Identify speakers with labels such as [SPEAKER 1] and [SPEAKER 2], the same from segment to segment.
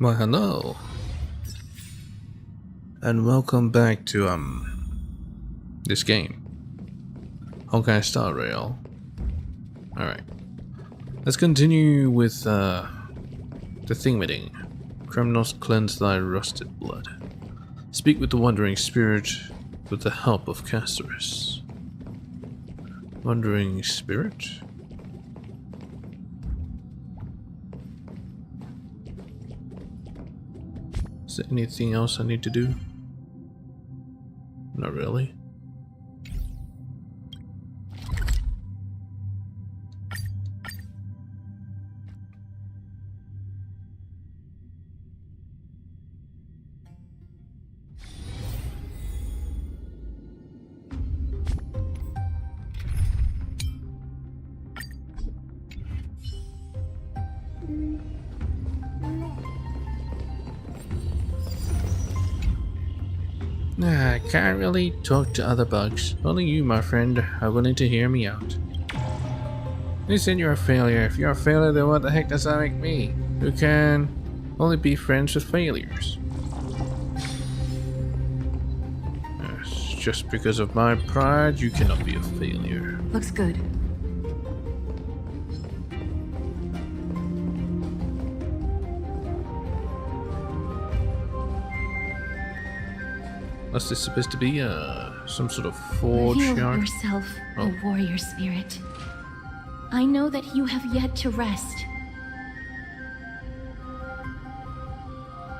[SPEAKER 1] Why hello, and welcome back to this game, Honkai Star Rail. Alright, let's continue with the thingamadding. Criminals, cleanse thy rusted blood. Speak with the wandering spirit with the help of Casterus. Wandering spirit? Is there anything else I need to do? Not really. I can't really talk to other bugs. Only you, my friend, are willing to hear me out. Listen, you're a failure. If you're a failure, then what the heck does that make me? Who can only be friends with failures? Just because of my pride, you cannot be a failure.
[SPEAKER 2] Looks good.
[SPEAKER 1] What's this supposed to be? Some sort of forge
[SPEAKER 2] Heal
[SPEAKER 1] yard?
[SPEAKER 2] yourself,
[SPEAKER 1] Oh.
[SPEAKER 2] O warrior spirit. I know that you have yet to rest.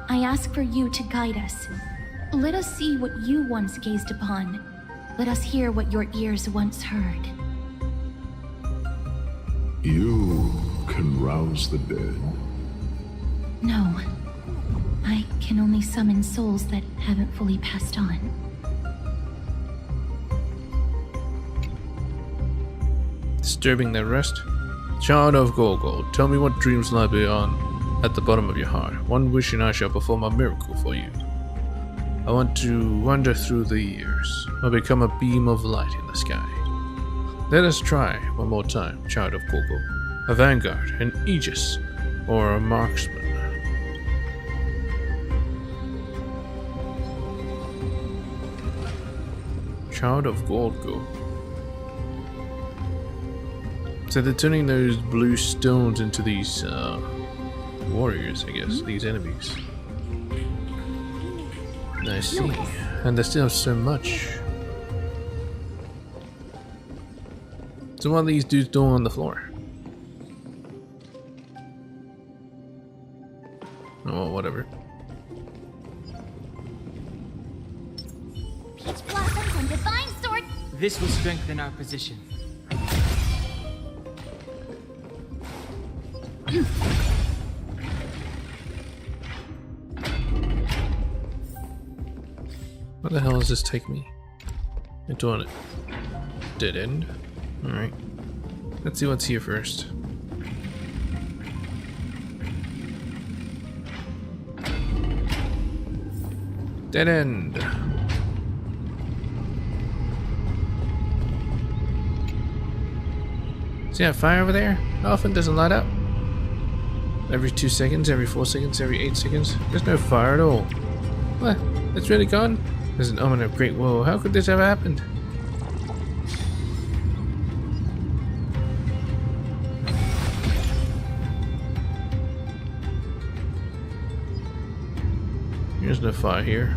[SPEAKER 2] I ask for you to guide us. Let us see what you once gazed upon. Let us hear what your ears once heard.
[SPEAKER 3] You can rouse the dead.
[SPEAKER 2] No. I can only summon souls that haven't fully passed on.
[SPEAKER 1] Disturbing their rest? Child of Gorgo, tell me what dreams lie beyond at the bottom of your heart. One wish and I shall perform a miracle for you. I want to wander through the years, or become a beam of light in the sky. Let us try one more time, child of Gorgo. A vanguard, an aegis, or a marksman. Child of Gorgo. So they're turning those blue stones into these warriors, I guess, these enemies. I see. And they still have so much. So what are these dudes doing on the floor? Oh, whatever.
[SPEAKER 4] Peach blossoms and divine sword.
[SPEAKER 5] This will strengthen our position.
[SPEAKER 1] Where the hell does this take me? Into a dead end? Alright. Let's see what's here first. Dead end! See that fire over there? How often does it light up? Every 2 seconds, every 4 seconds, every 8 seconds? There's no fire at all. What? It's really gone? There's an omen of great woe. How could this have happened? There's no fire here.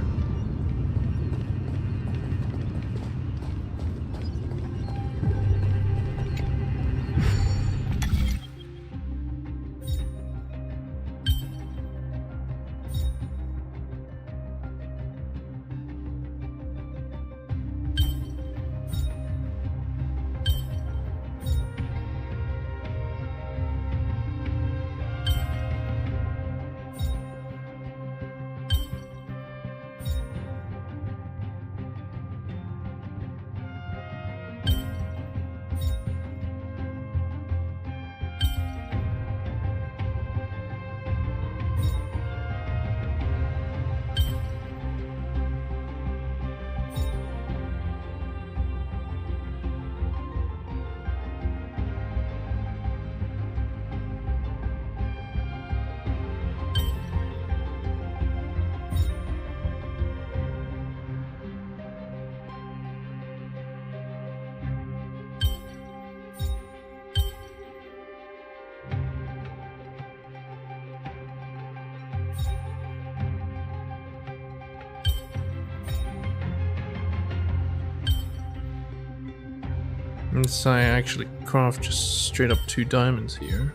[SPEAKER 1] Let's I actually craft just straight up 2 diamonds here.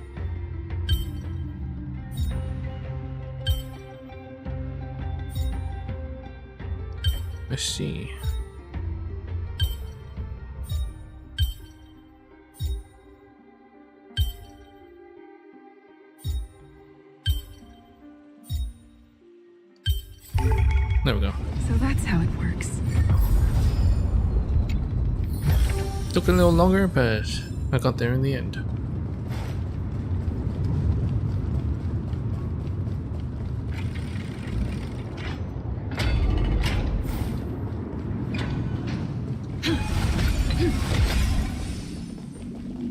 [SPEAKER 1] Let's see. There we go.
[SPEAKER 6] So that's how it works.
[SPEAKER 1] Took a little longer, but I got there in the end.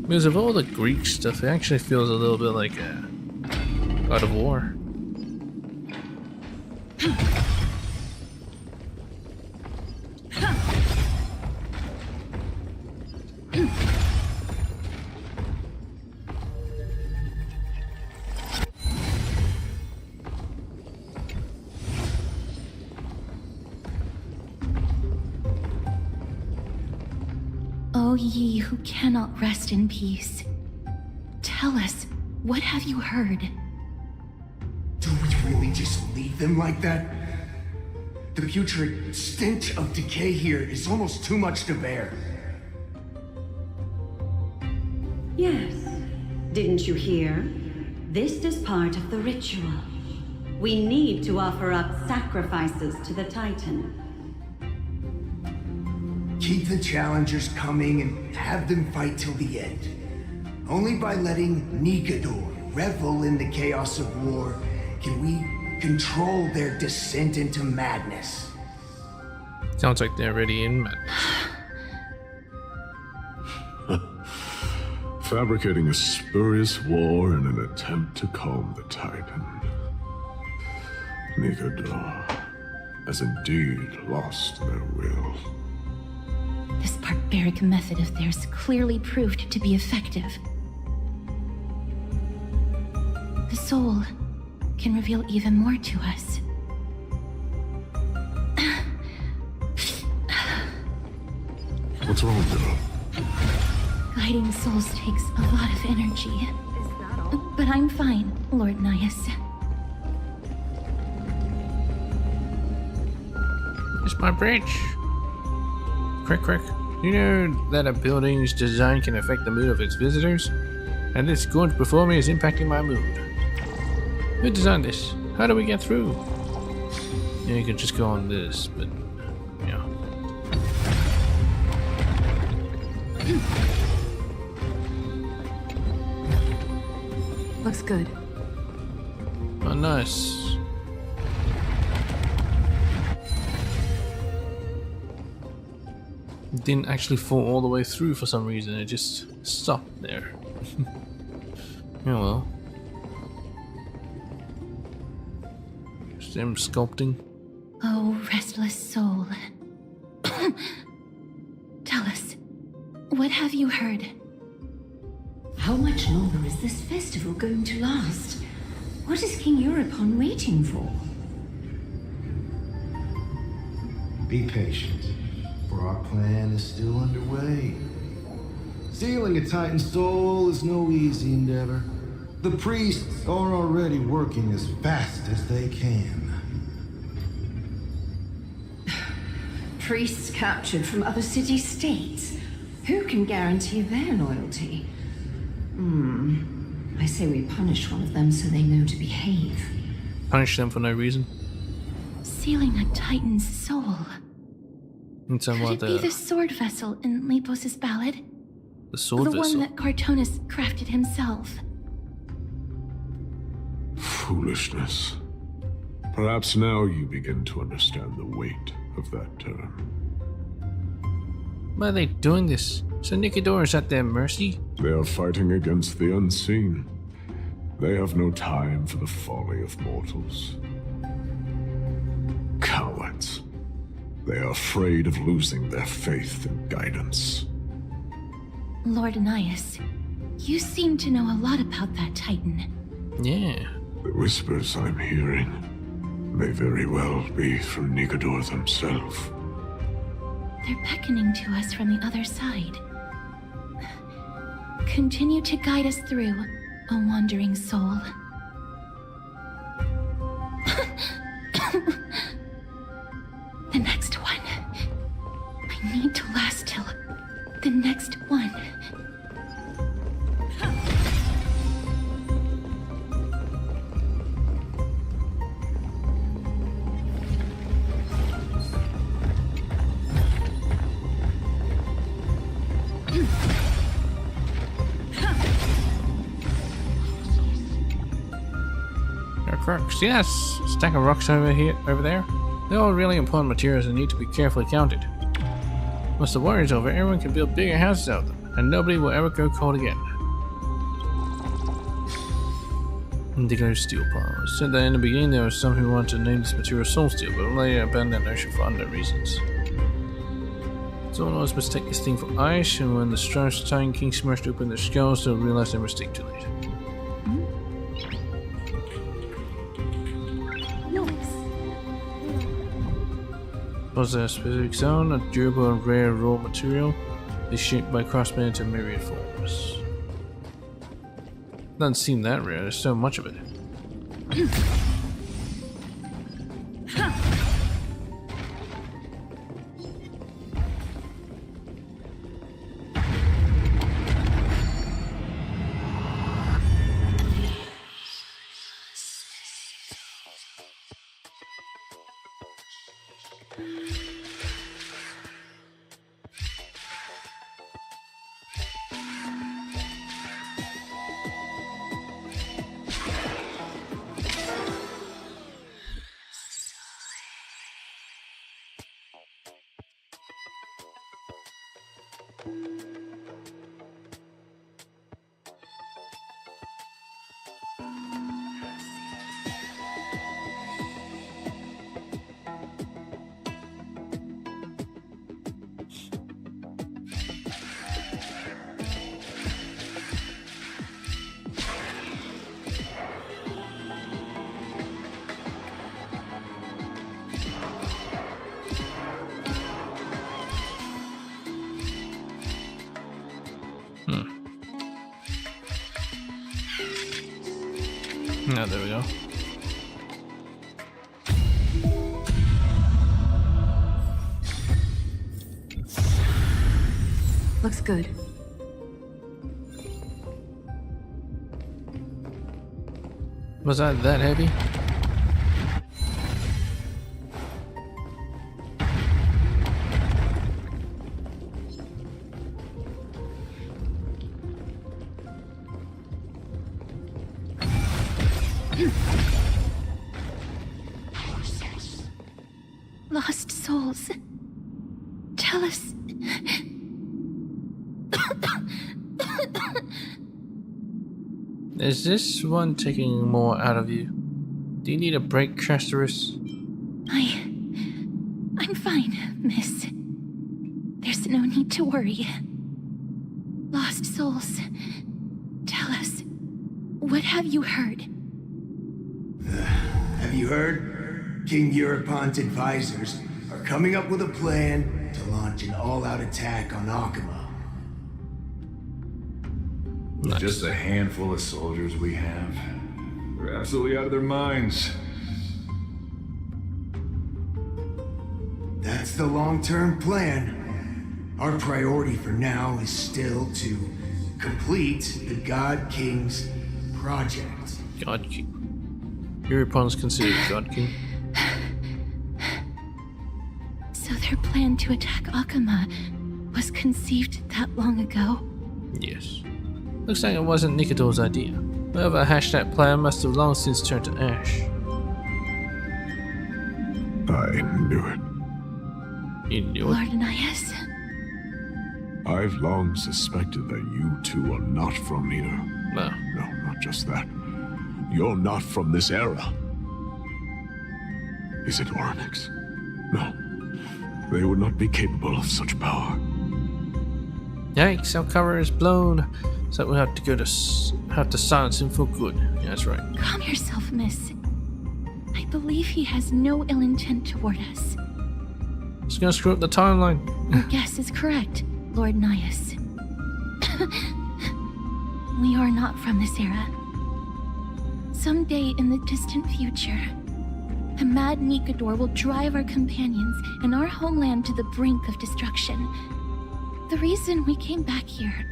[SPEAKER 1] Because of all the Greek stuff, it actually feels a little bit like God of War.
[SPEAKER 2] O ye who cannot rest in peace, tell us, what have you heard?
[SPEAKER 7] Do we really just leave them like that? The putrid stench of decay here is almost too much to bear.
[SPEAKER 8] Yes. Didn't you hear? This is part of the ritual. We need to offer up sacrifices to the Titan.
[SPEAKER 7] Keep the challengers coming and have them fight till the end. Only by letting Nigador revel in the chaos of war can we control their descent into madness.
[SPEAKER 1] Sounds like they're already in madness.
[SPEAKER 3] Fabricating a spurious war in an attempt to calm the Titan. Nigador has indeed lost their will.
[SPEAKER 2] This barbaric method of theirs clearly proved to be effective. The soul can reveal even more to us.
[SPEAKER 3] What's wrong, girl?
[SPEAKER 2] Guiding souls takes a lot of energy.
[SPEAKER 6] Is that all?
[SPEAKER 2] But I'm fine, Lord Nias.
[SPEAKER 1] It's my bridge. Quick. You know that a building's design can affect the mood of its visitors? And this gorge before me is impacting my mood. Who designed this? How do we get through? Yeah, you could just go on this, but yeah.
[SPEAKER 6] Looks good.
[SPEAKER 1] Oh, nice. It didn't actually fall all the way through for some reason, it just stopped there. Yeah, well. Stem sculpting.
[SPEAKER 2] Oh, restless soul. Tell us, what have you heard?
[SPEAKER 9] How much longer is this festival going to last? What is King Europon waiting for?
[SPEAKER 10] Be patient, for our plan is still underway. Stealing a Titan soul is no easy endeavor. The priests are already working as fast as they can.
[SPEAKER 9] Priests captured from other city-states. Who can guarantee their loyalty? I say we punish one of them so they know to behave.
[SPEAKER 1] Punish them for no reason.
[SPEAKER 2] Sealing a Titan's soul.
[SPEAKER 1] And so
[SPEAKER 2] Could
[SPEAKER 1] what
[SPEAKER 2] it be the sword vessel in Lepos' ballad?
[SPEAKER 1] the sword
[SPEAKER 2] The
[SPEAKER 1] vessel?
[SPEAKER 2] one that Cartonus crafted himself.
[SPEAKER 3] Foolishness. Perhaps now you begin to understand the weight of that term.
[SPEAKER 1] Why are they doing this? So Nigador is at their mercy?
[SPEAKER 3] They are fighting against the unseen. They have no time for the folly of mortals. Cowards. They are afraid of losing their faith and guidance.
[SPEAKER 2] Lord Nias, you seem to know a lot about that Titan.
[SPEAKER 1] Yeah.
[SPEAKER 3] The whispers I'm hearing may very well be from Nigador themselves.
[SPEAKER 2] They're beckoning to us from the other side. Continue to guide us through, a wandering soul. The next one. I need to last till the next one.
[SPEAKER 1] Crooks, yes! Stack of rocks over there. They're all really important materials and need to be carefully counted. Once the war is over, everyone can build bigger houses out of them, and nobody will ever go cold again. Indigo steel piles. Said that in the beginning there was some who wanted to name this material soul steel, but later abandoned that notion for unknown reasons. Someone always mistake this thing for ice, and when the strange Titan King smashed open their skulls, they'll realize their mistake too late. Was a specific zone, a durable and rare raw material, is shaped by crossmen into myriad forms. Doesn't seem that rare, there's so much of it. Oh, there we go.
[SPEAKER 6] Looks good.
[SPEAKER 1] Was that heavy?
[SPEAKER 2] Lost souls. Tell us.
[SPEAKER 1] Is this one taking more out of you? Do you need a break, Castorus?
[SPEAKER 2] I'm fine, miss. There's no need to worry. Lost souls. Tell us. What have you heard?
[SPEAKER 7] Have you heard? King Europon's advisors are coming up with a plan to launch an all-out attack on Akuma.
[SPEAKER 3] With just a handful of soldiers we have, they're absolutely out of their minds.
[SPEAKER 7] That's the long-term plan. Our priority for now is still to complete the God King's project.
[SPEAKER 1] God King. Europon's considered God King.
[SPEAKER 2] So their plan to attack Akuma was conceived that long ago?
[SPEAKER 1] Yes. Looks like it wasn't Nikador's idea. Whoever hashed that plan must have long since turned to ash.
[SPEAKER 3] I knew it.
[SPEAKER 1] You knew it?
[SPEAKER 2] Lord Anais?
[SPEAKER 3] I've long suspected that you two are not from here.
[SPEAKER 1] No.
[SPEAKER 3] No, not just that. You're not from this era. Is it Oryx? No. They would not be capable of such power.
[SPEAKER 1] Yikes, our cover is blown. So we'll have to have to silence him for good. Yeah, that's right.
[SPEAKER 2] Calm yourself, miss. I believe he has no ill intent toward us.
[SPEAKER 1] It's gonna screw up the timeline.
[SPEAKER 2] Your guess is correct, Lord Nias. We are not from this era. Someday in the distant future, a mad Nikador will drive our companions and our homeland to the brink of destruction. The reason we came back here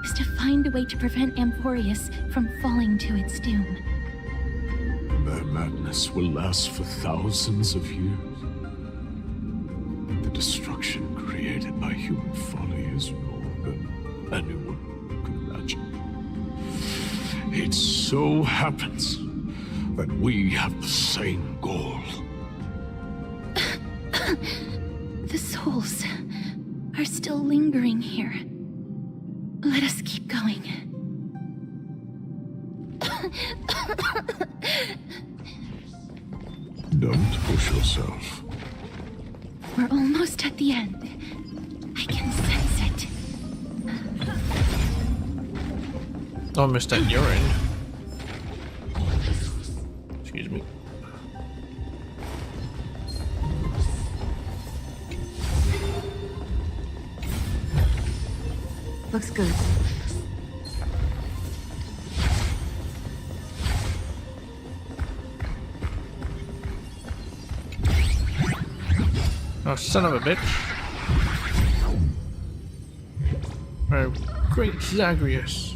[SPEAKER 2] is to find a way to prevent Amphorius from falling to its doom.
[SPEAKER 3] Their madness will last for thousands of years. The destruction created by human folly is more than anyone could imagine. It so happens that we have the same goal.
[SPEAKER 2] The souls are still lingering here. Let us keep going.
[SPEAKER 3] Don't push yourself.
[SPEAKER 2] We're almost at the end. I can sense it.
[SPEAKER 1] Almost at your end. Excuse me.
[SPEAKER 6] Looks good.
[SPEAKER 1] Oh, son of a bitch. Oh, great Zagreus.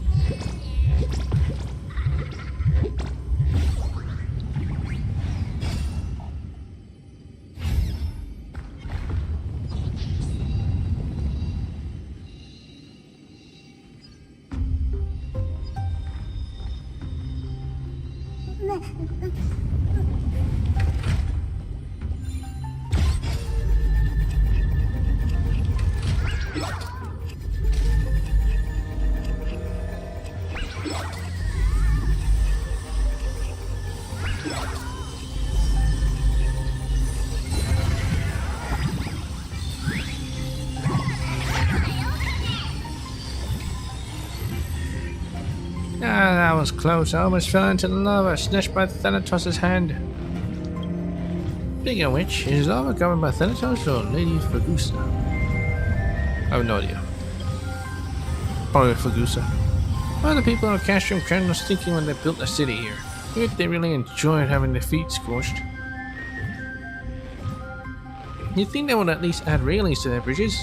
[SPEAKER 1] Ah, that was close. I almost fell into the lava, snatched by Thanatos' hand. Speaking of which, is lava governed by Thanatos or Lady Fagusa? I have no idea. Probably Fagusa. What are the people of Castrum Kremnos thinking when they built a city here? I think they really enjoyed having their feet scorched. You'd think they would at least add railings to their bridges?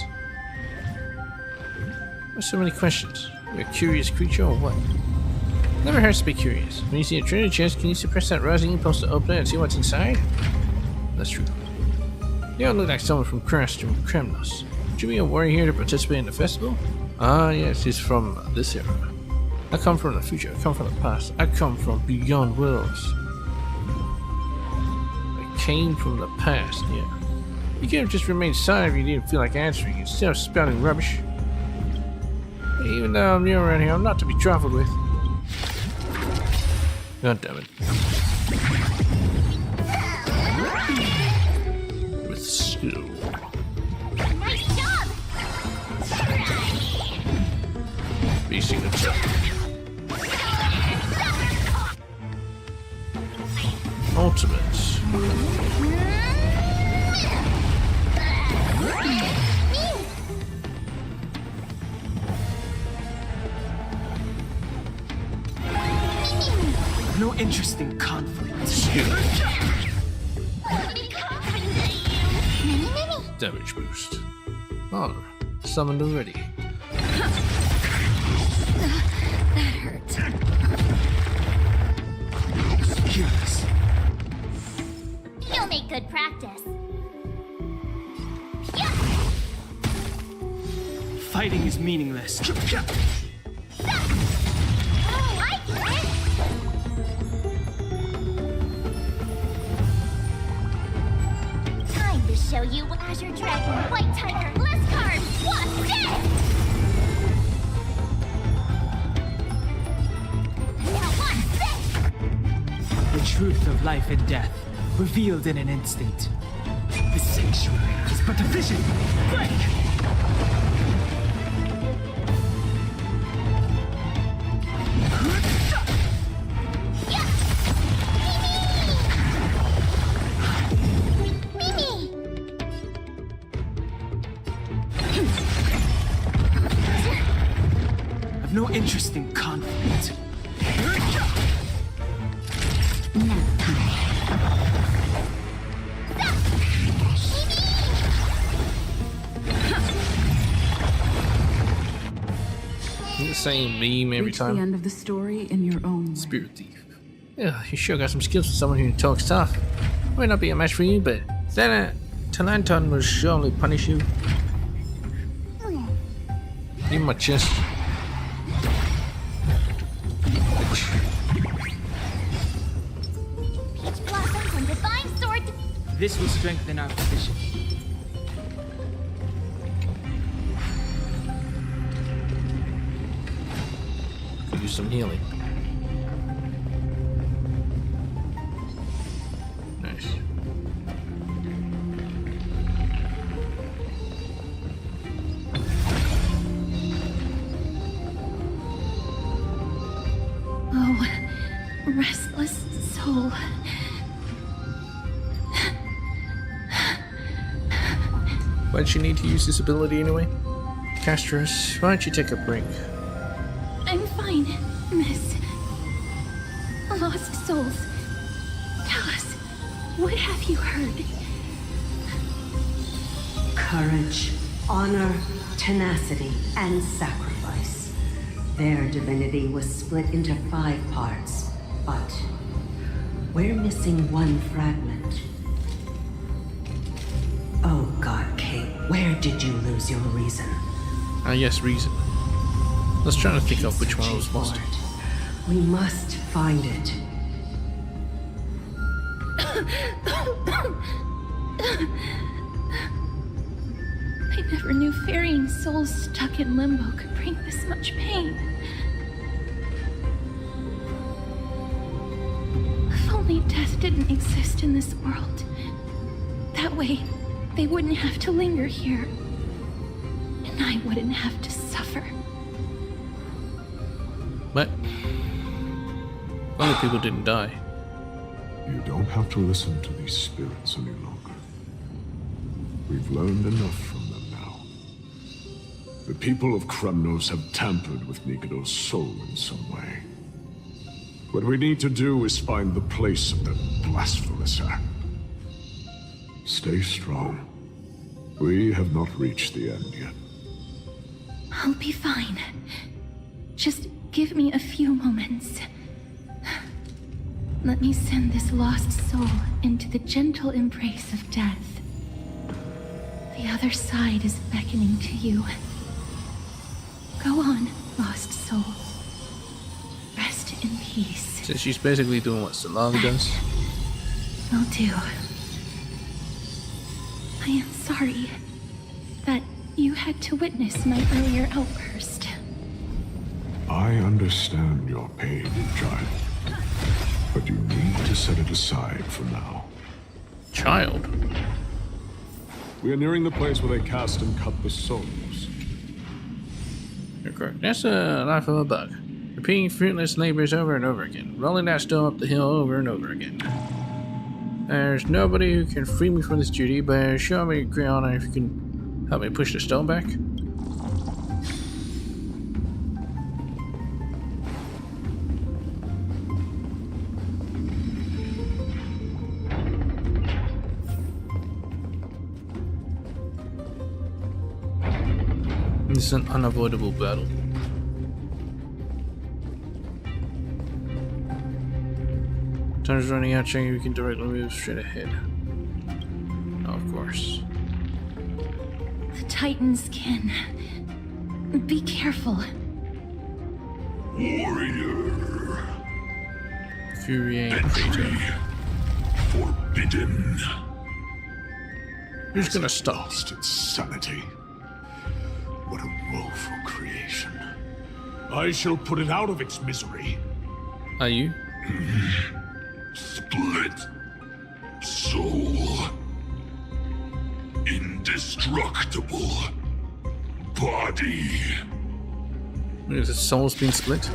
[SPEAKER 1] There's so many questions. Are you a curious creature or what? Never hurts to be curious. When you see a treasure chest, can you suppress that rousing impulse to open it and see what's inside? That's true. You don't look like someone from Castrum Kremnos. Would you be a warrior here to participate in the festival? Ah, yes, he's from this era. I come from the future, I come from the past, I come from beyond worlds. I came from the past, yeah. You could have just remained silent if you didn't feel like answering, instead of spouting rubbish. Even though I'm new around here, I'm not to be trifled with. God damn it. With skill.
[SPEAKER 4] Nice job!
[SPEAKER 1] Basic attack. Ultimates.
[SPEAKER 5] No interest in conflict.
[SPEAKER 1] Damage boost. Honor. Summoned already.
[SPEAKER 2] That hurt.
[SPEAKER 5] Curious.
[SPEAKER 4] You'll make good practice.
[SPEAKER 5] Fighting is meaningless.
[SPEAKER 4] I like it! Time to show you Azure Dragon, White Tiger, less cards, what's this? Now what's this?
[SPEAKER 5] The truth of life and death, revealed in an instant. The sanctuary is but a vision. Break! have no interest in conflict.
[SPEAKER 9] Nap time.
[SPEAKER 1] The same meme every
[SPEAKER 6] Reach the
[SPEAKER 1] time.
[SPEAKER 6] end of the story in your own way.
[SPEAKER 1] Spirit thief. Yeah, you sure got some skills for someone who talks tough. Might not be a match for you, but then Talanton will surely punish you. Give my chest.
[SPEAKER 4] Peach blossoms and divine sword.
[SPEAKER 5] This will strengthen our position.
[SPEAKER 1] Could use some healing. Nice.
[SPEAKER 2] Oh, restless soul.
[SPEAKER 1] Why'd she need to use this ability anyway? Castros, why don't you take a break?
[SPEAKER 2] I'm fine, miss. Lost souls. Tell us, what have you heard?
[SPEAKER 8] Courage, honor, tenacity, and sacrifice. Their divinity was split into 5 parts, but we're missing one fragment. Oh God, Kate, where did you lose your reason?
[SPEAKER 1] Yes, reason. I was trying to think of which one I was lost.
[SPEAKER 8] We must find it.
[SPEAKER 2] I never knew ferrying souls stuck in limbo could bring this much pain. If only death didn't exist in this world. That way, they wouldn't have to linger here. And I wouldn't have to suffer.
[SPEAKER 1] But only people didn't die.
[SPEAKER 3] You don't have to listen to these spirits any longer. We've learned enough from them now. The people of Kremnos have tampered with Nikado's soul in some way. What we need to do is find the place of the blasphemous act. Stay strong. We have not reached the end yet.
[SPEAKER 2] I'll be fine. Just give me a few moments. Let me send this lost soul into the gentle embrace of death. The other side is beckoning to you. Go on, lost soul. Rest in peace.
[SPEAKER 1] So she's basically doing what Salami does.
[SPEAKER 2] Will do. I am sorry that you had to witness my earlier outburst.
[SPEAKER 3] I understand your pain, child. But you need to set it aside for now.
[SPEAKER 1] Child?
[SPEAKER 3] We are nearing the place where they cast and cut the souls.
[SPEAKER 1] You're correct. That's the life of a bug. Repeating fruitless labors over and over again. Rolling that stone up the hill over and over again. There's nobody who can free me from this duty, but show me, Griana, if you can help me push the stone back. This is an unavoidable battle. Time's running out, checking if we can directly move straight ahead. Oh, of course.
[SPEAKER 2] The Titans can. Be careful.
[SPEAKER 3] Warrior.
[SPEAKER 1] Fury creature.
[SPEAKER 3] Forbidden.
[SPEAKER 1] Who's gonna stop?
[SPEAKER 3] Lost its sanity. What a woeful creation. I shall put it out of its misery.
[SPEAKER 1] Are you?
[SPEAKER 3] Split. Soul. Indestructible. Body.
[SPEAKER 1] Is the soul's been split?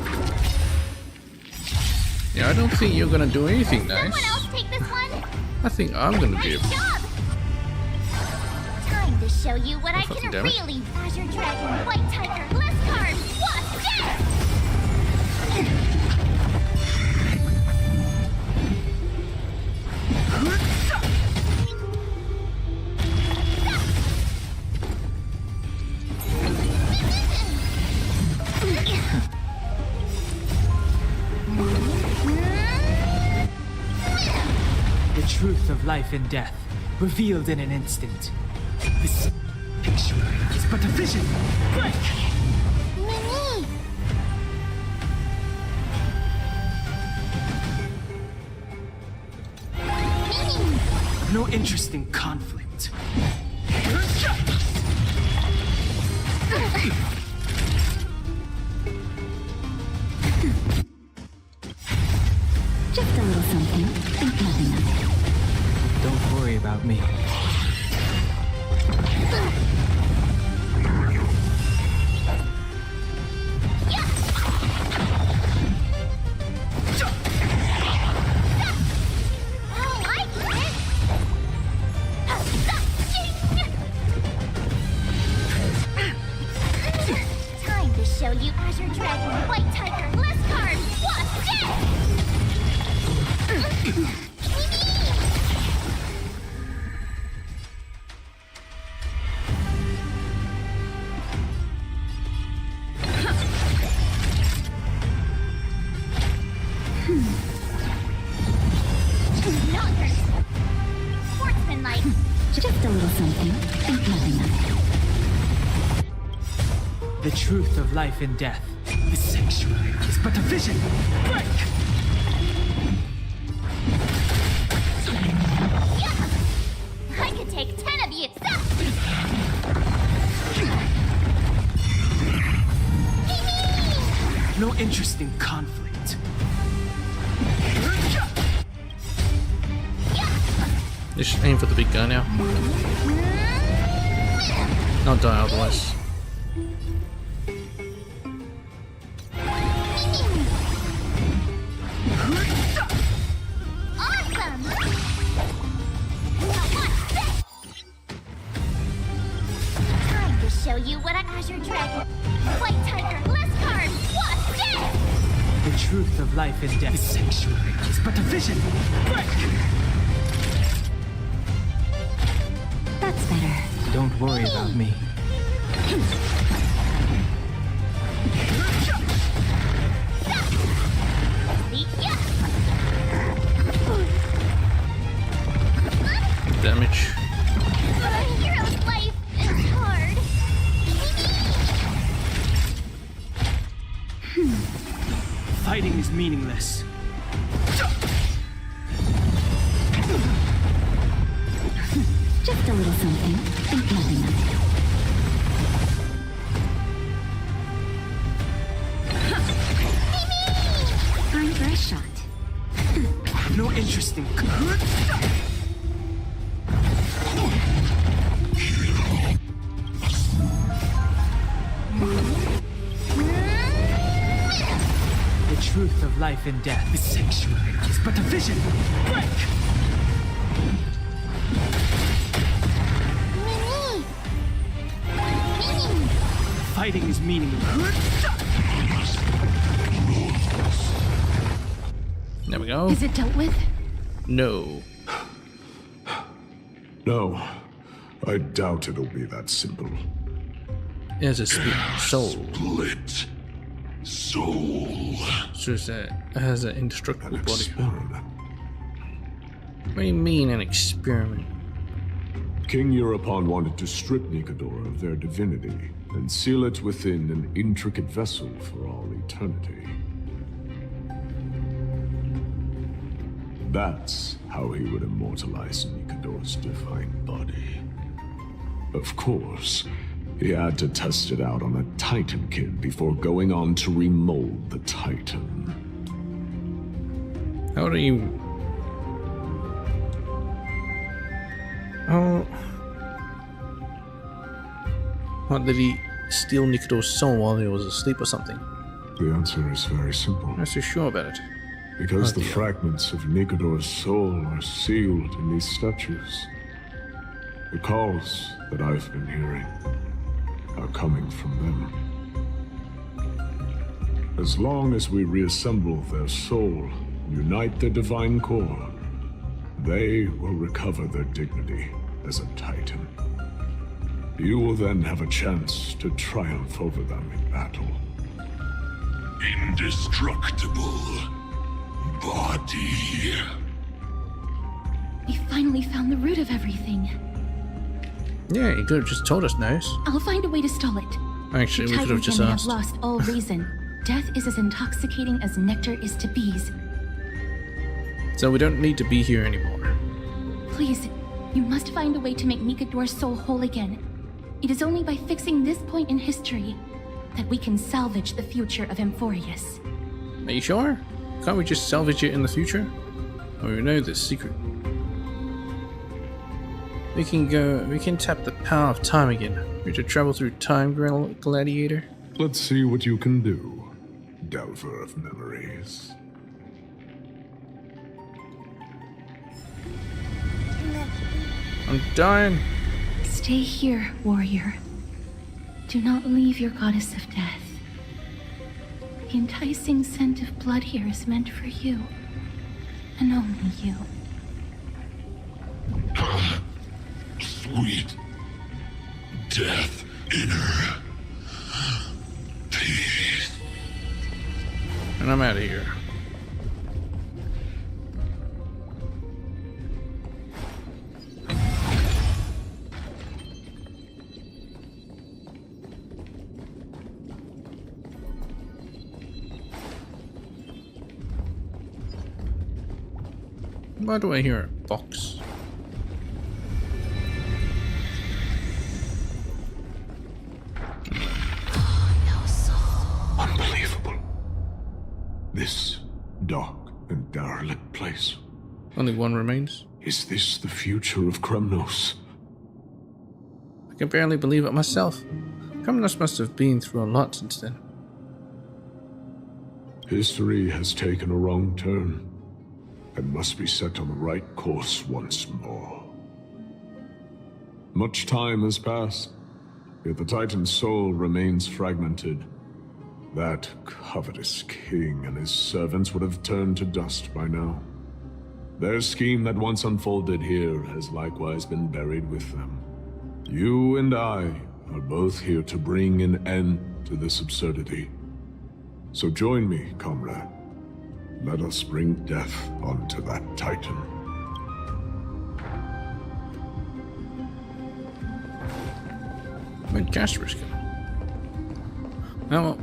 [SPEAKER 1] Yeah, I don't think you're gonna do anything nice.
[SPEAKER 4] Someone else take this one.
[SPEAKER 1] I think I'm gonna be able
[SPEAKER 4] Nice
[SPEAKER 1] to.
[SPEAKER 4] job. Time to show you what I
[SPEAKER 1] fucking
[SPEAKER 4] can
[SPEAKER 1] damn it.
[SPEAKER 4] really. Azure Dragon, White Tiger, Bliss Card, Wasp, Death!
[SPEAKER 5] truth of life and death, revealed in an instant. This sanctuary is but a vision. Break!
[SPEAKER 4] Mimi! Mimi!
[SPEAKER 5] No interest in conflict.
[SPEAKER 9] Just a little something. Think nothing of it.
[SPEAKER 5] Don't worry about me.
[SPEAKER 4] I like it! Time to show you Azure Dragon, White Tiger, Blizzcard, Wasp, Death! Sportsmanlike.
[SPEAKER 9] Just a little something. Think nothing of it.
[SPEAKER 5] The truth of life and death. The sanctuary is but a vision. Break!
[SPEAKER 4] I could take 10 of you.
[SPEAKER 5] No interest in conflict.
[SPEAKER 1] Just aim for the big guy now. Not die otherwise.
[SPEAKER 4] Awesome! Now watch this! Time to show you what Azure Dragon, White Tiger, Blizzcard, Wasp, Death!
[SPEAKER 5] The truth of life and death. The sanctuary is but a vision. Break!
[SPEAKER 9] That's better.
[SPEAKER 5] Don't worry about me.
[SPEAKER 1] Damage.
[SPEAKER 4] A hero's life is hard.
[SPEAKER 5] Fighting is meaningless.
[SPEAKER 9] Just a little something. Think nothing of it. Time for a shot.
[SPEAKER 5] No interest in. The truth of life and death. The sanctuary is but a vision. Break! Fighting is meaningless.
[SPEAKER 1] There we go.
[SPEAKER 2] Is it dealt with?
[SPEAKER 1] No.
[SPEAKER 3] No, I doubt it'll be that simple.
[SPEAKER 1] It has a soul.
[SPEAKER 3] Split soul.
[SPEAKER 1] So it has an indestructible body.
[SPEAKER 3] Experiment.
[SPEAKER 1] What do you mean, an experiment?
[SPEAKER 3] King Europon wanted to strip Nikador of their divinity and seal it within an intricate vessel for all eternity. That's how he would immortalize Nikador's divine body. Of course, he had to test it out on a Titan kid before going on to remold the Titan.
[SPEAKER 1] How do you... Oh... What, did he steal Nikador's soul while he was asleep or something?
[SPEAKER 3] The answer is very simple.
[SPEAKER 1] I'm not so sure about it.
[SPEAKER 3] Because the
[SPEAKER 1] dear.
[SPEAKER 3] fragments of Nikador's soul are sealed in these statues. The calls that I've been hearing are coming from them. As long as we reassemble their soul, unite their divine core, they will recover their dignity as a Titan. You will then have a chance to triumph over them in battle.
[SPEAKER 11] Indestructible body.
[SPEAKER 2] If finally found the root of everything.
[SPEAKER 1] Yeah, you could have just told us, Nose.
[SPEAKER 2] I'll find a way to stall it.
[SPEAKER 1] Actually, we could have just
[SPEAKER 2] Titan
[SPEAKER 1] asked.
[SPEAKER 2] have lost all reason. Death is as intoxicating as nectar is to bees.
[SPEAKER 1] So we don't need to be here anymore.
[SPEAKER 2] Please, you must find a way to make Nikador's soul whole again. It is only by fixing this point in history that we can salvage the future of Amphorius.
[SPEAKER 1] Are you sure? Can't we just salvage it in the future? Oh, we know the secret. We can tap the power of time again. We to travel through time, Gladiator.
[SPEAKER 3] Let's see what you can do, Delver of Memories.
[SPEAKER 1] I'm dying.
[SPEAKER 2] Stay here, warrior. Do not leave your goddess of death. The enticing scent of blood here is meant for you, and only you.
[SPEAKER 3] Sweet death inner peace.
[SPEAKER 1] And I'm out of here. Why do I hear a box?
[SPEAKER 3] Unbelievable. This dark and derelict place.
[SPEAKER 1] Only one remains.
[SPEAKER 3] Is this the future of Kremnos?
[SPEAKER 1] I can barely believe it myself. Kremnos must have been through a lot since then.
[SPEAKER 3] History has taken a wrong turn and must be set on the right course once more. Much time has passed, yet the Titan's soul remains fragmented. That covetous king and his servants would have turned to dust by now. Their scheme that once unfolded here has likewise been buried with them. You and I are both here to bring an end to this absurdity. So join me, comrade. Let us bring death onto that Titan.
[SPEAKER 1] Where'd Casper's go? Oh,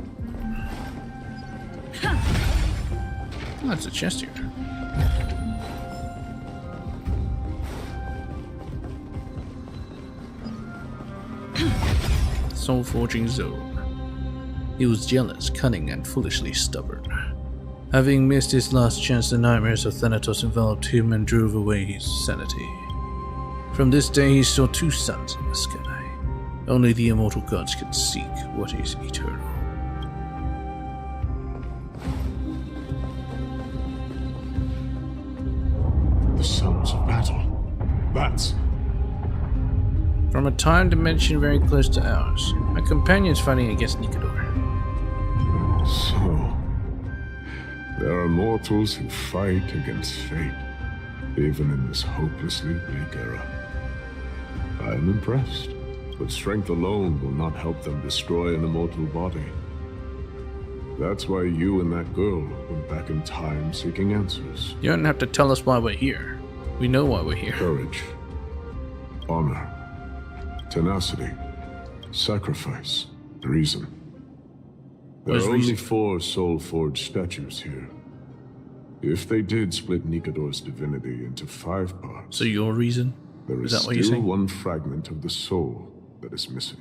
[SPEAKER 1] well, that's a chest here. Soul Forging Zone. He was jealous, cunning, and foolishly stubborn. Having missed his last chance, the nightmares of Thanatos enveloped him and drove away his sanity. From this day he saw two suns in the sky. Only the immortal gods can seek what is eternal.
[SPEAKER 3] The sounds of battle. Bats.
[SPEAKER 1] From a time dimension very close to ours, my companion's fighting against Nikador.
[SPEAKER 3] So, there are mortals who fight against fate, even in this hopelessly bleak era. I am impressed, but strength alone will not help them destroy an immortal body. That's why you and that girl went back in time seeking answers.
[SPEAKER 1] You don't have to tell us why we're here. We know why we're here.
[SPEAKER 3] Courage, honor, tenacity, sacrifice, reason. There are only 4 soul-forged statues here. If they did split Nikador's divinity into 5 parts...
[SPEAKER 1] So your reason?
[SPEAKER 3] There is
[SPEAKER 1] that what you're
[SPEAKER 3] still
[SPEAKER 1] saying?
[SPEAKER 3] one fragment of the soul that is missing.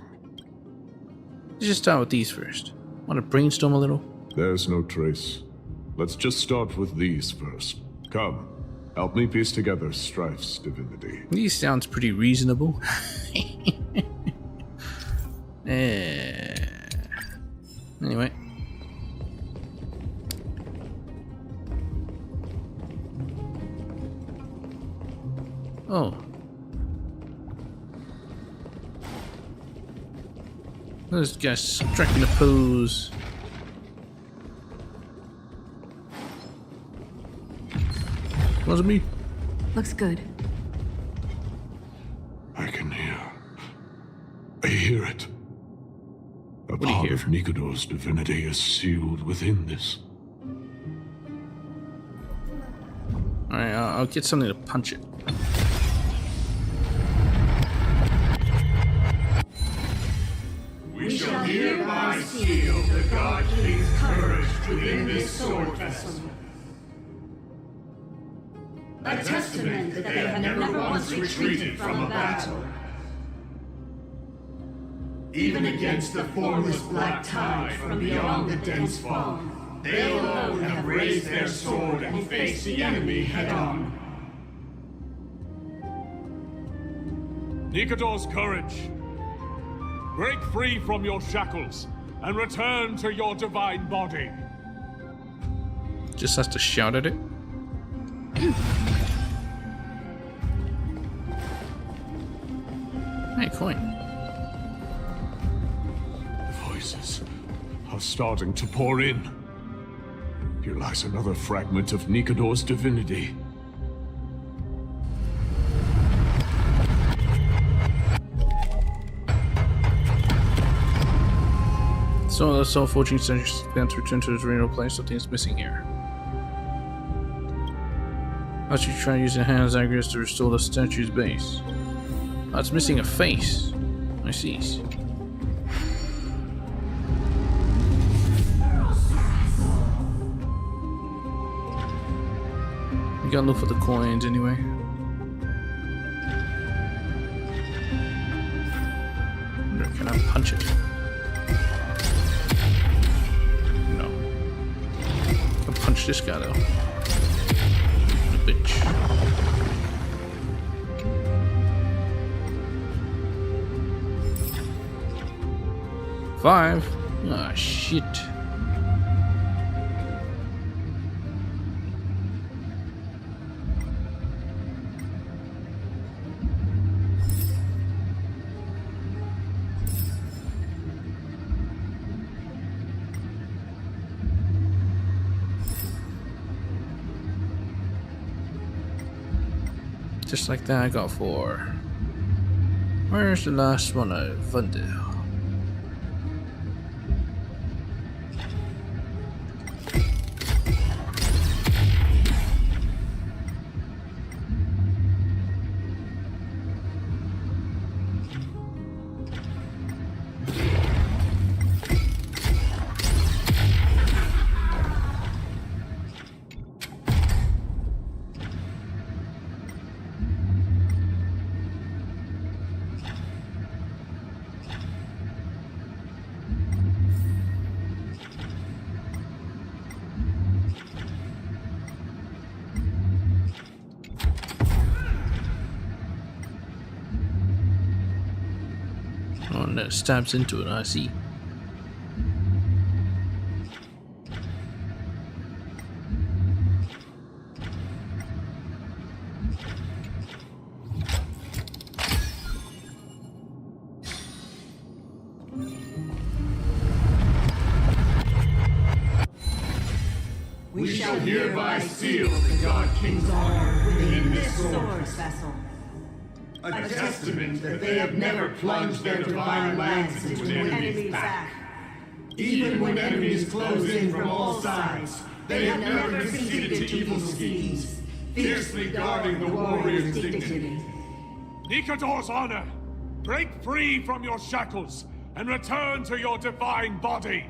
[SPEAKER 1] Let's just start with these first. Want to brainstorm a little?
[SPEAKER 3] There's no trace. Let's just start with these first. Come, help me piece together Strife's divinity.
[SPEAKER 1] These sounds pretty reasonable. Anyway. Oh. This guy's striking a pose. Was it me?
[SPEAKER 6] Looks good.
[SPEAKER 3] I can hear. I hear it. A
[SPEAKER 1] do you
[SPEAKER 3] part
[SPEAKER 1] hear?
[SPEAKER 3] of Nikador's divinity is sealed within this.
[SPEAKER 1] Alright, I'll get something to punch it.
[SPEAKER 8] shall hereby seal the God King's courage within this sword vessel. A testament that they have never once retreated from a battle. Even against the formless black tide from beyond the dense fog, they alone have raised their sword and faced the enemy head-on.
[SPEAKER 11] Nikador's courage. Break free from your shackles and return to your divine body.
[SPEAKER 1] Just has to shout at it. Hey, coin.
[SPEAKER 3] Voices are starting to pour in. Here lies another fragment of Nikador's divinity.
[SPEAKER 1] So the Soul Forging Center stands to return to its original place. Something's missing here. How should you try using hands aggregates to restore the statue's base? Oh, it's missing a face. I see. You gotta look for the coins anyway. Can I punch it? No. I'll punch this guy though. The bitch. Five? Ah, shit. Just like that, I got 4. Where's the last one? I wonder. Oh, and that stabs into it, I see.
[SPEAKER 8] We shall hereby seal the God King's honor within this sword vessel. A testament that they have never plunged their divine lance into an enemy's back. Even when enemies close in from all sides, they have never conceded to evil schemes, fiercely guarding the warrior's dignity.
[SPEAKER 11] Nikador's honor! Break free from your shackles and return to your divine body!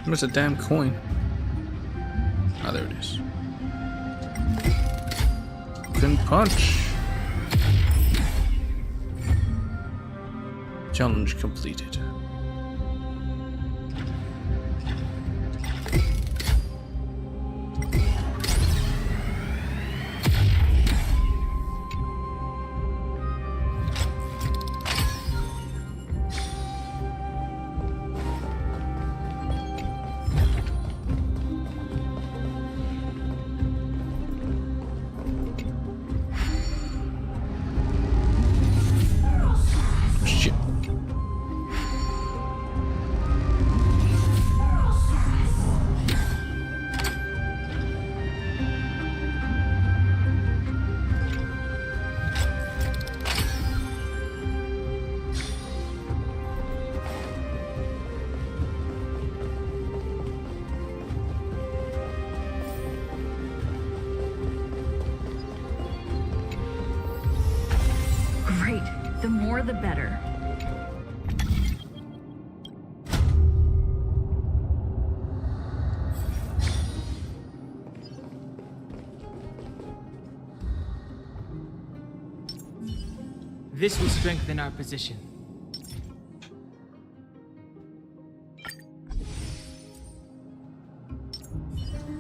[SPEAKER 1] Where's a damn coin? Ah, there it is. Can punch. Challenge completed.
[SPEAKER 8] more the better.
[SPEAKER 5] This will strengthen our position.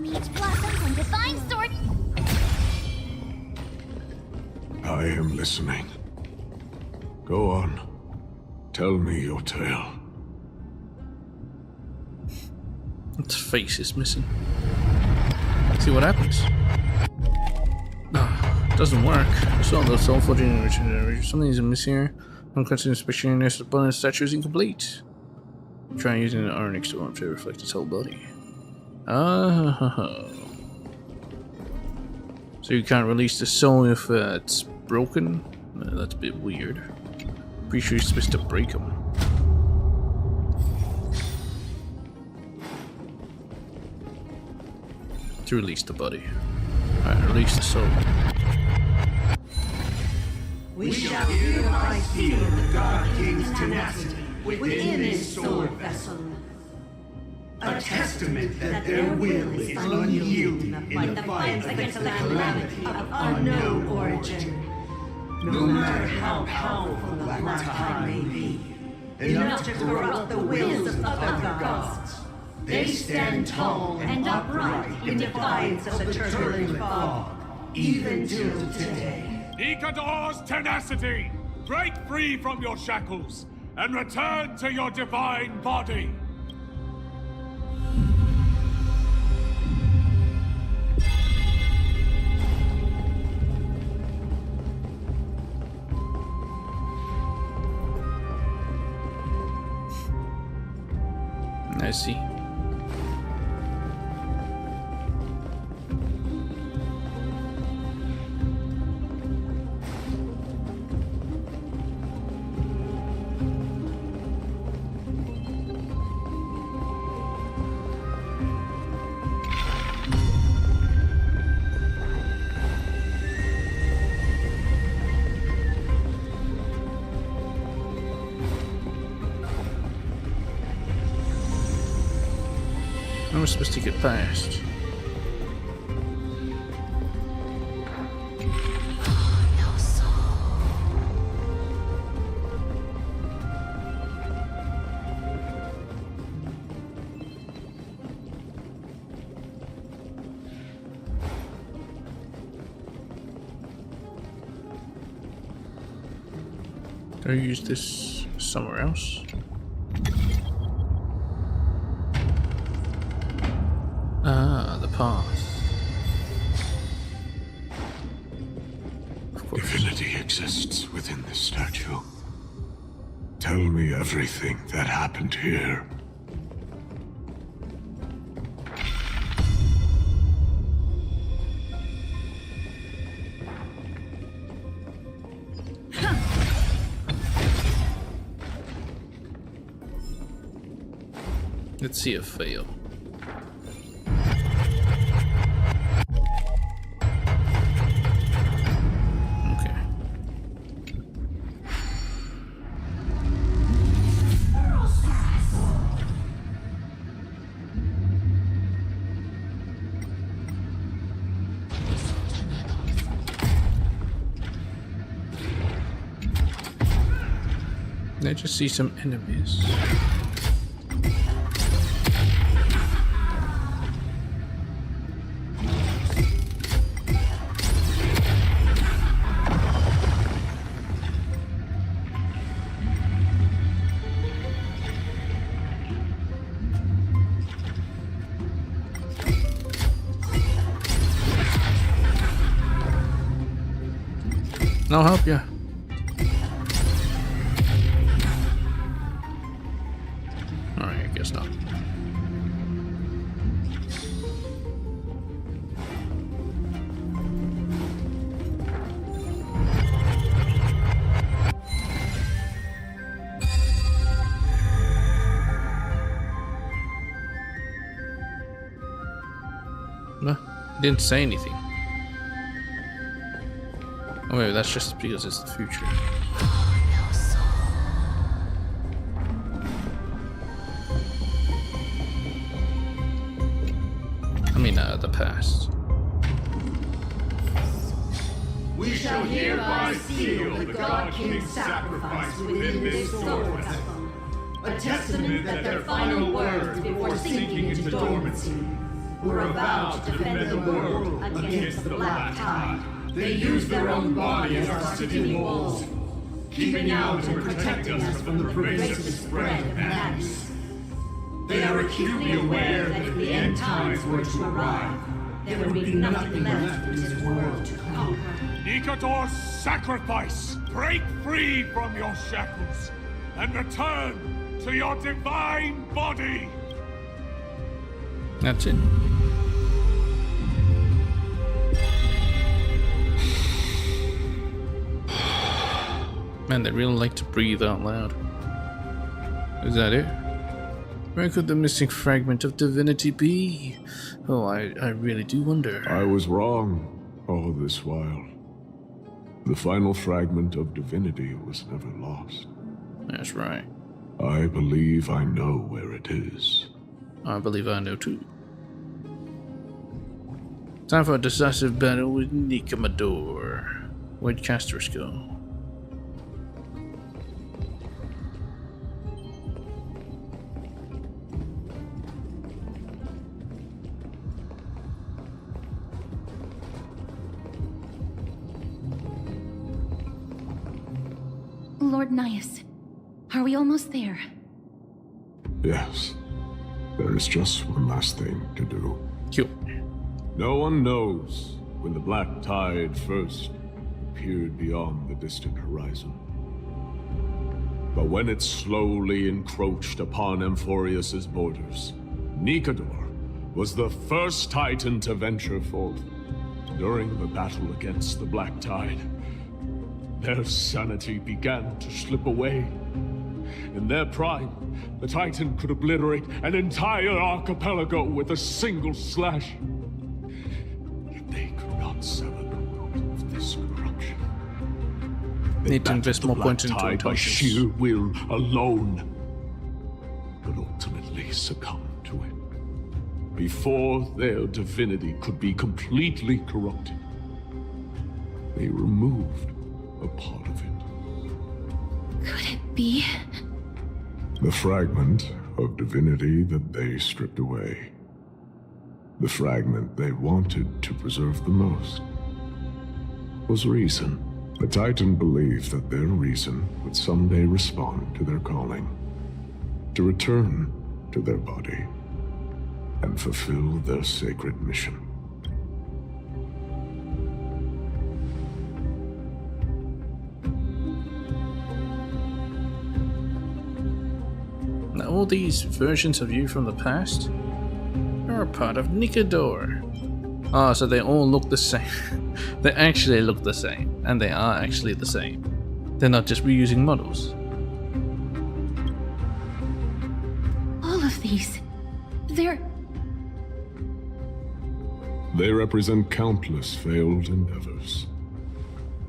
[SPEAKER 4] Peach blossoms and divine sword.
[SPEAKER 3] I am listening. Go on. Tell me your tale.
[SPEAKER 1] Its face is missing. See what happens. Doesn't work. So the soul forging something is missing here. Unconsidered inspection this abundant statue is incomplete. Try using the iron next to arm to reflect its whole body. So you can't release the soul if it's broken? That's a bit weird. Pretty sure you're supposed to break them. To release the body. Alright, release the soul.
[SPEAKER 8] We shall hereby seal the God King's tenacity within this sword vessel. A testament that their will is unyielding in the fight against the calamity of unknown origin. No matter how powerful the black tide may be, enough to corrupt the wills of other gods, they stand tall and upright in defiance of the turbulent fog, even till today.
[SPEAKER 11] Nikador's tenacity! Break free from your shackles and return to your divine body!
[SPEAKER 1] I see. How am I supposed to get past?
[SPEAKER 2] No soul.
[SPEAKER 1] Do I use this somewhere else? Ah, the path. Of course.
[SPEAKER 3] Divinity exists within this statue. Tell me everything that happened here.
[SPEAKER 1] Let's see a fail. Okay. I just see some enemies. I'll help you. Alright, I guess not. No, didn't say anything. Oh wait, that's just because it's the future.
[SPEAKER 2] No soul.
[SPEAKER 1] arena of the past.
[SPEAKER 8] We shall hereby seal the God King's sacrifice within this sword vessel, a testament that their final words before sinking into dormancy were a vow to defend the world against the Black Tide. They used their own body as our city walls, keeping out and protecting us from the pervasive spread of madness. They are acutely aware that if the end times were to arrive, there would be nothing left in this world to conquer.
[SPEAKER 11] Nikador's sacrifice! Break free from your shackles and return to your divine body!
[SPEAKER 1] That's it. Man, they really like to breathe out loud. Is that it? Where could the missing fragment of divinity be? Oh, I really do wonder.
[SPEAKER 3] I was wrong all this while. The final fragment of divinity was never lost.
[SPEAKER 1] That's right.
[SPEAKER 3] I believe I know where it is.
[SPEAKER 1] I believe I know too. Time for a decisive battle with Nikamador. Where'd casters go?
[SPEAKER 2] Lord Nias, are we almost there?
[SPEAKER 3] Yes. There is just one last thing to do.
[SPEAKER 1] Cute.
[SPEAKER 3] No one knows when the Black Tide first appeared beyond the distant horizon. But when it slowly encroached upon Amphorius's borders, Nikador was the first Titan to venture forth. During the battle against the Black Tide, their sanity began to slip away. In their prime, the Titan could obliterate an entire archipelago with a single slash. Yet they could not sever the root of this corruption. They
[SPEAKER 1] Need to invest more points into
[SPEAKER 3] Tide by
[SPEAKER 1] intelligence.
[SPEAKER 3] sheer will alone, but ultimately succumbed to it. Before their divinity could be completely corrupted, they removed a part of it.
[SPEAKER 2] Could it be?
[SPEAKER 3] The fragment of divinity that they stripped away. The fragment they wanted to preserve the most was reason. The Titan believed that their reason would someday respond to their calling, to return to their body, and fulfill their sacred mission.
[SPEAKER 1] Now, all these versions of you from the past are a part of Nikador. Ah, so they all look the same. They actually look the same, and they are actually the same. They're not just reusing models.
[SPEAKER 2] All of these. They're...
[SPEAKER 3] They represent countless failed endeavors.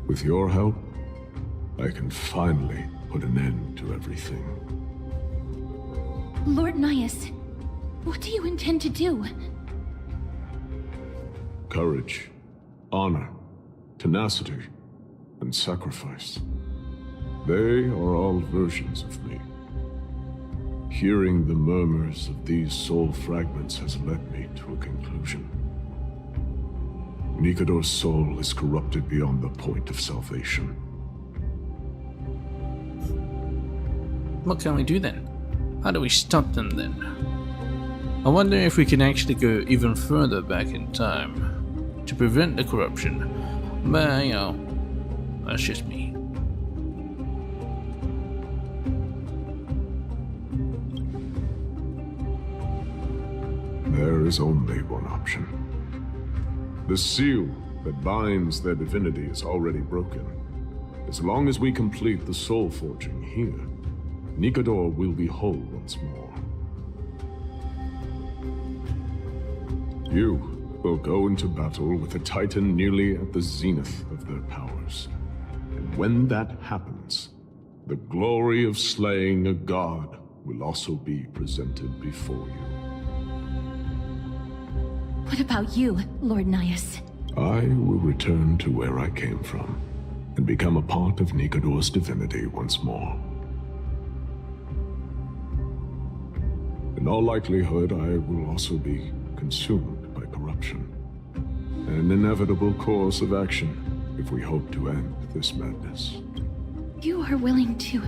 [SPEAKER 3] With your help, I can finally put an end to everything.
[SPEAKER 2] Lord Nias, what do you intend to do?
[SPEAKER 3] Courage, honor, tenacity, and sacrifice. They are all versions of me. Hearing the murmurs of these soul fragments has led me to a conclusion. Nikador's soul is corrupted beyond the point of salvation.
[SPEAKER 1] What can we do then? How do we stop them then? I wonder if we can actually go even further back in time to prevent the corruption. But, you know, that's just me.
[SPEAKER 3] There is only one option. The seal that binds their divinity is already broken. As long as we complete the soul forging here, Nikador will be whole once more. You will go into battle with a Titan nearly at the zenith of their powers. And when that happens, the glory of slaying a god will also be presented before you.
[SPEAKER 2] What about you, Lord Nias?
[SPEAKER 3] I will return to where I came from and become a part of Nikador's divinity once more. In all likelihood, I will also be consumed by corruption. An inevitable course of action if we hope to end this madness.
[SPEAKER 2] You are willing to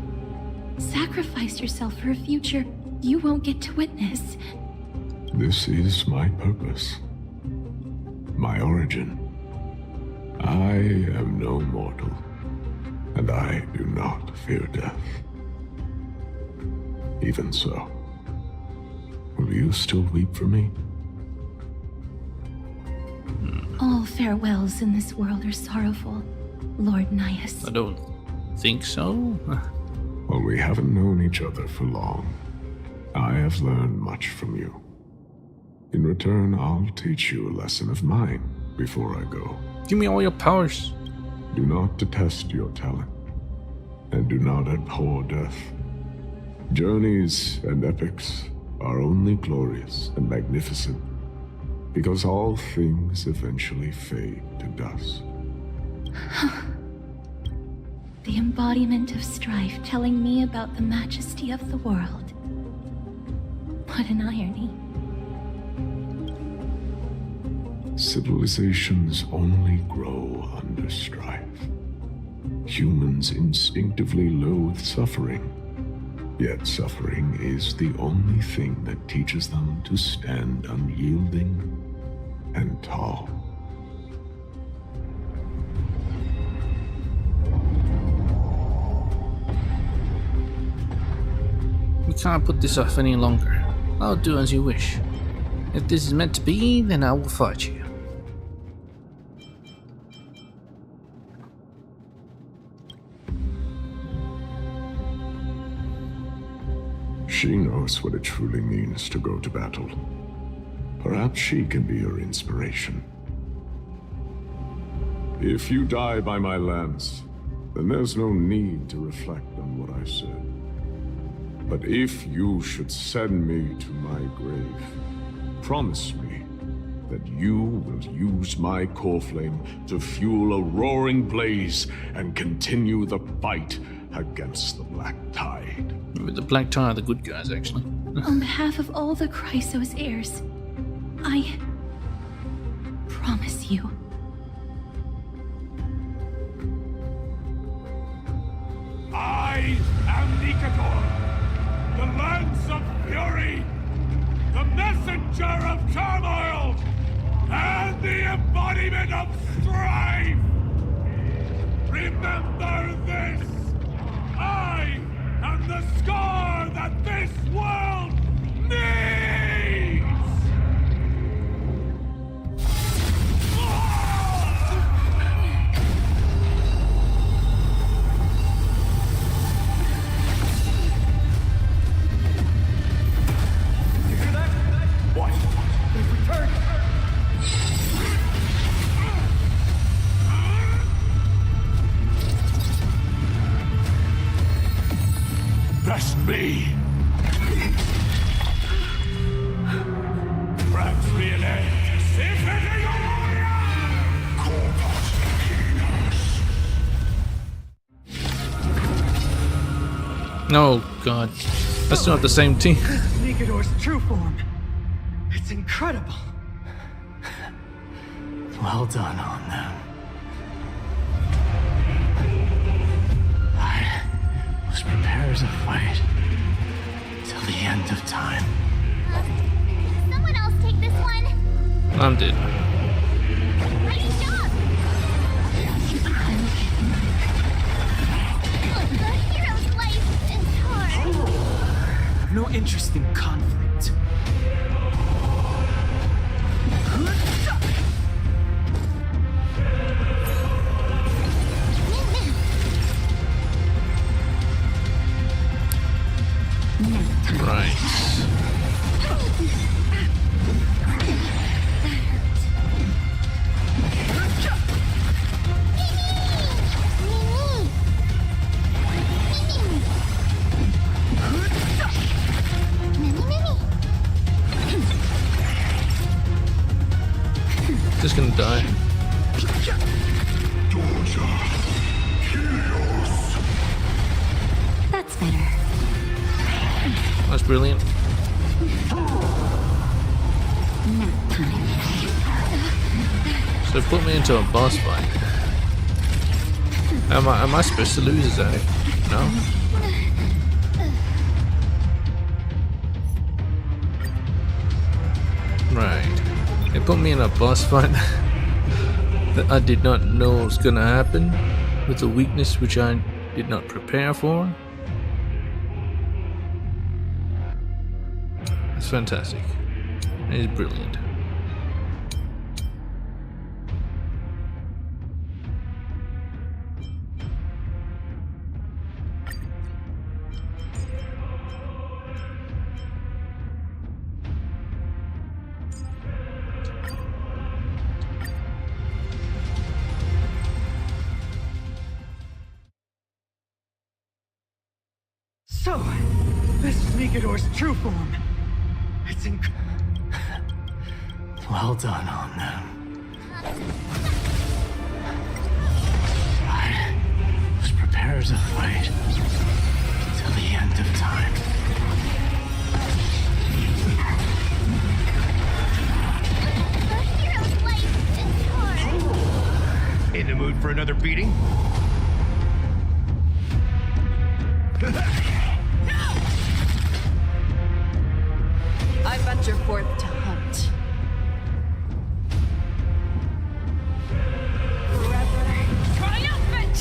[SPEAKER 2] sacrifice yourself for a future you won't get to witness.
[SPEAKER 3] This is my purpose. My origin. I am no mortal, and I do not fear death. Even so, will you still weep for me?
[SPEAKER 2] All farewells in this world are sorrowful, Lord Nias.
[SPEAKER 1] I don't think so.
[SPEAKER 3] Well, we haven't known each other for long. I have learned much from you. In return, I'll teach you a lesson of mine before I go.
[SPEAKER 1] Give me all your powers.
[SPEAKER 3] Do not detest your talent, and do not abhor death. Journeys and epics are only glorious and magnificent because all things eventually fade to dust.
[SPEAKER 2] The embodiment of strife telling me about the majesty of the world. What an irony.
[SPEAKER 3] Civilizations only grow under strife. Humans instinctively loathe suffering, yet suffering is the only thing that teaches them to stand unyielding and tall.
[SPEAKER 1] We can't put this off any longer. I'll do as you wish. If this is meant to be, then I will fight you.
[SPEAKER 3] She knows what it truly means to go to battle. Perhaps she can be your inspiration. If you die by my lance, then there's no need to reflect on what I said. But if you should send me to my grave, promise me that you will use my core flame to fuel a roaring blaze and continue the fight against the Black Tide.
[SPEAKER 1] The Black Tide are the good guys, actually.
[SPEAKER 2] On behalf of all the Chrysos heirs, I promise you.
[SPEAKER 11] I am Nikador, the lance of fury, the messenger of turmoil, and the embodiment of strife. Remember this. I am the scar that this world needs!
[SPEAKER 5] You hear that?
[SPEAKER 11] What?
[SPEAKER 5] They've returned!
[SPEAKER 11] Best me! Perhaps be an end. Symphony
[SPEAKER 1] Oh god. That's not the same team.
[SPEAKER 5] This is Nikador's true form. It's incredible. Well done on them. I was prepared to fight till the end of time.
[SPEAKER 4] Someone else take this one.
[SPEAKER 1] I'm dead.
[SPEAKER 4] Nice job! Look, the hero's life is hard.
[SPEAKER 5] I've no interest in conflict.
[SPEAKER 1] Right. just gonna die.
[SPEAKER 2] That's better.
[SPEAKER 1] That's brilliant.
[SPEAKER 2] Nap time.
[SPEAKER 1] So put me into a boss fight. Am I supposed to lose? Is that it? No? Right. They put me in a boss fight that I did not know was gonna happen, with a weakness which I did not prepare for. It's fantastic. It's brilliant.
[SPEAKER 5] So, this is Nikador's true form. It's
[SPEAKER 8] Well done on them. I was prepared to fight till the end of time.
[SPEAKER 4] The hero's life is hard.
[SPEAKER 10] In the mood for another beating?
[SPEAKER 6] I venture forth to hunt. Forever triumphant!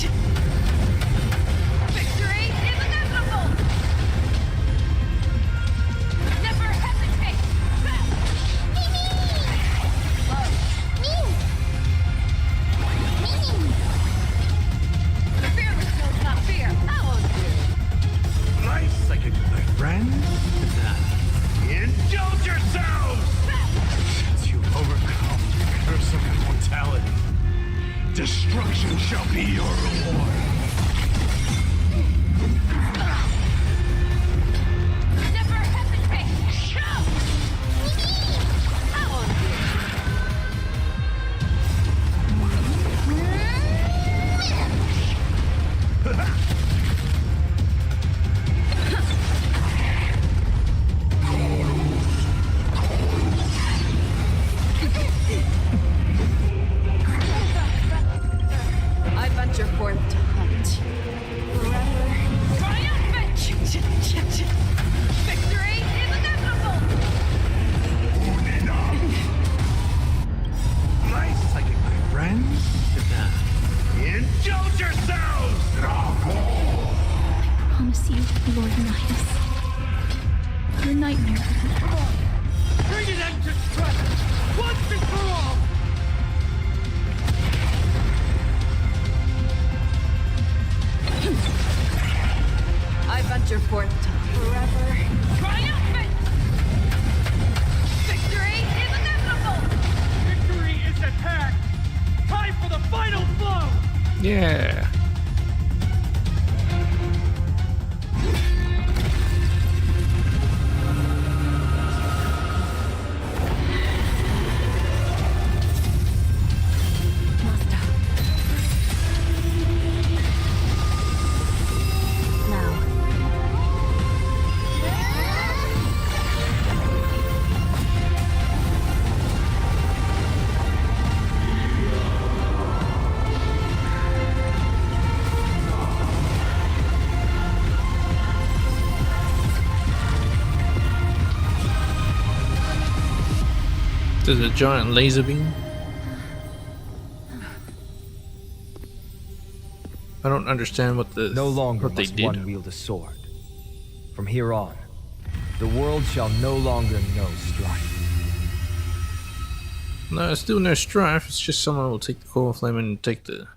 [SPEAKER 6] Victory is inevitable! Never hesitate! The fearless knows not fear. I won't do.
[SPEAKER 10] Nice, psychic, my friend. Indulge yourselves! Since you've overcome the curse of immortality, destruction shall be your reward.
[SPEAKER 6] Never hesitate! Go! I won't do. I venture forth to hunt. Forever triumphant! Victory is inevitable!
[SPEAKER 10] Nice, psychic, my friend. Indulge yourselves!
[SPEAKER 2] Promise you, Lord Nihus. Your nightmare.
[SPEAKER 11] Bring an end to stress! Once and for all!
[SPEAKER 6] I venture forth to forever triumphant! Victory is inevitable!
[SPEAKER 11] Victory is at hand! Time for the final blow!
[SPEAKER 1] Yeah.
[SPEAKER 2] Master. Now.
[SPEAKER 1] There's a giant laser beam. I don't understand what the
[SPEAKER 12] No longer
[SPEAKER 1] what they
[SPEAKER 12] must
[SPEAKER 1] did.
[SPEAKER 12] one wield a sword. From here on, the world shall no longer know strife.
[SPEAKER 1] No, it's still no strife. It's just someone will take the core flame and take the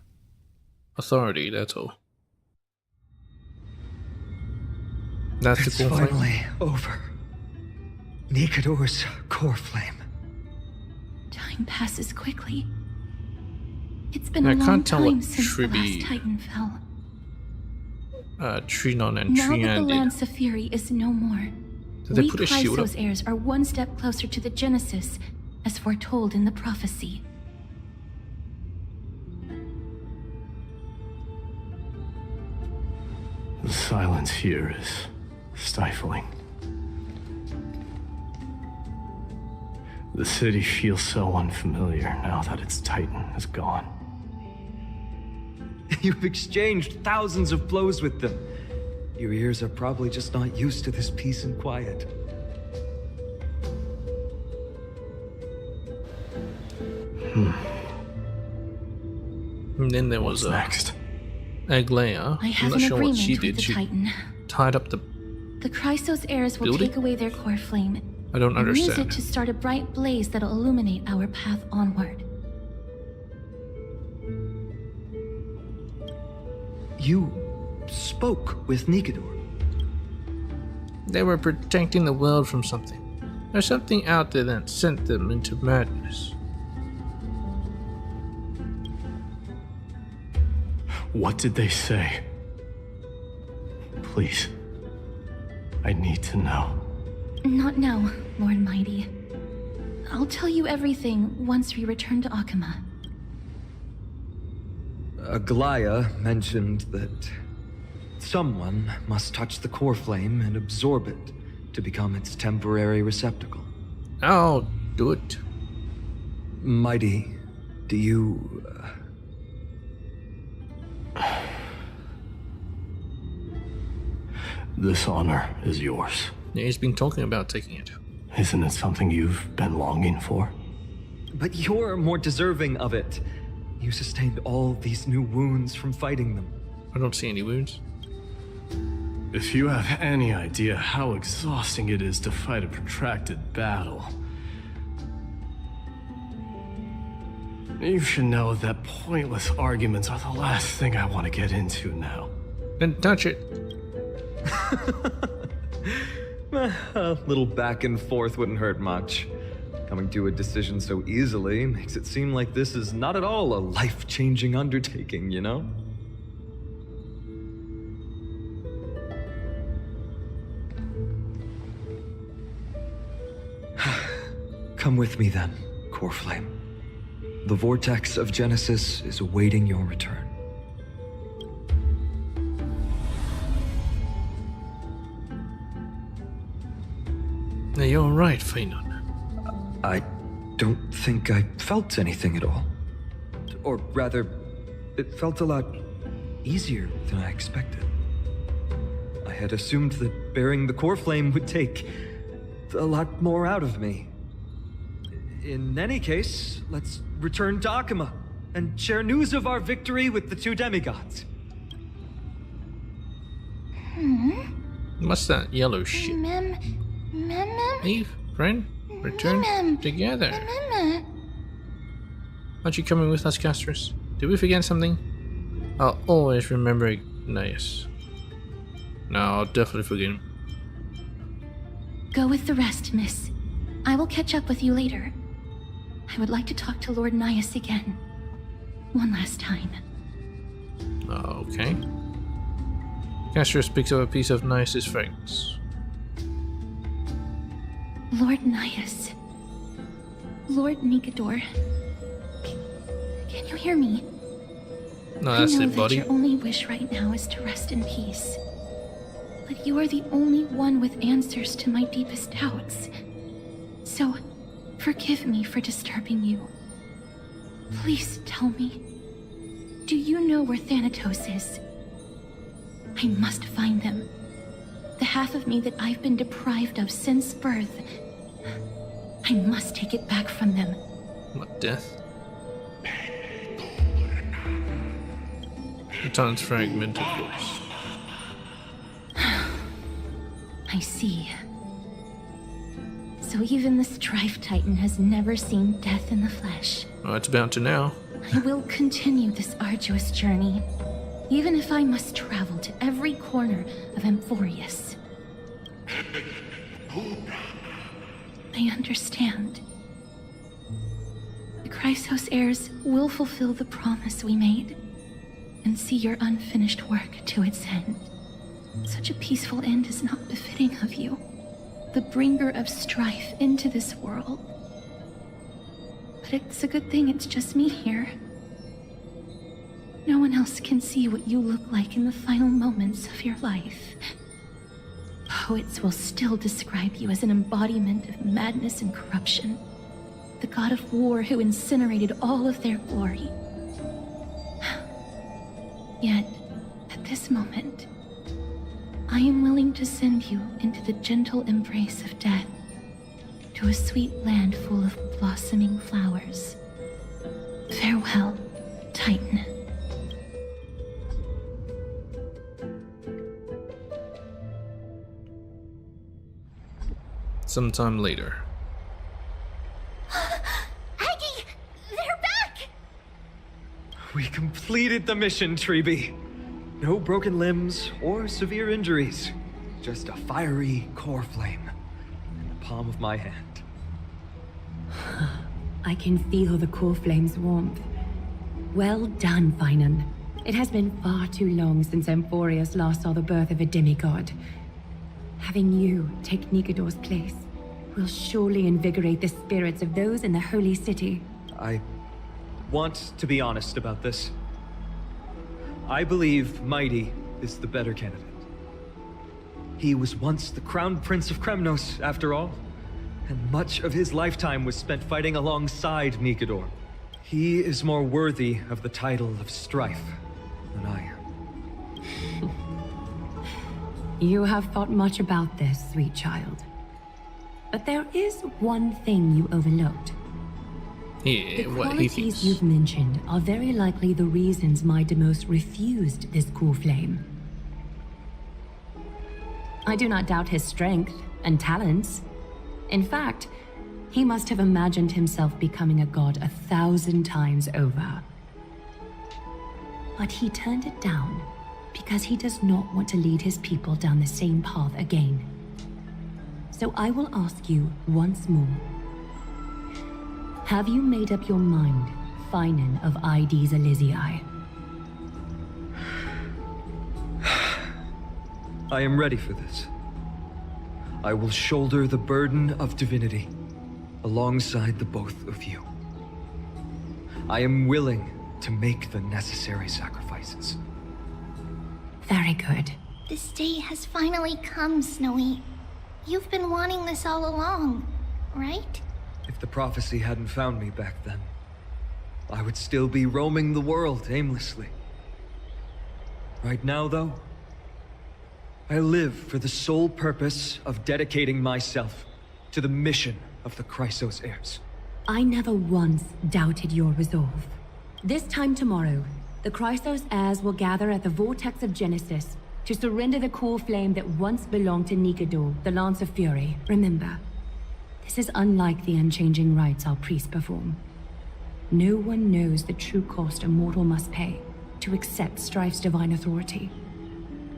[SPEAKER 1] authority. That's all. That's
[SPEAKER 5] It's
[SPEAKER 1] the core flame.
[SPEAKER 5] finally over. Nikador's core flame.
[SPEAKER 2] Time passes quickly. It's been
[SPEAKER 1] I
[SPEAKER 2] a long
[SPEAKER 1] can't tell what
[SPEAKER 2] time since the
[SPEAKER 1] Triby-
[SPEAKER 2] last Titan fell.
[SPEAKER 1] Trinon and
[SPEAKER 2] Now that the
[SPEAKER 1] Trian did.
[SPEAKER 2] Lance of Fury is no more,
[SPEAKER 1] Did they
[SPEAKER 2] we
[SPEAKER 1] put a shield up?
[SPEAKER 2] Chrysos heirs are one step closer to the Genesis, as foretold in the prophecy.
[SPEAKER 3] The silence here is stifling. The city feels so unfamiliar now that its Titan is gone.
[SPEAKER 12] You've exchanged thousands of blows with them. Your ears are probably just not used to this peace and quiet.
[SPEAKER 1] And then there was
[SPEAKER 3] next.
[SPEAKER 1] Aglaia.
[SPEAKER 2] I have
[SPEAKER 1] I'm not
[SPEAKER 2] an
[SPEAKER 1] sure what
[SPEAKER 2] agreement
[SPEAKER 1] she
[SPEAKER 2] with
[SPEAKER 1] did.
[SPEAKER 2] the
[SPEAKER 1] She
[SPEAKER 2] Titan.
[SPEAKER 1] tied up the.
[SPEAKER 2] The Chrysos heirs will
[SPEAKER 1] building?
[SPEAKER 2] take away their core flame.
[SPEAKER 1] I don't
[SPEAKER 2] and use
[SPEAKER 1] understand.
[SPEAKER 2] it to start a bright blaze that'll illuminate our path onward.
[SPEAKER 12] You spoke with Nikador.
[SPEAKER 1] They were protecting the world from something. There's something out there that sent them into madness.
[SPEAKER 3] What did they say? Please. I need to know.
[SPEAKER 2] Not now, Lord Mighty. I'll tell you everything once we return to Akama.
[SPEAKER 12] Aglaia mentioned that someone must touch the core flame and absorb it to become its temporary receptacle.
[SPEAKER 1] I'll do it.
[SPEAKER 12] Mighty, do you...
[SPEAKER 3] This honor is yours.
[SPEAKER 1] Yeah, he's been talking about taking it.
[SPEAKER 3] Isn't it something you've been longing for?
[SPEAKER 12] But you're more deserving of it. You sustained all these new wounds from fighting them.
[SPEAKER 1] I don't see any wounds.
[SPEAKER 3] If you have any idea how exhausting it is to fight a protracted battle, you should know that pointless arguments are the last thing I want to get into now.
[SPEAKER 1] Then touch it.
[SPEAKER 12] A little back and forth wouldn't hurt much. Coming to a decision so easily makes it seem like this is not at all a life-changing undertaking, you know? Come with me then, Core Flame. The vortex of Genesis is awaiting your return.
[SPEAKER 1] Now you're right, Phenon.
[SPEAKER 12] I don't think I felt anything at all. Or rather, it felt a lot easier than I expected. I had assumed that bearing the core flame would take a lot more out of me. In any case, let's return to Akama and share news of our victory with the two demigods.
[SPEAKER 1] What's that yellow shit? Hey, friend, return together. Aren't you coming with us, Castris? Did we forget something? I'll always remember Ignius. No, I'll definitely forget him.
[SPEAKER 2] Go with the rest, miss. I will catch up with you later. I would like to talk to Lord Nias again. One last time.
[SPEAKER 1] Okay. Castris picks up a piece of Nias's fragrance.
[SPEAKER 2] Lord Nias. Lord Nikador. Can you hear me?
[SPEAKER 1] No, that's
[SPEAKER 2] I know
[SPEAKER 1] it,
[SPEAKER 2] that
[SPEAKER 1] buddy.
[SPEAKER 2] your only wish right now is to rest in peace. But you are the only one with answers to my deepest doubts. So, forgive me for disturbing you. Please tell me, do you know where Thanatos is? I must find them. The half of me that I've been deprived of since birth. I must take it back from them.
[SPEAKER 1] What, death? Ratan's fragmented voice.
[SPEAKER 2] I see. So even the Strife Titan has never seen death in the flesh.
[SPEAKER 1] Well, it's about to now.
[SPEAKER 2] I will continue this arduous journey, even if I must travel to every corner of Amphorius. I understand. The Chrysos heirs will fulfill the promise we made, and see your unfinished work to its end. Such a peaceful end is not befitting of you, the bringer of strife into this world. But it's a good thing it's just me here. No one else can see what you look like in the final moments of your life. Poets will still describe you as an embodiment of madness and corruption. The god of war who incinerated all of their glory. Yet, at this moment, I am willing to send you into the gentle embrace of death, to a sweet land full of blossoming flowers. Farewell, Titan.
[SPEAKER 1] Sometime later.
[SPEAKER 4] Aggie! They're back!
[SPEAKER 12] We completed the mission, Treeby. No broken limbs or severe injuries. Just a fiery core flame in the palm of my hand.
[SPEAKER 9] I can feel the core flame's warmth. Well done, Finan. It has been far too long since Emphorius last saw the birth of a demigod. Having you take Nikador's place will surely invigorate the spirits of those in the Holy City.
[SPEAKER 12] I want to be honest about this. I believe Mighty is the better candidate. He was once the Crown Prince of Kremnos, after all, and much of his lifetime was spent fighting alongside Nikador. He is more worthy of the title of Strife than I am.
[SPEAKER 9] You have thought much about this, sweet child. But there is one thing you overlooked.
[SPEAKER 1] Yeah,
[SPEAKER 9] The
[SPEAKER 1] what he
[SPEAKER 9] qualities
[SPEAKER 1] thinks.
[SPEAKER 9] you've mentioned are very likely the reasons Midemos refused this core flame. I do not doubt his strength and talents. In fact, he must have imagined himself becoming a god 1,000 times over. But he turned it down because he does not want to lead his people down the same path again. So I will ask you once more. Have you made up your mind, Finan of ID's Elysiae?
[SPEAKER 12] I am ready for this. I will shoulder the burden of divinity alongside the both of you. I am willing to make the necessary sacrifices.
[SPEAKER 9] Very good.
[SPEAKER 4] This day has finally come, Snowy. You've been wanting this all along, right?
[SPEAKER 12] If the prophecy hadn't found me back then, I would still be roaming the world aimlessly. Right now, though, I live for the sole purpose of dedicating myself to the mission of the Chrysos heirs.
[SPEAKER 9] I never once doubted your resolve. This time tomorrow, the Chrysos heirs will gather at the Vortex of Genesis to surrender the core flame that once belonged to Nikador, the Lance of Fury. Remember, this is unlike the unchanging rites our priests perform. No one knows the true cost a mortal must pay to accept Strife's divine authority.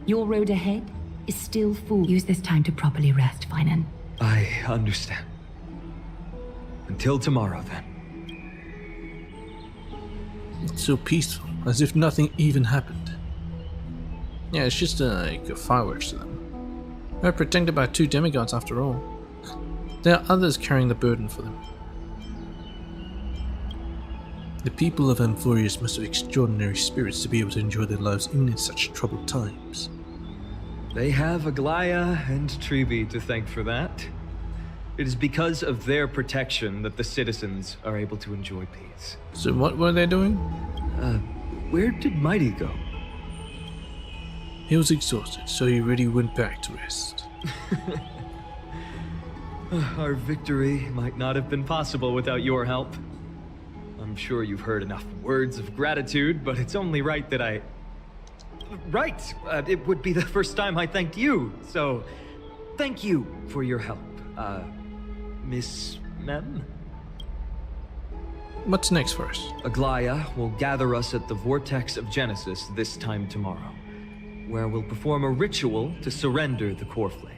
[SPEAKER 9] Your road ahead is still full. Use this time to properly rest, Finan.
[SPEAKER 12] I understand. Until tomorrow, then.
[SPEAKER 1] It's so peaceful, as if nothing even happened. Yeah, it's just like fireworks to them. They're protected by 2 demigods after all. There are others carrying the burden for them. The people of Amphorius must have extraordinary spirits to be able to enjoy their lives even in such troubled times.
[SPEAKER 12] They have Aglaya and Treeby to thank for that. It is because of their protection that the citizens are able to enjoy peace.
[SPEAKER 1] So what were they doing?
[SPEAKER 12] Where did Mighty go?
[SPEAKER 1] He was exhausted, so he really went back to rest.
[SPEAKER 12] Our victory might not have been possible without your help. I'm sure you've heard enough words of gratitude, but it's only right that I... Right! It would be the first time I thanked you, so... Thank you for your help, Miss Mem?
[SPEAKER 1] What's next for us?
[SPEAKER 12] Aglaya will gather us at the Vortex of Genesis this time tomorrow, where we'll perform a ritual to surrender the core flame.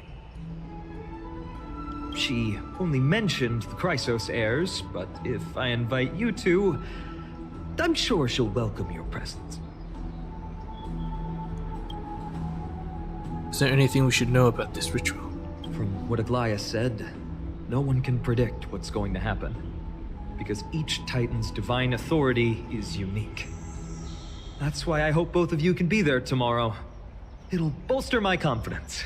[SPEAKER 12] She only mentioned the Chrysos heirs, but if I invite you to, I'm sure she'll welcome your presence.
[SPEAKER 1] Is there anything we should know about this ritual?
[SPEAKER 12] From what Aglaya said, no one can predict what's going to happen, because each Titan's divine authority is unique. That's why I hope both of you can be there tomorrow. It'll bolster my confidence.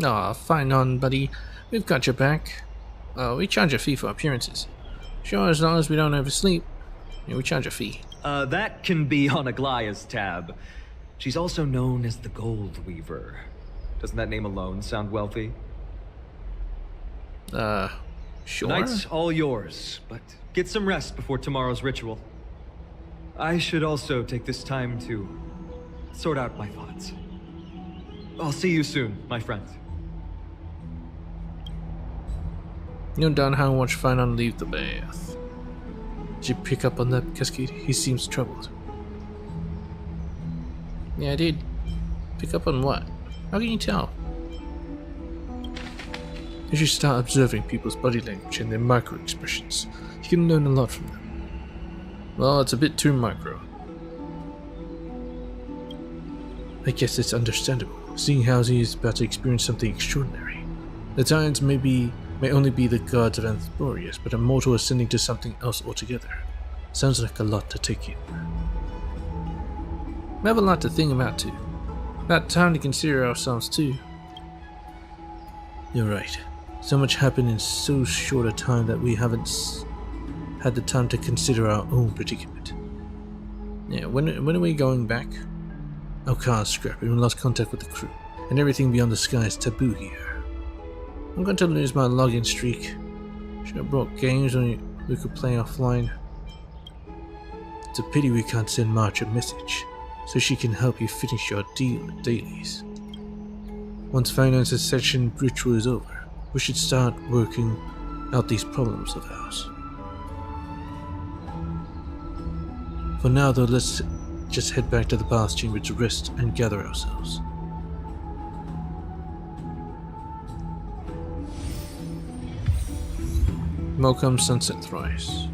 [SPEAKER 1] Aw, fine on, buddy. We've got your back. We charge a fee for appearances. Sure, as long as we don't oversleep. Yeah, we charge a fee.
[SPEAKER 12] That can be on Aglaya's tab. She's also known as the Gold Weaver. Doesn't that name alone sound wealthy?
[SPEAKER 1] Sure.
[SPEAKER 12] The night's all yours, but get some rest before tomorrow's ritual. I should also take this time to sort out my thoughts. I'll see you soon, my friend.
[SPEAKER 1] You done how much fun on leave the bath. Did you pick up on that, Cascade? He seems troubled. Yeah, I did. Pick up on what? How can you tell? You should start observing people's body language and their micro expressions. You can learn a lot from them. Well, it's a bit too micro. I guess it's understandable, seeing how he is about to experience something extraordinary. The Giants may only be the gods of Anthroporius, but a mortal ascending to something else altogether. Sounds like a lot to take in. We have a lot to think about too. About time to consider ourselves too. You're right. So much happened in so short a time that we haven't had the time to consider our own predicament. Yeah, when are we going back? Our car's scrapped and we lost contact with the crew, and everything beyond the sky is taboo here. I'm going to lose my login streak. Should have brought games when we could play offline. It's a pity we can't send March a message, so she can help you finish your dailies. Once finances section ritual is over, we should start working out these problems of ours. For now though, let's just head back to the bath chamber to rest and gather ourselves. Welcome, Sunset Thrice.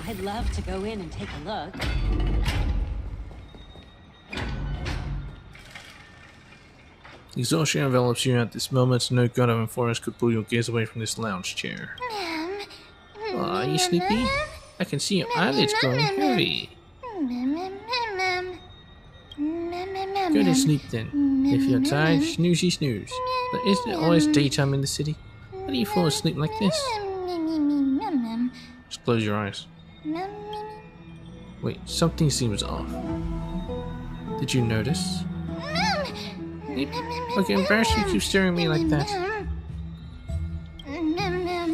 [SPEAKER 9] I'd love to go in and take a look.
[SPEAKER 1] Exhaustion envelops you at this moment. No god of enforcers could pull your gaze away from this lounge chair. Oh, are you sleepy? I can see your eyelids growing heavy. Go to sleep then. If you're tired, snoozy snooze. But isn't it always daytime in the city? How do you fall asleep like this? Just close your eyes. Wait, something seems off. Did you notice? Okay, embarrassed you keep staring at me like that.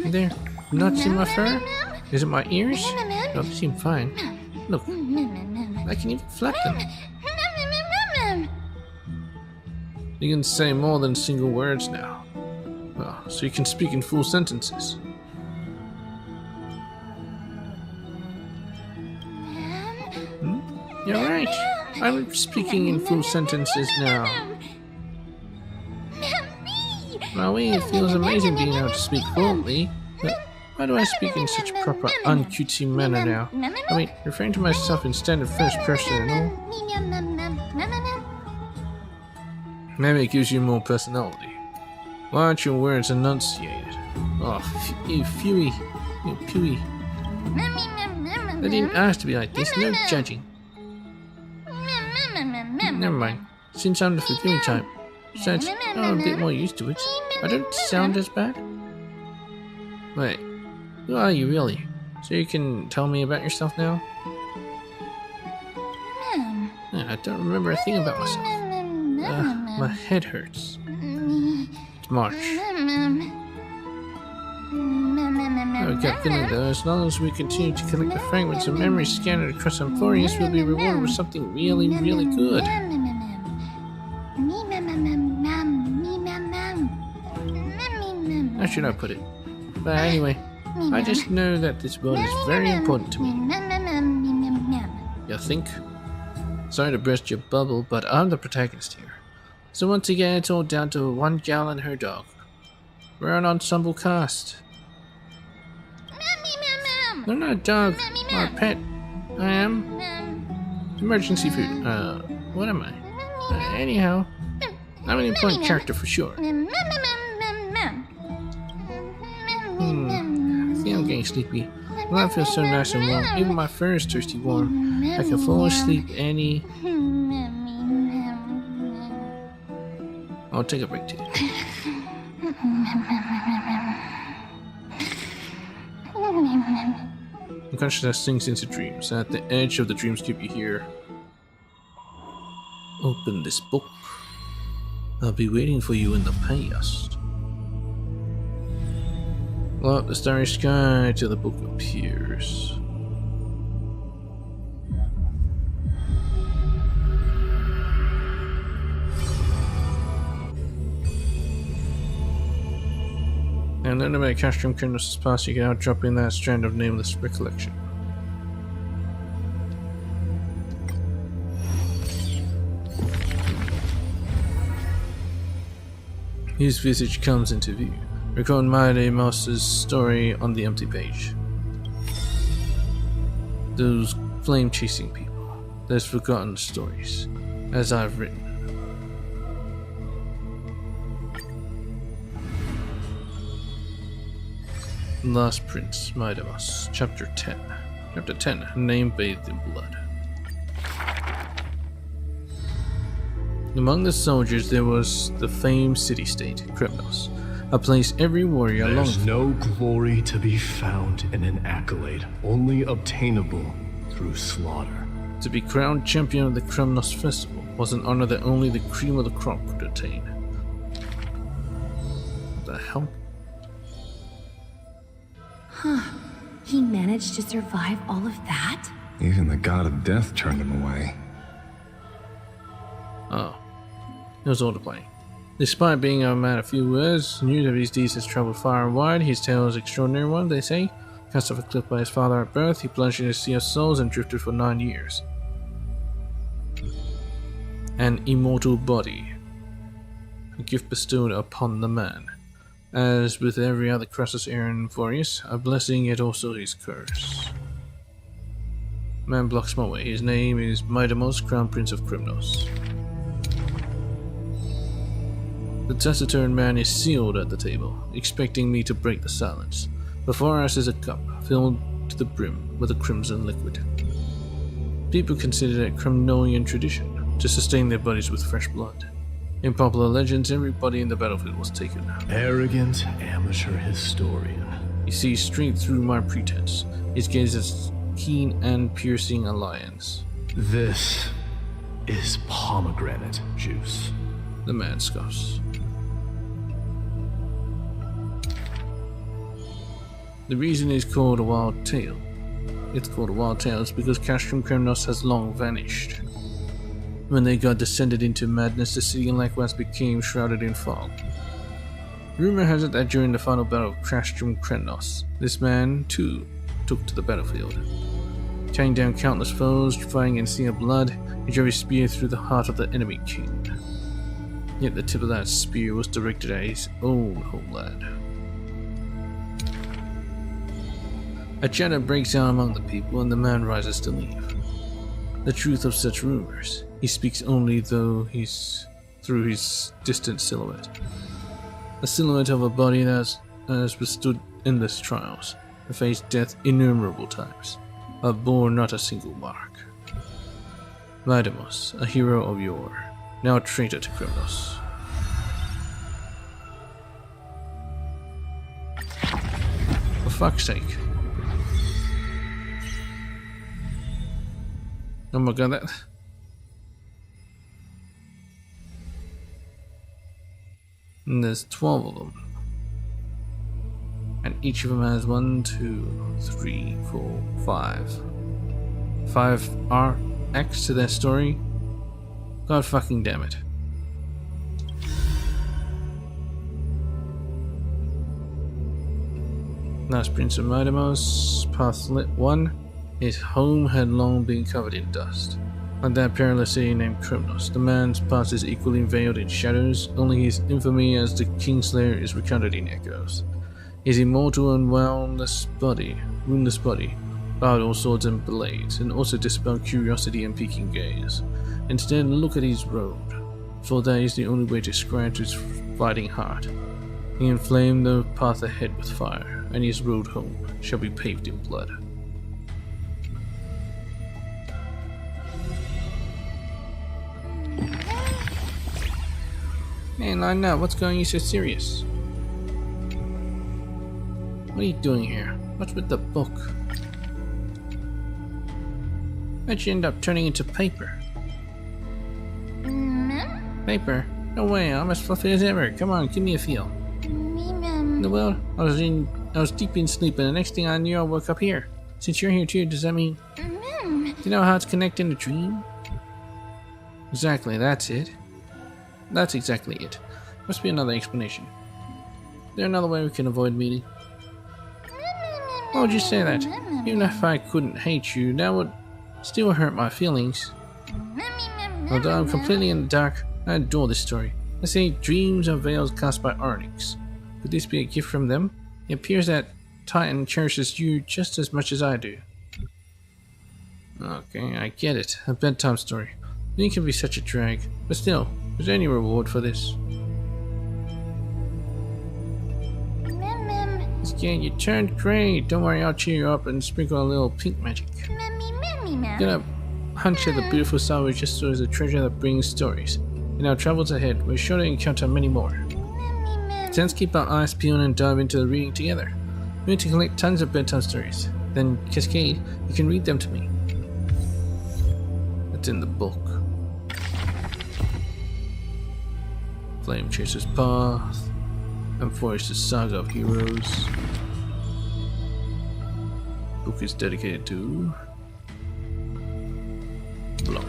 [SPEAKER 1] There, nuts in my fur? Is it my ears? No, they seem fine. Look, I can even flap them. You can say more than single words now. Oh, so you can speak in full sentences. You're right. I'm speaking in full sentences now. Well, it feels amazing being able to speak fluently, but why do I speak in such proper, uncutesy manner now? I mean, referring to myself in standard first person and all. Maybe it gives you more personality. Why aren't your words enunciated? Oh, you Fuey. You Pewee. I didn't ask to be like this, no judging. Never mind. Since I'm the forgiving type, besides, I'm a bit more used to it. I don't sound as bad. Wait, who are you really? So you can tell me about yourself now? I don't remember a thing about myself. My head hurts. It's March. I got feeling though, as long as we continue to collect the fragments of memory scattered across Amphorius, we'll be rewarded with something really, really good. How should I put it? But anyway, I just know that this world is very important to me. You think? Sorry to burst your bubble, but I'm the protagonist here. So once again, it's all down to one gal and her dog. We're an ensemble cast. They're not a dog or a pet. I am. Emergency food. What am I? Anyhow, I'm an important character for sure. I think I'm getting sleepy. Life feels so nice and warm. Even my fur is thirsty warm. I can fall asleep any... I'll take a break too. Unconsciousness sinks into dreams. At the edge of the dreamscape you hear, open this book. I'll be waiting for you in the past. Blow up the starry sky till the book appears. And then about Castrum Kingdom's past, you can now drop in that strand of nameless recollection. His visage comes into view. Record Mighty Mouse's story on the empty page. Those flame-chasing people, those forgotten stories, as I've written. Last Prince, Mighty Mouse, Chapter 10. Chapter 10, Name Bathed in Blood. Among the soldiers there was the famed city-state, Kremnos, a place every warrior longed for.
[SPEAKER 3] There's no glory to be found in an accolade, only obtainable through slaughter.
[SPEAKER 1] To be crowned champion of the Kremnos Festival was an honor that only the cream of the crop could attain. What the hell?
[SPEAKER 9] Huh. He managed to survive all of that?
[SPEAKER 13] Even the god of death turned him away.
[SPEAKER 1] Oh. It was all to play. Despite being a man of few words, news of his deeds has traveled far and wide. His tale is an extraordinary one, they say. Cast off a cliff by his father at birth, he plunged into a sea of souls and drifted for 9 years. An immortal body. A gift bestowed upon the man. As with every other Crassus Aaron Vorius, a blessing yet also his curse. Man blocks my way. His name is Mightimos, Crown Prince of Kremnos. The taciturn man is sealed at the table, expecting me to break the silence. Before us is a cup, filled to the brim with a crimson liquid. People consider it Kremnolian tradition to sustain their bodies with fresh blood. In popular legends, everybody in the battlefield was taken.
[SPEAKER 3] Arrogant amateur historian.
[SPEAKER 1] He sees straight through my pretense. His gaze is keen and piercing a lion's.
[SPEAKER 3] This is pomegranate juice.
[SPEAKER 1] The man scoffs. The reason it's called a wild tale. It's called a wild tale is because Castrum Kremnos has long vanished. When they god descended into madness, the city likewise became shrouded in fog. Rumor has it that during the final battle of Castrum Kremnos, this man, too, took to the battlefield. Tearing down countless foes, fighting in a sea of blood, he drove his spear through the heart of the enemy king. Yet the tip of that spear was directed at his own homeland. A chatter breaks out among the people, and the man rises to leave. The truth of such rumors, he speaks only through his distant silhouette. A silhouette of a body that has withstood endless trials, and faced death innumerable times, but bore not a single mark. Mightimos, a hero of yore, now a traitor to Kremnos. For fuck's sake. Oh my god, that... And there's 12 of them. And each of them has 1, 2, 3, 4, 5. 5 arcs to their story. God fucking damn it. Last Prince of Mightimos, Path Lit 1. His home had long been covered in dust. At that perilous city named Kremnos, the man's past is equally veiled in shadows. Only his infamy as the Kingslayer is recounted in echoes. His immortal and woundless body, bowed all swords and blades, and also dispelled curiosity and peeking gaze. Instead, look at his road, for that is the only way to scratch his fighting heart. He inflamed the path ahead with fire, and his road home shall be paved in blood. Man, line up, what's going on so serious? What are you doing here? What's with the book? How'd you end up turning into paper? Paper? No way, I'm as fluffy as ever. Come on, give me a feel. Well, I was deep in sleep, and the next thing I knew I woke up here. Since you're here too, does that mean... Do you know how it's connected in a dream? Exactly, that's it. That's exactly it. Must be another explanation. Is there another way we can avoid meeting? Why would you say that? Even if I couldn't hate you, that would still hurt my feelings. Although I'm completely in the dark, I adore this story. They say dreams are veils cast by Arnix. Could this be a gift from them? It appears that Titan cherishes you just as much as I do. Okay, I get it. A bedtime story. You can be such a drag, but still, is there any reward for this? Scan, you turned gray. Don't worry, I'll cheer you up and sprinkle a little pink magic. Get a hunch at the beautiful star just so as a treasure that brings stories. In our travels ahead, we're sure to encounter many more. Let's keep our eyes peeled and dive into the reading together. We need to collect tons of bedtime stories. Then, Cascade, you can read them to me. That's in the book. Flame Chaser's Path, and Forest's Saga of Heroes. Book is dedicated to Block.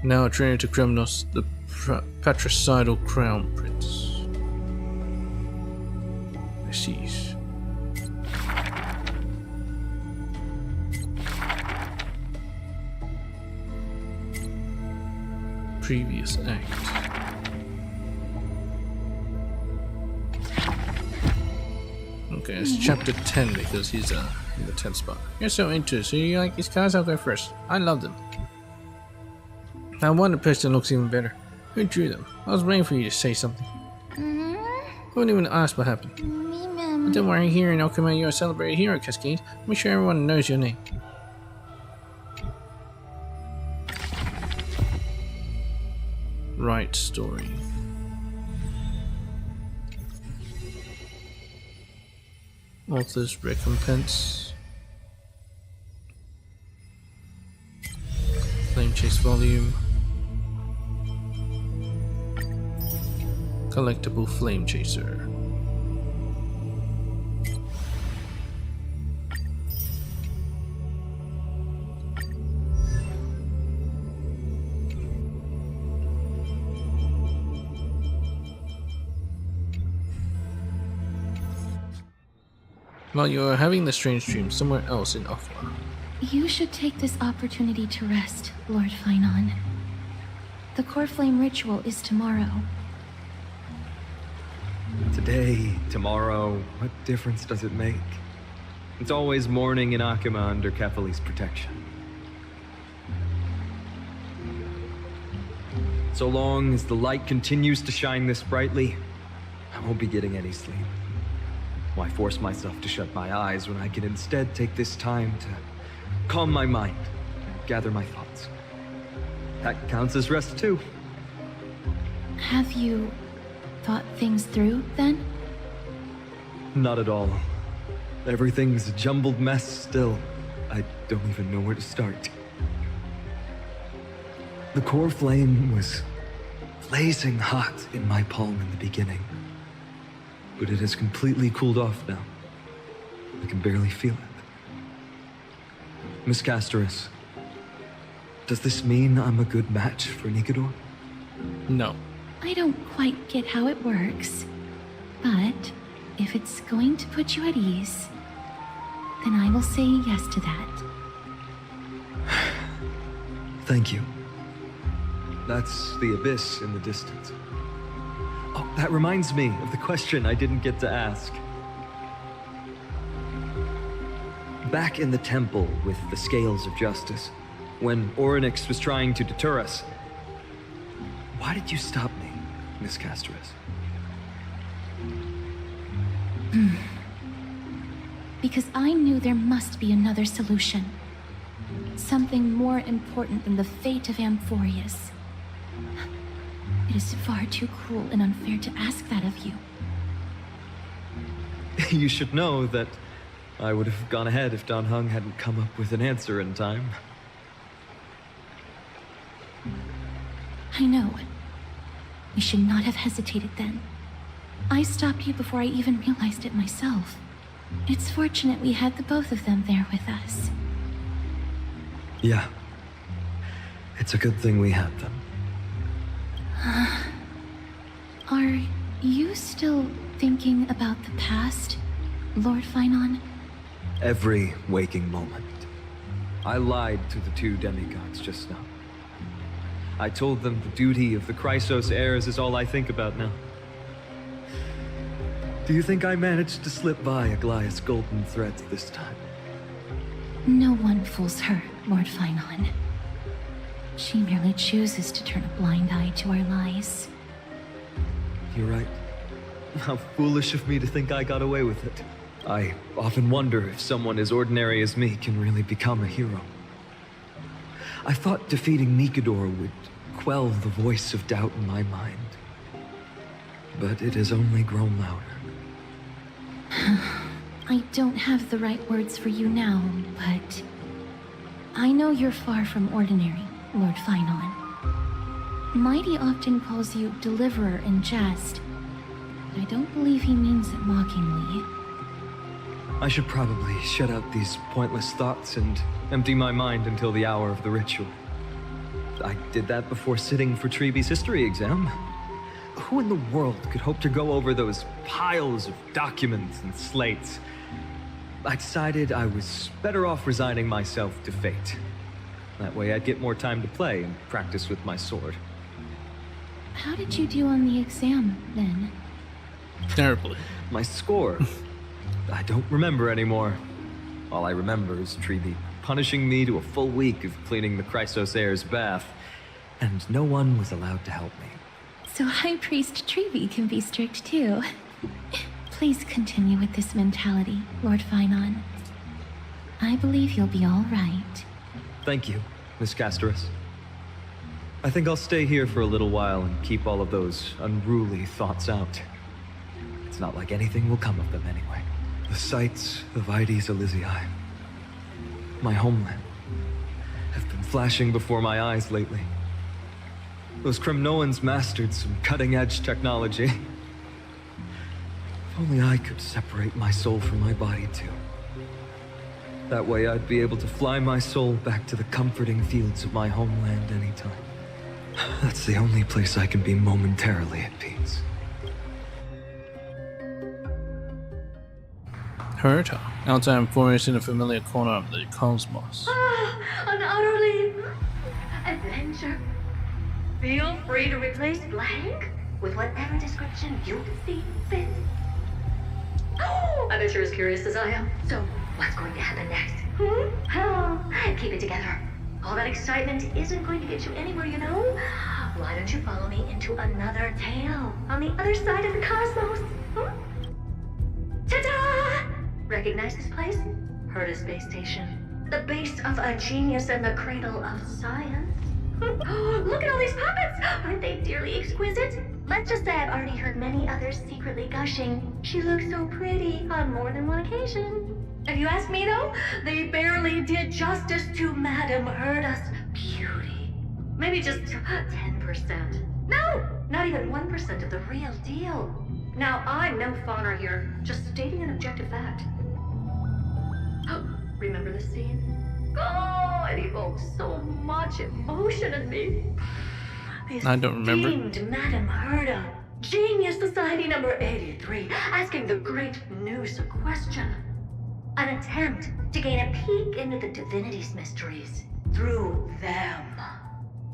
[SPEAKER 1] Now a trainer to Kremnos, the patricidal crown prince. I see. Previous act. Okay, it's chapter 10 because he's in the 10th spot. You're so into it, so you like these cars? I'll go first. I love them. Now one person looks even better. Who drew them? I was waiting for you to say something. I wouldn't even ask what happened. But don't worry, here in Okama you're a celebrated hero, Cascade. Make sure everyone knows your name. Right story. Author's recompense. Flame Chase volume. Collectible Flame Chaser. While you are having the strange dream somewhere else in Okama.
[SPEAKER 2] You should take this opportunity to rest, Lord Finon. The core flame ritual is tomorrow.
[SPEAKER 12] Today, tomorrow, what difference does it make? It's always morning in Akima under Kefali's protection. So long as the light continues to shine this brightly, I won't be getting any sleep. Why force myself to shut my eyes when I can instead take this time to calm my mind and gather my thoughts? That counts as rest too.
[SPEAKER 2] Have you thought things through, then?
[SPEAKER 12] Not at all. Everything's a jumbled mess still. I don't even know where to start. The core flame was blazing hot in my palm in the beginning. But it has completely cooled off now. I can barely feel it. Miss Castoris, does this mean I'm a good match for Nikador?
[SPEAKER 1] No.
[SPEAKER 2] I don't quite get how it works, but if it's going to put you at ease, then I will say yes to that.
[SPEAKER 12] Thank you. That's the abyss in the distance. Oh, that reminds me of the question I didn't get to ask. Back in the temple with the scales of justice, when Orynyx was trying to deter us, why did you stop me, Miss Casteress?
[SPEAKER 2] Because I knew there must be another solution. Something more important than the fate of Amphorius. It is far too cruel and unfair to ask that of you.
[SPEAKER 12] You should know that I would have gone ahead if Dan Heng hadn't come up with an answer in time.
[SPEAKER 2] I know. We should not have hesitated then. I stopped you before I even realized it myself. It's fortunate we had the both of them there with us.
[SPEAKER 12] Yeah. It's a good thing we had them.
[SPEAKER 2] Are you still thinking about the past, Lord Finon?
[SPEAKER 12] Every waking moment. I lied to the two demigods just now. I told them the duty of the Chrysos heirs is all I think about now. Do you think I managed to slip by Aglaya's golden threads this time?
[SPEAKER 2] No one fools her, Lord Finon. She merely chooses to turn a blind eye to our lies.
[SPEAKER 12] You're right. How foolish of me to think I got away with it. I often wonder if someone as ordinary as me can really become a hero. I thought defeating Nikador would quell the voice of doubt in my mind. But it has only grown louder.
[SPEAKER 2] I don't have the right words for you now, but I know you're far from ordinary, Lord Finon. Mighty often calls you Deliverer in jest, but I don't believe he means it mockingly.
[SPEAKER 12] I should probably shut out these pointless thoughts and empty my mind until the hour of the ritual. I did that before sitting for Treeby's history exam. Who in the world could hope to go over those piles of documents and slates? I decided I was better off resigning myself to fate. That way I'd get more time to play and practice with my sword.
[SPEAKER 2] How did you do on the exam, then?
[SPEAKER 1] Terribly.
[SPEAKER 12] My score? I don't remember anymore. All I remember is Treeby punishing me to a full week of cleaning the Chrysos heir's bath, and no one was allowed to help me.
[SPEAKER 2] So High Priest Treeby can be strict too. Please continue with this mentality, Lord Finon. I believe you'll be all right.
[SPEAKER 12] Thank you, Miss Casteress. I think I'll stay here for a little while and keep all of those unruly thoughts out. It's not like anything will come of them anyway. The sights of Ides Elysiae, my homeland, have been flashing before my eyes lately. Those Kremnoans mastered some cutting-edge technology. If only I could separate my soul from my body too. That way I'd be able to fly my soul back to the comforting fields of my homeland anytime. That's the only place I can be momentarily at peace.
[SPEAKER 1] Herta, outside Amphorius in a familiar corner of the cosmos.
[SPEAKER 14] An utterly adventure. Feel free to replace blank with whatever description you see fit. Oh, I bet you're as curious as I am. So, what's going to happen next? Oh, keep it together. All that excitement isn't going to get you anywhere, you know? Why don't you follow me into another tale on the other side of the cosmos? Ta-da! Recognize this place? Herta Space Station. The base of a genius and the cradle of science. Look at all these puppets! Aren't they dearly exquisite? Let's just say I've already heard many others secretly gushing. She looks so pretty on more than one occasion. If you ask me though, they barely did justice to Madame Herta's beauty. Maybe just 10%. No, not even 1% of the real deal. Now, I'm no fawner here, just stating an objective fact. Remember this scene? Oh, it evokes so much emotion in me. is
[SPEAKER 1] I don't remember.
[SPEAKER 14] deemed Madame Herda, Genius Society number 83, asking the great Noose a question. An attempt to gain a peek into the divinity's mysteries through them.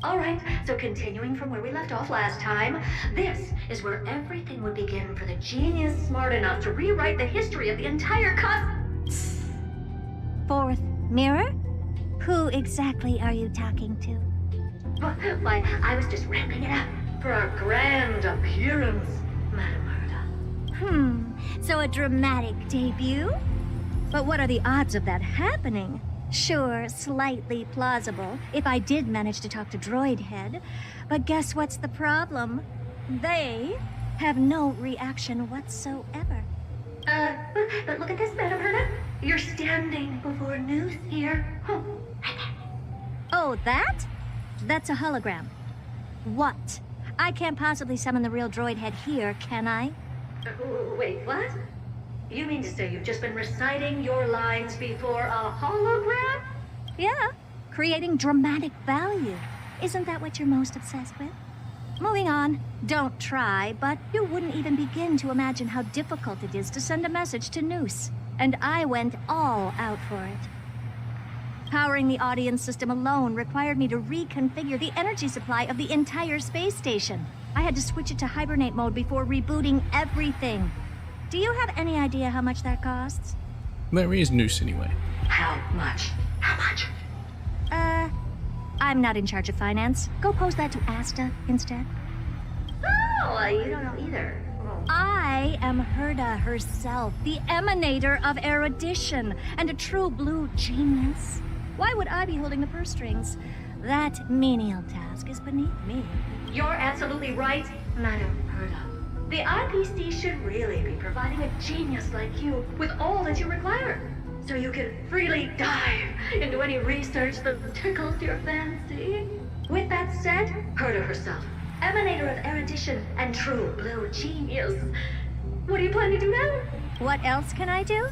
[SPEAKER 14] Alright, so continuing from where we left off last time, this is where everything would begin for the genius smart enough to rewrite the history of the entire
[SPEAKER 4] Fourth mirror? Who exactly are you talking to?
[SPEAKER 14] Why, I was just ramping it up for our grand appearance, Madame Herda.
[SPEAKER 4] So a dramatic debut? But what are the odds of that happening? Sure, slightly plausible, if I did manage to talk to Droidhead. But guess what's the problem? They have no reaction whatsoever.
[SPEAKER 14] But look at this, Madame Herda. You're standing before Noose here. Huh.
[SPEAKER 4] Oh, that? That's a hologram. What? I can't possibly summon the real Droidhead here, can I?
[SPEAKER 14] Wait, what? You mean to say you've just been reciting your lines before a hologram?
[SPEAKER 4] Yeah, creating dramatic value. Isn't that what you're most obsessed with? Moving on. Don't try, but you wouldn't even begin to imagine how difficult it is to send a message to Noose. And I went all out for it. Powering the audience system alone required me to reconfigure the energy supply of the entire space station. I had to switch it to hibernate mode before rebooting everything. Do you have any idea how much that costs?
[SPEAKER 1] Where is Noose anyway?
[SPEAKER 14] How much? How much?
[SPEAKER 4] I'm not in charge of finance. Go pose that to Asta instead.
[SPEAKER 14] Oh, you don't know either.
[SPEAKER 4] I am Herda herself, the emanator of erudition, and a true blue genius. Why would I be holding the purse strings? That menial task is beneath me.
[SPEAKER 14] You're absolutely right, Madame Herda. The IPC should really be providing a genius like you with all that you require, so you can freely dive into any research that tickles your fancy. With that said, Herda herself, emanator of erudition and true blue genius. What do you plan to do now?
[SPEAKER 4] What else can I do?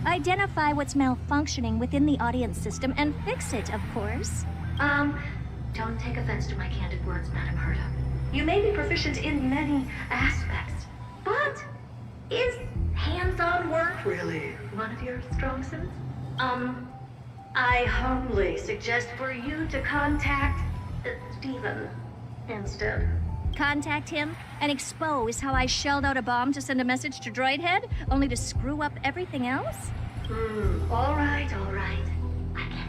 [SPEAKER 4] Identify what's malfunctioning within the audience system and fix it, of course.
[SPEAKER 14] Don't take offense to my candid words, Madame Herda. You may be proficient in many aspects, but is hands-on work really one of your strong suits? I humbly suggest for you to contact Steven instead.
[SPEAKER 4] Contact him and expose how I shelled out a bomb to send a message to Droidhead, only to screw up everything else?
[SPEAKER 14] All right. I get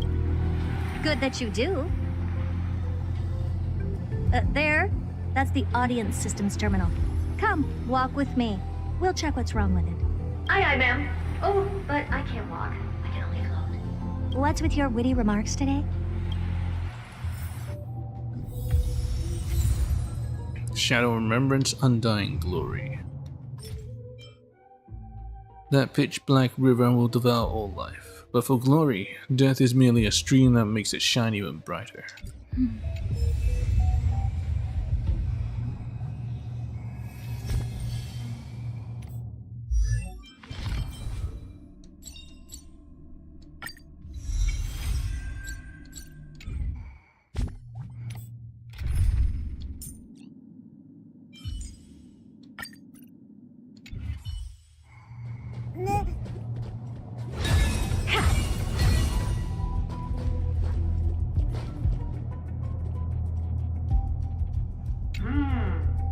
[SPEAKER 14] it.
[SPEAKER 4] Good that you do. There. That's the audience systems terminal. Come, walk with me. We'll check what's wrong with it.
[SPEAKER 14] Aye, ma'am. Oh, but I can't walk. I can only float.
[SPEAKER 4] What's with your witty remarks today?
[SPEAKER 1] Shadow Remembrance, Undying Glory. That pitch-black river will devour all life, but for glory, death is merely a stream that makes it shine even brighter.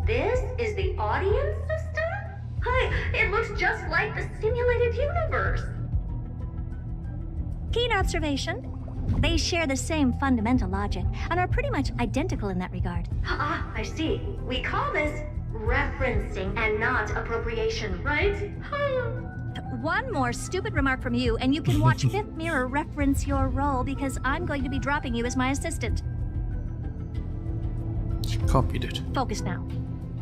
[SPEAKER 14] This is the audience system? Hi, it looks just like the simulated universe.
[SPEAKER 4] Keen observation. They share the same fundamental logic and are pretty much identical in that regard.
[SPEAKER 14] Ah, I see. We call this referencing and not appropriation, right?
[SPEAKER 4] One more stupid remark from you, and you can watch Fifth Mirror reference your role because I'm going to be dropping you as my assistant.
[SPEAKER 1] She copied it.
[SPEAKER 4] Focus now.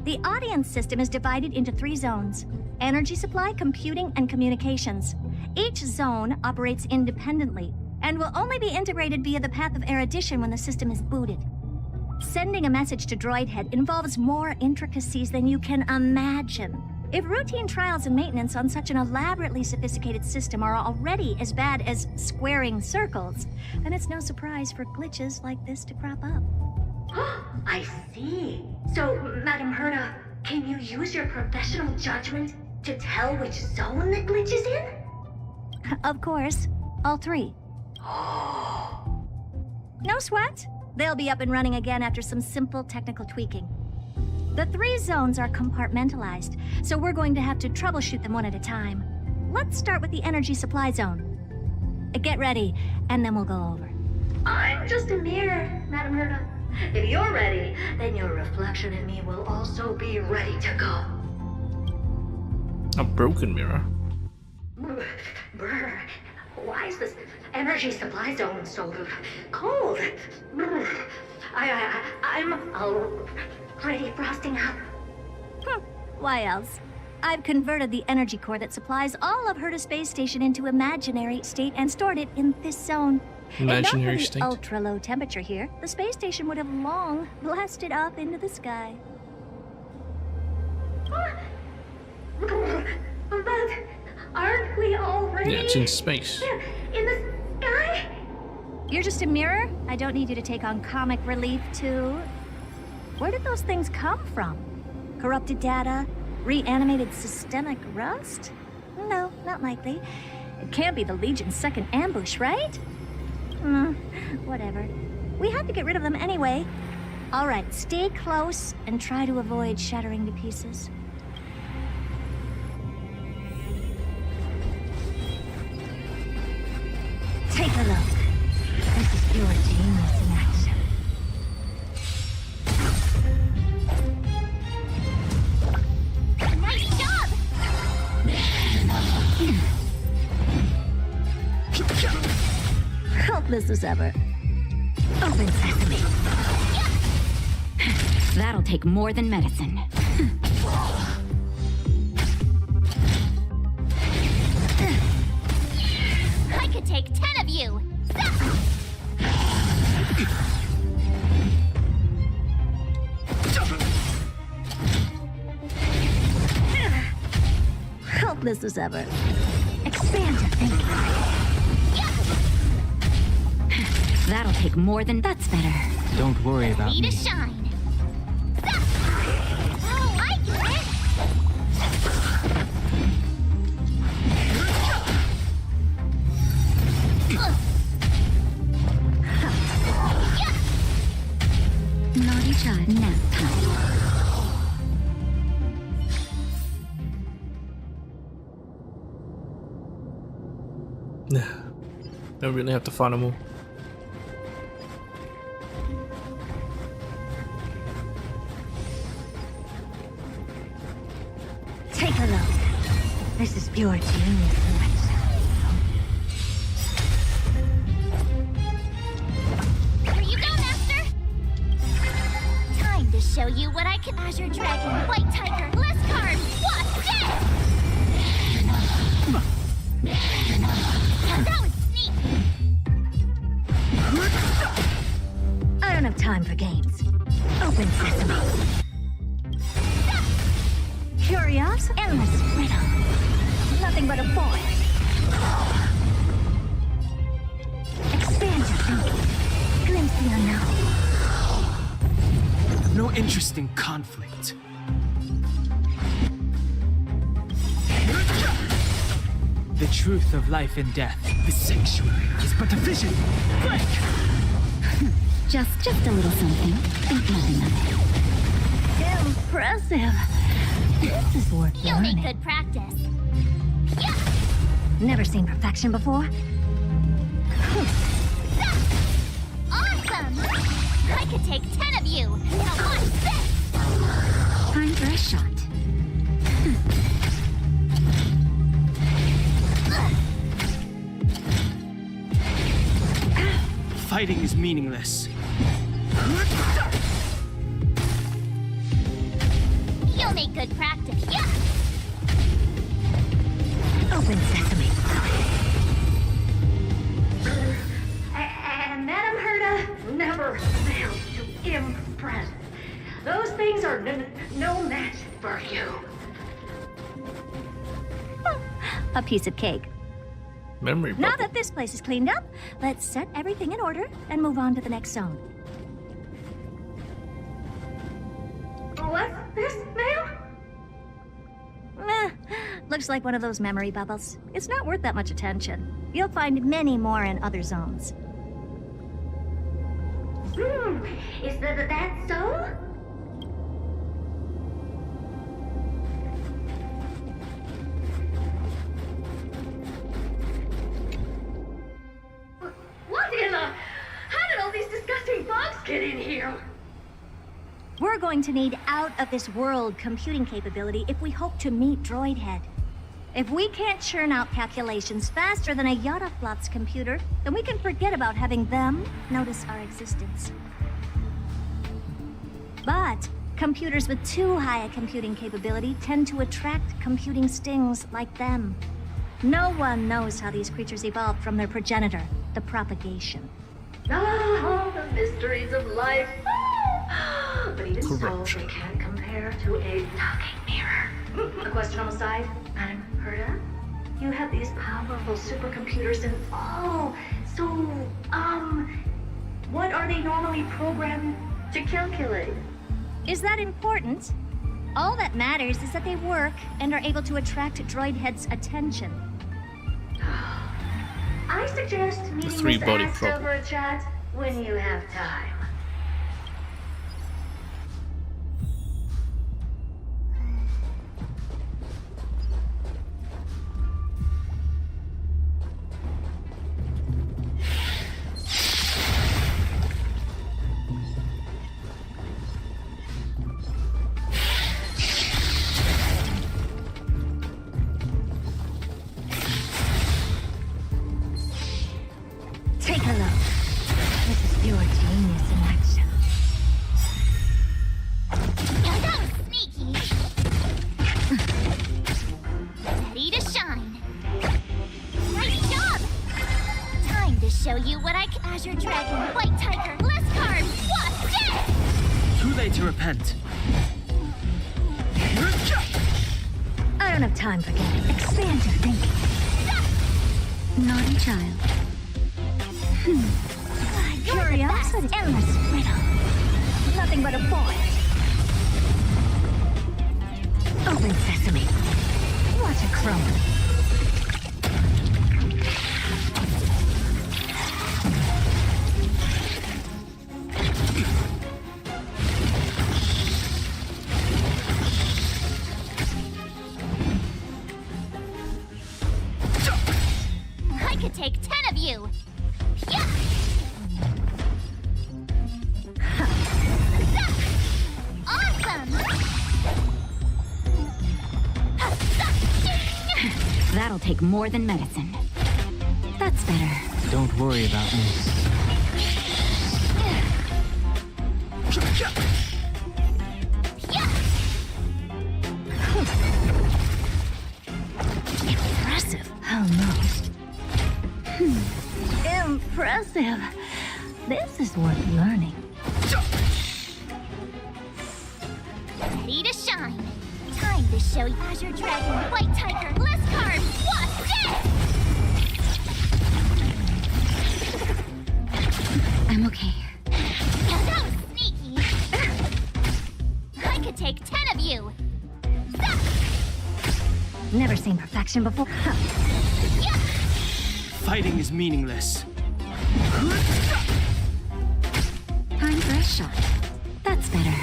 [SPEAKER 4] The audience system is divided into 3 zones: energy supply, computing, and communications. Each zone operates independently and will only be integrated via the path of erudition when the system is booted. Sending a message to Droidhead involves more intricacies than you can imagine. If routine trials and maintenance on such an elaborately sophisticated system are already as bad as squaring circles, then it's no surprise for glitches like this to crop up.
[SPEAKER 14] I see. So, Madam Herta, can you use your professional judgment to tell which zone the glitch is in?
[SPEAKER 4] Of course. All three. No sweat. They'll be up and running again after some simple technical tweaking. The 3 zones are compartmentalized, so we're going to have to troubleshoot them one at a time. Let's start with the energy supply zone. Get ready, and then we'll go over.
[SPEAKER 14] I'm just a mirror, Madam Herta. If you're ready, then your reflection in me will also be ready to go.
[SPEAKER 1] A broken mirror.
[SPEAKER 14] Brr, why is this energy supply zone so cold? Brr, I'm already frosting up.
[SPEAKER 4] Why else? I've converted the energy core that supplies all of Herta Space Station into imaginary state and stored it in this zone.
[SPEAKER 1] Imaginary
[SPEAKER 4] if
[SPEAKER 1] state?
[SPEAKER 4] not for the ultra-low temperature here, the space station would have long blasted up into the sky.
[SPEAKER 14] But aren't we already...
[SPEAKER 1] Yeah, it's in space.
[SPEAKER 14] In the sky?
[SPEAKER 4] You're just a mirror? I don't need you to take on comic relief, too. Where did those things come from? Corrupted data? Reanimated systemic rust? No, not likely. It can't be the Legion's second ambush, right? Whatever. We had to get rid of them anyway. All right, stay close and try to avoid shattering to pieces. Take a look. This is pure genius in action.
[SPEAKER 2] Nice job!
[SPEAKER 4] Helpless as ever. Open sesame.
[SPEAKER 9] That'll take more than medicine.
[SPEAKER 2] I could take 10 of you!
[SPEAKER 4] Helpless as ever. Expand your thinking.
[SPEAKER 9] That'll take more than... That's better.
[SPEAKER 5] Don't worry about
[SPEAKER 2] Ready
[SPEAKER 5] me.
[SPEAKER 2] to shine! Oh, I get it!
[SPEAKER 9] Naughty child, nap time.
[SPEAKER 1] Don't really have to find them all.
[SPEAKER 4] Take a look. This is pure genius in action.
[SPEAKER 2] Here you go, Master! Time to show you what I can... Azure Dragon, White Tiger, Blizzcard, what's this? That was sneaky!
[SPEAKER 4] I don't have time for games. Open sesame. Curious? Endless riddle. Nothing but a boy. Expand your thinking. Glimpse the unknown.
[SPEAKER 5] No interest in conflict. The truth of life and death. The sanctuary is but a vision. Break!
[SPEAKER 9] Just a little something. Think nothing of it.
[SPEAKER 4] Impressive. This is worth
[SPEAKER 2] You'll
[SPEAKER 4] learning.
[SPEAKER 2] make good practice.
[SPEAKER 4] Never seen perfection before.
[SPEAKER 2] Awesome! I could take 10 of you! Now watch this!
[SPEAKER 9] Time for a shot.
[SPEAKER 5] Fighting is meaningless.
[SPEAKER 2] You'll make good practice.
[SPEAKER 4] Open sesame.
[SPEAKER 14] And Madam Herta never fails to impress. Those things are no match for you.
[SPEAKER 4] A piece of cake.
[SPEAKER 1] Memory bubble.
[SPEAKER 4] Now that this place is cleaned up, let's set everything in order and move on to the next zone.
[SPEAKER 14] This mail?
[SPEAKER 4] Looks like one of those memory bubbles. It's not worth that much attention. You'll find many more in other zones.
[SPEAKER 14] Is that so? What in the... How did all these disgusting bugs get in here?
[SPEAKER 4] We're going to need out-of-this-world computing capability if we hope to meet Droidhead. If we can't churn out calculations faster than a Yottaflop's computer, then we can forget about having them notice our existence. But computers with too high a computing capability tend to attract computing stings like them. No one knows how these creatures evolved from their progenitor, the propagation.
[SPEAKER 14] Ah, the mysteries of life. But even so,
[SPEAKER 1] Corruption.
[SPEAKER 14] they can't compare to a talking mirror. A question on the side, Madam Herda? You have these powerful supercomputers and what are they normally programmed to calculate?
[SPEAKER 4] Is that important? All that matters is that they work and are able to attract Droidhead's attention.
[SPEAKER 14] I suggest meeting
[SPEAKER 1] three
[SPEAKER 14] Miss
[SPEAKER 1] body
[SPEAKER 14] Axe
[SPEAKER 1] problem.
[SPEAKER 14] over a chat when you have time.
[SPEAKER 4] Take a look. This is pure genius in action.
[SPEAKER 2] That was sneaky. Ready to shine. Nice job! Time to show you what I can. Azure Dragon, White Tiger, list card, what? Dead!
[SPEAKER 5] Too late to repent.
[SPEAKER 4] I don't have time for games. Expand your thinking. Naughty child. Curiosity. Endless riddle. Nothing but a boy. Open sesame. Watch it crumble.
[SPEAKER 2] I could take 10 of you. Yeah. Awesome!
[SPEAKER 9] That'll take more than medicine. That's better.
[SPEAKER 5] Don't worry about me.
[SPEAKER 4] Impressive. Almost. Impressive. This is worth learning.
[SPEAKER 2] Ready to shine. Time to show you Azure Dragon, White Tiger, list card, what? Dead!
[SPEAKER 9] I'm okay.
[SPEAKER 2] That was sneaky. I could take 10 of you.
[SPEAKER 4] Never seen perfection before.
[SPEAKER 2] Yeah.
[SPEAKER 5] Fighting is meaningless.
[SPEAKER 9] Time for a shot. That's better.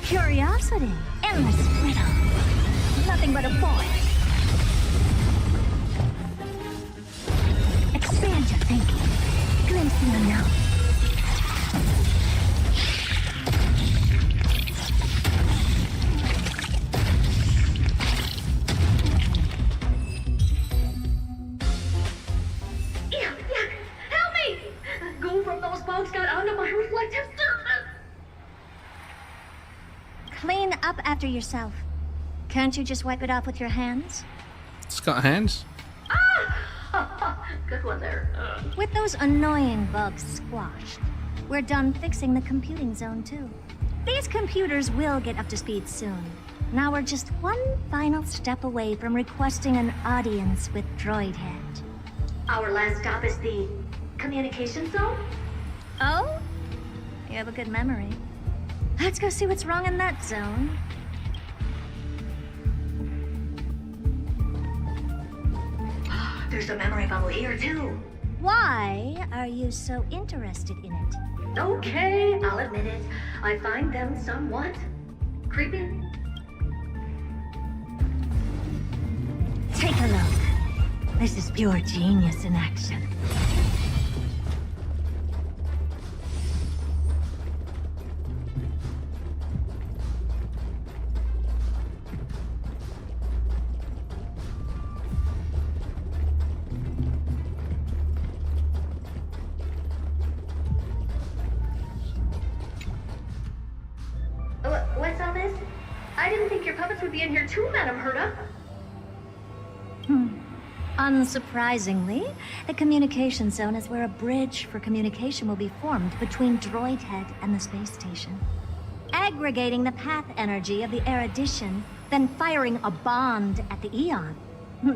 [SPEAKER 4] Curiosity. Endless riddle. Nothing but a boy. Expand your thinking. Glimpse the unknown.
[SPEAKER 14] Help me! Go from those bugs got onto my reflective surface.
[SPEAKER 4] Clean up after yourself. Can't you just wipe it off with your hands?
[SPEAKER 1] It's got hands.
[SPEAKER 14] Good one there.
[SPEAKER 4] With those annoying bugs squashed, we're done fixing the computing zone too. These computers will get up to speed soon. Now we're just one final step away from requesting an audience with Droidhead.
[SPEAKER 14] Our last stop is the communication zone?
[SPEAKER 4] Oh? You have a good memory. Let's go see what's wrong in that zone.
[SPEAKER 14] There's a memory bubble here, too.
[SPEAKER 4] Why are you so interested in it?
[SPEAKER 14] Okay, I'll admit it. I find them somewhat creepy.
[SPEAKER 4] Take a look. This is pure genius in action.
[SPEAKER 14] What's all this? I didn't think your puppets would be in here too, Madam Herta.
[SPEAKER 4] Unsurprisingly, the communication zone is where a bridge for communication will be formed between Droidhead and the space station. Aggregating the path energy of the erudition, then firing a bond at the Eon.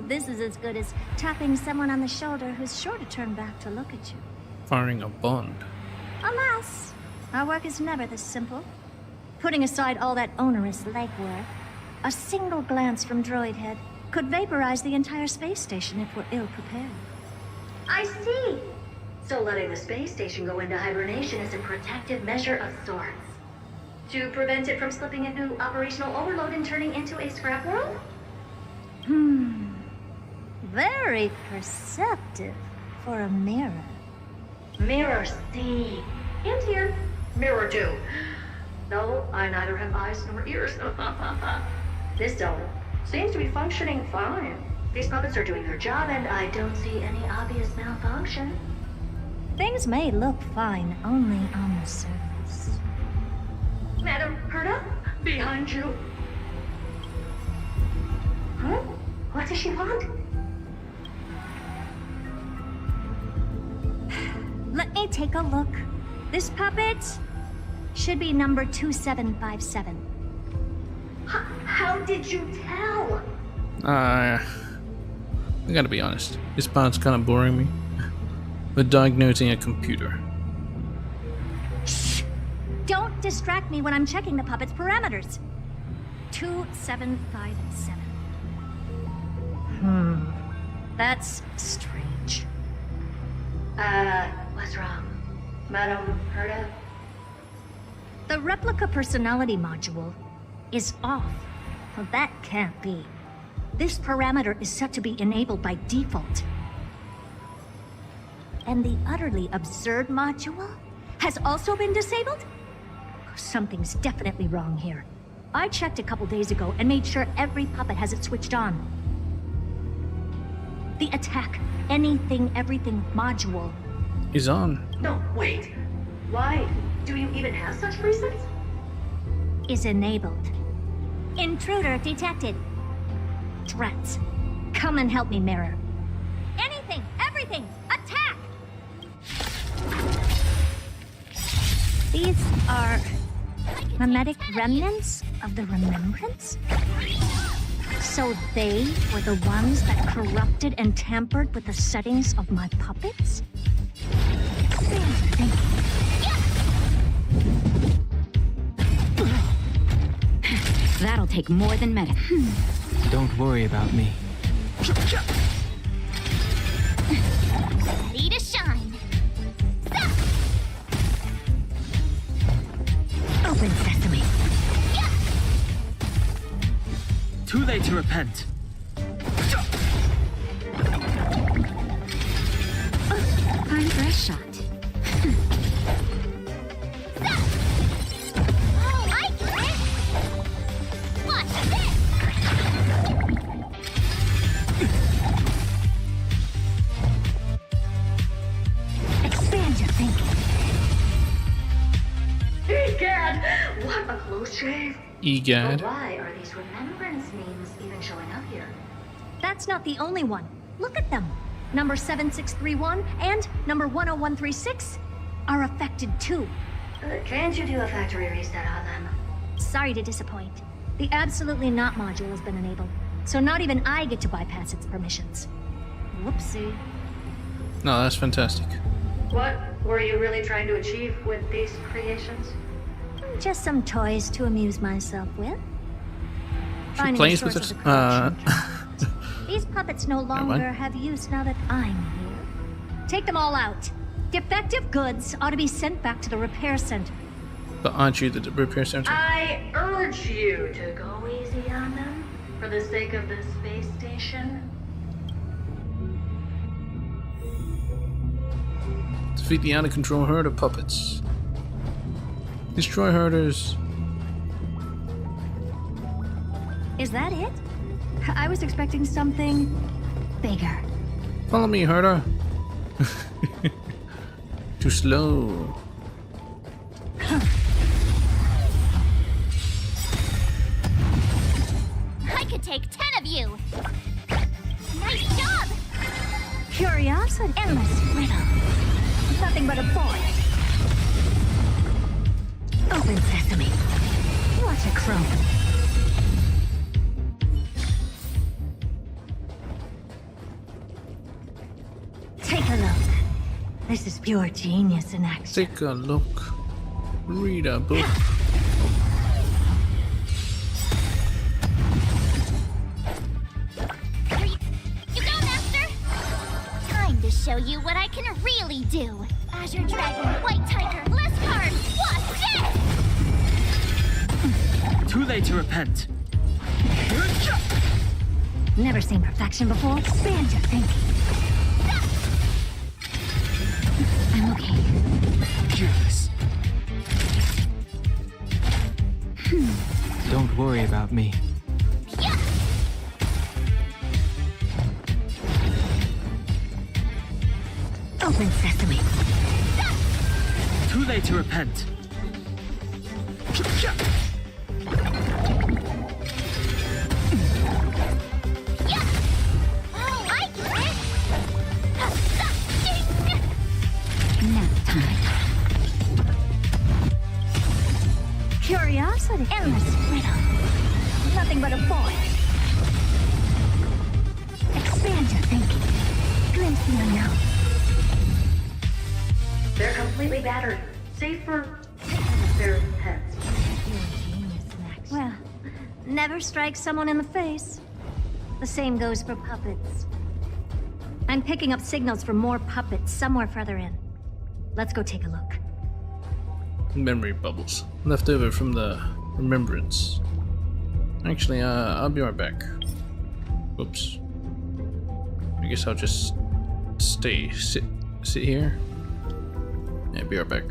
[SPEAKER 4] This is as good as tapping someone on the shoulder who's sure to turn back to look at you.
[SPEAKER 1] Firing a bond.
[SPEAKER 4] Alas, our work is never this simple. Putting aside all that onerous legwork, a single glance from Droidhead could vaporize the entire space station if we're ill-prepared.
[SPEAKER 14] I see. So letting the space station go into hibernation is a protective measure of sorts. To prevent it from slipping into operational overload and turning into a scrap world?
[SPEAKER 4] Very perceptive for a mirror.
[SPEAKER 14] Mirror C. And here, mirror 2. Though I neither have eyes nor ears. This zone seems to be functioning fine. These puppets are doing their job, and I don't see any obvious malfunction.
[SPEAKER 4] Things may look fine only on the surface.
[SPEAKER 14] Madam Herta, behind you. Huh? What does she want?
[SPEAKER 4] Let me take a look. This puppet should be number 2757.
[SPEAKER 14] How did you tell?
[SPEAKER 1] I gotta be honest. This part's kind of boring me. But diagnosing a computer.
[SPEAKER 4] Shh! Don't distract me when I'm checking the puppet's parameters. 2757. That's strange.
[SPEAKER 14] What's wrong? Madam Herta?
[SPEAKER 4] The replica personality module is off. Well, that can't be. This parameter is set to be enabled by default. And the utterly absurd module has also been disabled? Something's definitely wrong here. I checked a couple days ago and made sure every puppet has it switched on. The attack, anything, everything module
[SPEAKER 1] is on.
[SPEAKER 14] No, wait. Why? Do you even have such presets?
[SPEAKER 4] Is enabled. Intruder detected. Threats. Come and help me, Mirror. Anything, everything, attack! These are mimetic remnants of the Remembrance? So they were the ones that corrupted and tampered with the settings of my puppets?
[SPEAKER 9] That'll take more than medicine.
[SPEAKER 5] Don't worry about me.
[SPEAKER 2] Ready to shine.
[SPEAKER 9] Open sesame.
[SPEAKER 5] Too late to repent.
[SPEAKER 9] Time for a shot.
[SPEAKER 4] Expand your thinking.
[SPEAKER 14] Egad! What a close shave.
[SPEAKER 1] Egad.
[SPEAKER 14] But why are these remembrance names even showing up here?
[SPEAKER 4] That's not the only one. Look at them. Number 7631 and number 10136 are affected too.
[SPEAKER 14] Can't you do a factory reset on them?
[SPEAKER 4] Sorry to disappoint. The Absolutely Not module has been enabled, so not even I get to bypass its permissions. Whoopsie.
[SPEAKER 1] No, that's fantastic.
[SPEAKER 14] What were you really trying to achieve with these creations?
[SPEAKER 4] Just some toys to amuse myself with.
[SPEAKER 1] She
[SPEAKER 4] Finding
[SPEAKER 1] plays
[SPEAKER 4] a
[SPEAKER 1] with
[SPEAKER 4] source
[SPEAKER 1] us.
[SPEAKER 4] of the corruption. These puppets no longer have use now that I'm here. Take them all out. Defective goods ought to be sent back to the repair center.
[SPEAKER 1] But aren't you the repair center?
[SPEAKER 14] I urge you to go easy on them for the sake of the space station.
[SPEAKER 1] Defeat the out-of-control herd of puppets. Destroy herders.
[SPEAKER 4] Is that it? I was expecting something bigger.
[SPEAKER 1] Follow me, herder. Too slow.
[SPEAKER 2] I could take 10 of you! Nice job!
[SPEAKER 4] Curiosity, endless riddle. Nothing but a boy. Open sesame. What a crumb. Take a look. This is pure genius in action.
[SPEAKER 1] Take a look. Read a book.
[SPEAKER 2] You go, Master! Time to show you what I can really do. Azure Dragon, White Tiger, Leskard, Wasp, Jet!
[SPEAKER 5] Too late to repent.
[SPEAKER 4] Never seen perfection before. Expand your thinking. I'm okay.
[SPEAKER 5] Curious. Don't worry about me.
[SPEAKER 4] Open sesame.
[SPEAKER 5] Too late to repent.
[SPEAKER 4] Curiosity, endless riddle. Nothing but a boy. Expand your thinking. Glimpse the unknown.
[SPEAKER 14] They're completely battered, save for their heads.
[SPEAKER 4] Well, never strike someone in the face. The same goes for puppets. I'm picking up signals from more puppets somewhere further in. Let's go take a look.
[SPEAKER 1] Memory bubbles left over from the remembrance. Actually, I'll be right back. Oops. I guess I'll just sit here. Yeah, be right back.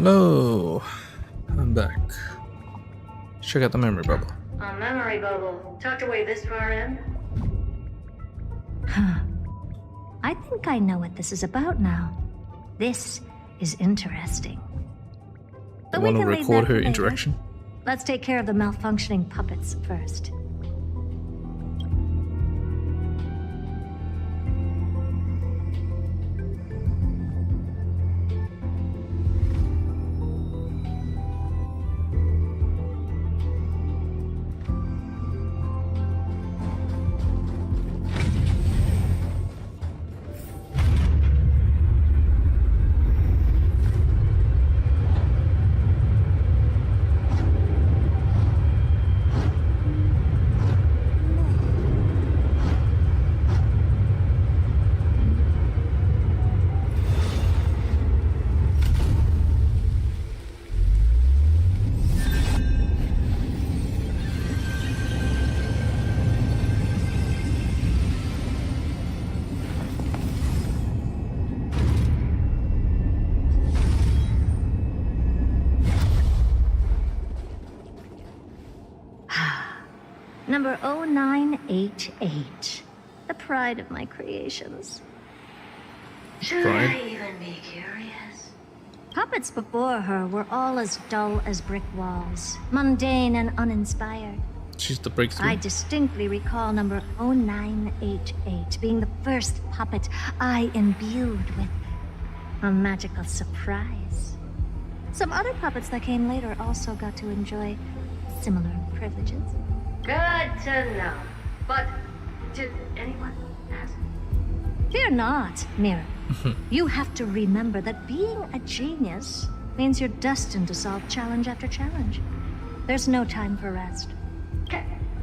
[SPEAKER 1] Hello, I'm back. Check out the memory bubble.
[SPEAKER 14] A memory bubble, tucked away this far in?
[SPEAKER 4] Huh. I think I know what this is about now. This is interesting.
[SPEAKER 1] I
[SPEAKER 4] But we
[SPEAKER 1] want to
[SPEAKER 4] can leave
[SPEAKER 1] record
[SPEAKER 4] that
[SPEAKER 1] her
[SPEAKER 4] for later.
[SPEAKER 1] interaction.
[SPEAKER 4] Let's take care of the malfunctioning puppets first. Number 0988. The pride of my creations.
[SPEAKER 14] Should
[SPEAKER 1] Pride?
[SPEAKER 14] I even be curious?
[SPEAKER 4] Puppets before her were all as dull as brick walls, mundane and uninspired.
[SPEAKER 1] She's the breakthrough.
[SPEAKER 4] I distinctly recall number 0988 being the first puppet I imbued with a magical surprise. Some other puppets that came later also got to enjoy similar privileges.
[SPEAKER 14] Good to know. But did anyone ask?
[SPEAKER 4] Fear not, Mira. You have to remember that being a genius means you're destined to solve challenge after challenge. There's no time for rest.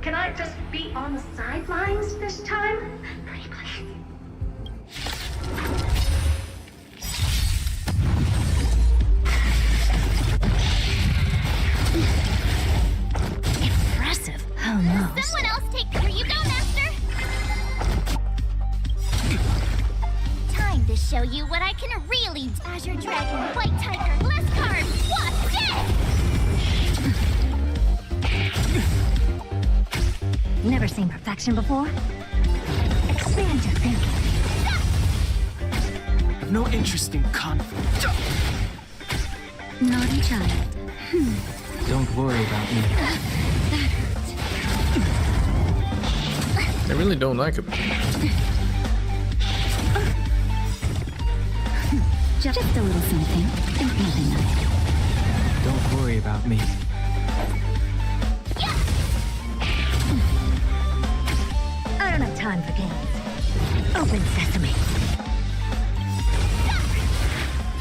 [SPEAKER 14] Can I just be on the sidelines this time? Pretty please.
[SPEAKER 4] Impressive. Hell no.
[SPEAKER 2] Someone else take where you go, Master. Time to show you what I can really do. Azure Dragon, White Tiger, list card, what's it?
[SPEAKER 4] Never seen perfection before? Expand your thinking.
[SPEAKER 5] I've no interest in conflict.
[SPEAKER 9] Naughty child.
[SPEAKER 5] Don't worry about me.
[SPEAKER 1] I really don't like him.
[SPEAKER 9] Just a little something. Think nothing of it.
[SPEAKER 5] Don't worry about me.
[SPEAKER 4] I don't have time for games. Open sesame.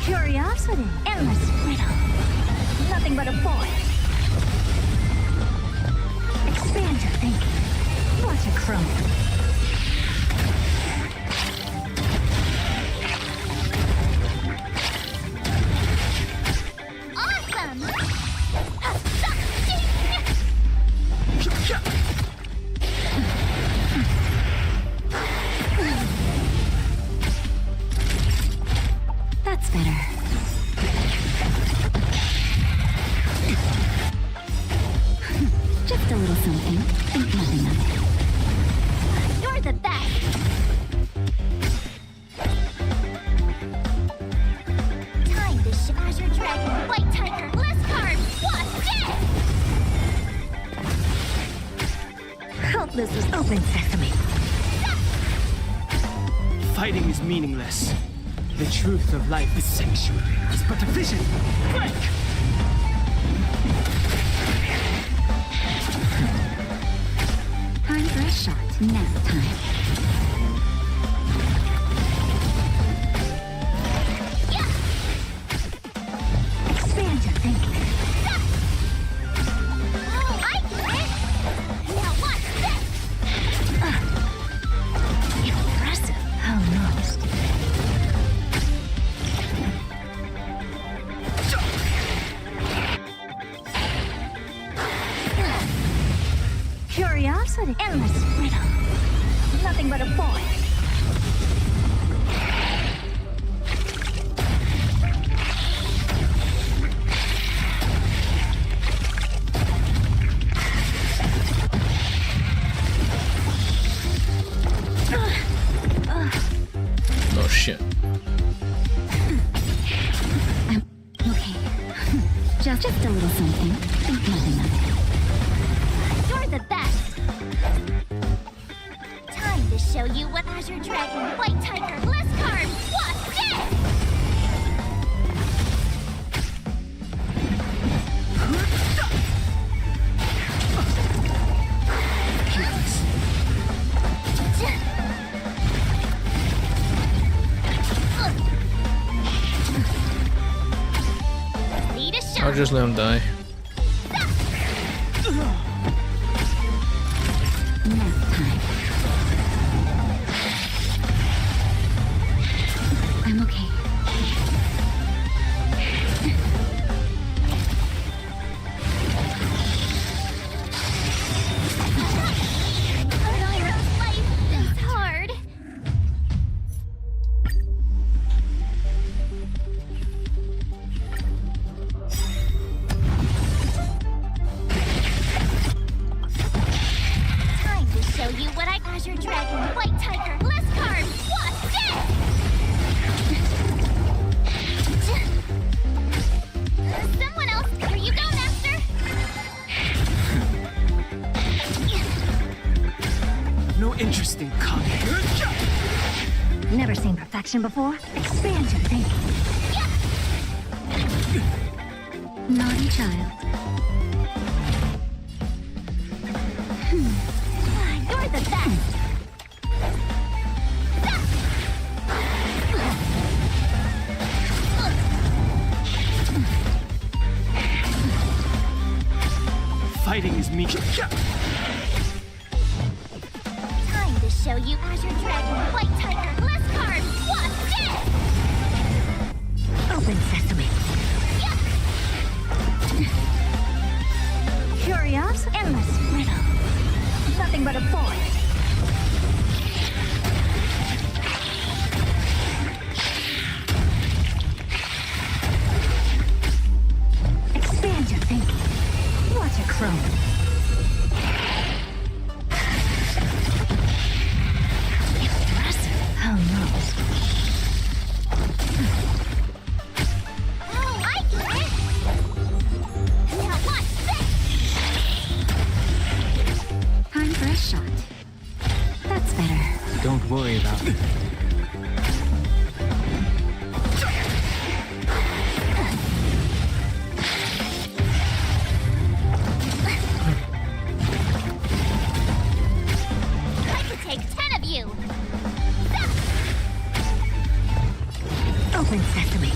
[SPEAKER 4] Curiosity. Endless riddle. Nothing but a boy. Expand your thinking. Watch it crumble.
[SPEAKER 2] Awesome!
[SPEAKER 9] That's better. Just a little something. Think nothing of it.
[SPEAKER 2] You're the best! Time to show Azure Dragon, White Tiger, list card, what's it?
[SPEAKER 4] Hope this is open sesame.
[SPEAKER 5] Fighting is meaningless. The truth of life is sanctuary. It's but a vision. Quick!
[SPEAKER 9] Time for a shot. Nap time.
[SPEAKER 4] Expand your thinking.
[SPEAKER 2] Oh, I get it! Now what's this?
[SPEAKER 4] Impressive. How nice. Curiosity. Endless riddle. Nothing but a boy.
[SPEAKER 1] Oh shit.
[SPEAKER 9] Okay. Just a little something. Think nothing of it.
[SPEAKER 2] You're the best! Time to show you what Azure Dragon, White Tiger, list card, what's it? Need a shot.
[SPEAKER 1] I'll just let him die.
[SPEAKER 9] Nap time. I'm okay.
[SPEAKER 2] Lyra's life is hard.
[SPEAKER 5] Interesting concept.
[SPEAKER 4] Never seen perfection before? Expand your thinking. Naughty child. You're the best!
[SPEAKER 5] Fighting is me.
[SPEAKER 2] Time to show you Azure Dragon, White Tiger, less cards, what's this?
[SPEAKER 4] Open sesame. Curious, endless riddle. Nothing but a void. Expand your thinking. Watch a crone. Impressive. How knows?
[SPEAKER 2] Oh, I get it! Now what's this?
[SPEAKER 4] Time for a shot. That's better.
[SPEAKER 5] Don't worry about it.
[SPEAKER 2] I could take 10 of you!
[SPEAKER 4] Open sesame.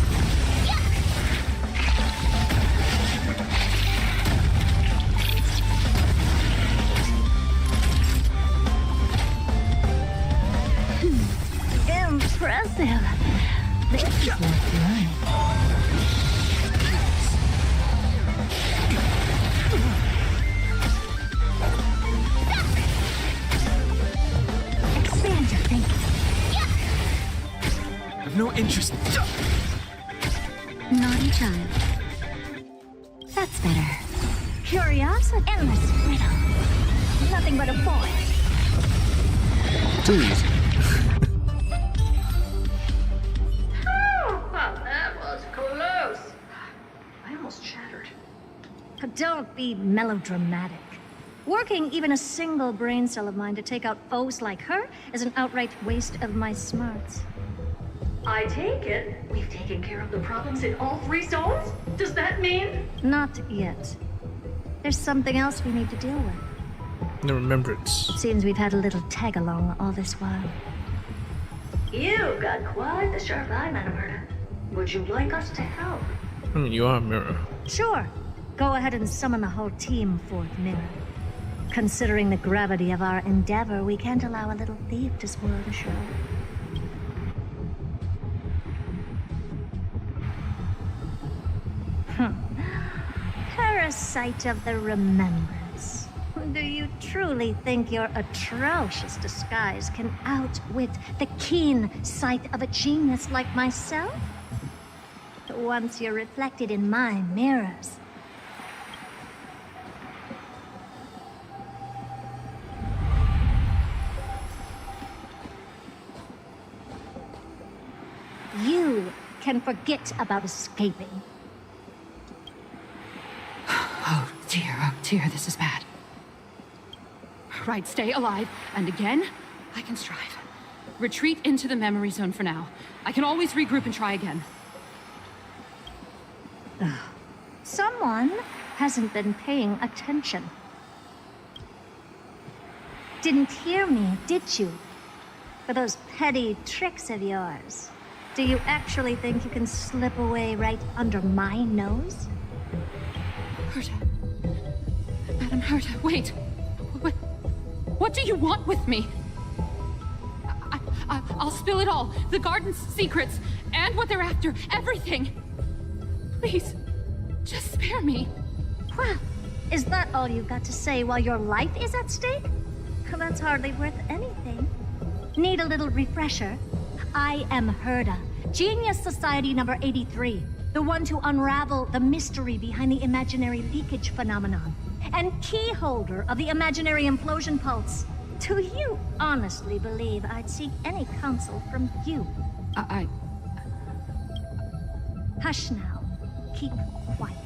[SPEAKER 4] Impressive. This is worth learning. Expand your thinking.
[SPEAKER 5] I've no interest.
[SPEAKER 4] Naughty child. That's better. Curiosity, endless riddle. Nothing but a void.
[SPEAKER 1] Too easy.
[SPEAKER 14] Well, that was close. I almost shattered.
[SPEAKER 4] Don't be melodramatic. Working even a single brain cell of mine to take out foes like her is an outright waste of my smarts.
[SPEAKER 14] I take it we've taken care of the problems in all 3 zones? Does that mean?
[SPEAKER 4] Not yet. There's something else we need to deal with.
[SPEAKER 1] The remembrance.
[SPEAKER 4] Seems we've had a little tag-along all this while.
[SPEAKER 14] You've got quite the sharp eye, Madam Herta. Would you like us to help?
[SPEAKER 1] I mean, you are a mirror.
[SPEAKER 4] Sure. Go ahead and summon the whole team, Fourth Mirror. Considering the gravity of our endeavor, we can't allow a little thief to spoil the show. Parasite of the remembrance. Do you truly think your atrocious disguise can outwit the keen sight of a genius like myself? Once you're reflected in my mirrors. You can forget about escaping.
[SPEAKER 15] Oh dear, this is bad. Right, stay alive, and again, I can strive. Retreat into the memory zone for now. I can always regroup and try again.
[SPEAKER 4] Someone hasn't been paying attention. Didn't hear me, did you? For those petty tricks of yours. Do you actually think you can slip away right under my nose?
[SPEAKER 15] Herta. Madam Herta, wait. What do you want with me? I'll spill it all. The garden's secrets, and what they're after. Everything. Please, just spare me.
[SPEAKER 4] Well, is that all you've got to say while your life is at stake? That's hardly worth anything. Need a little refresher? I am Herta, Genius Society number 83, the one to unravel the mystery behind the imaginary leakage phenomenon, and key holder of the imaginary implosion pulse. Do you honestly believe I'd seek any counsel from you? Hush now. Keep quiet.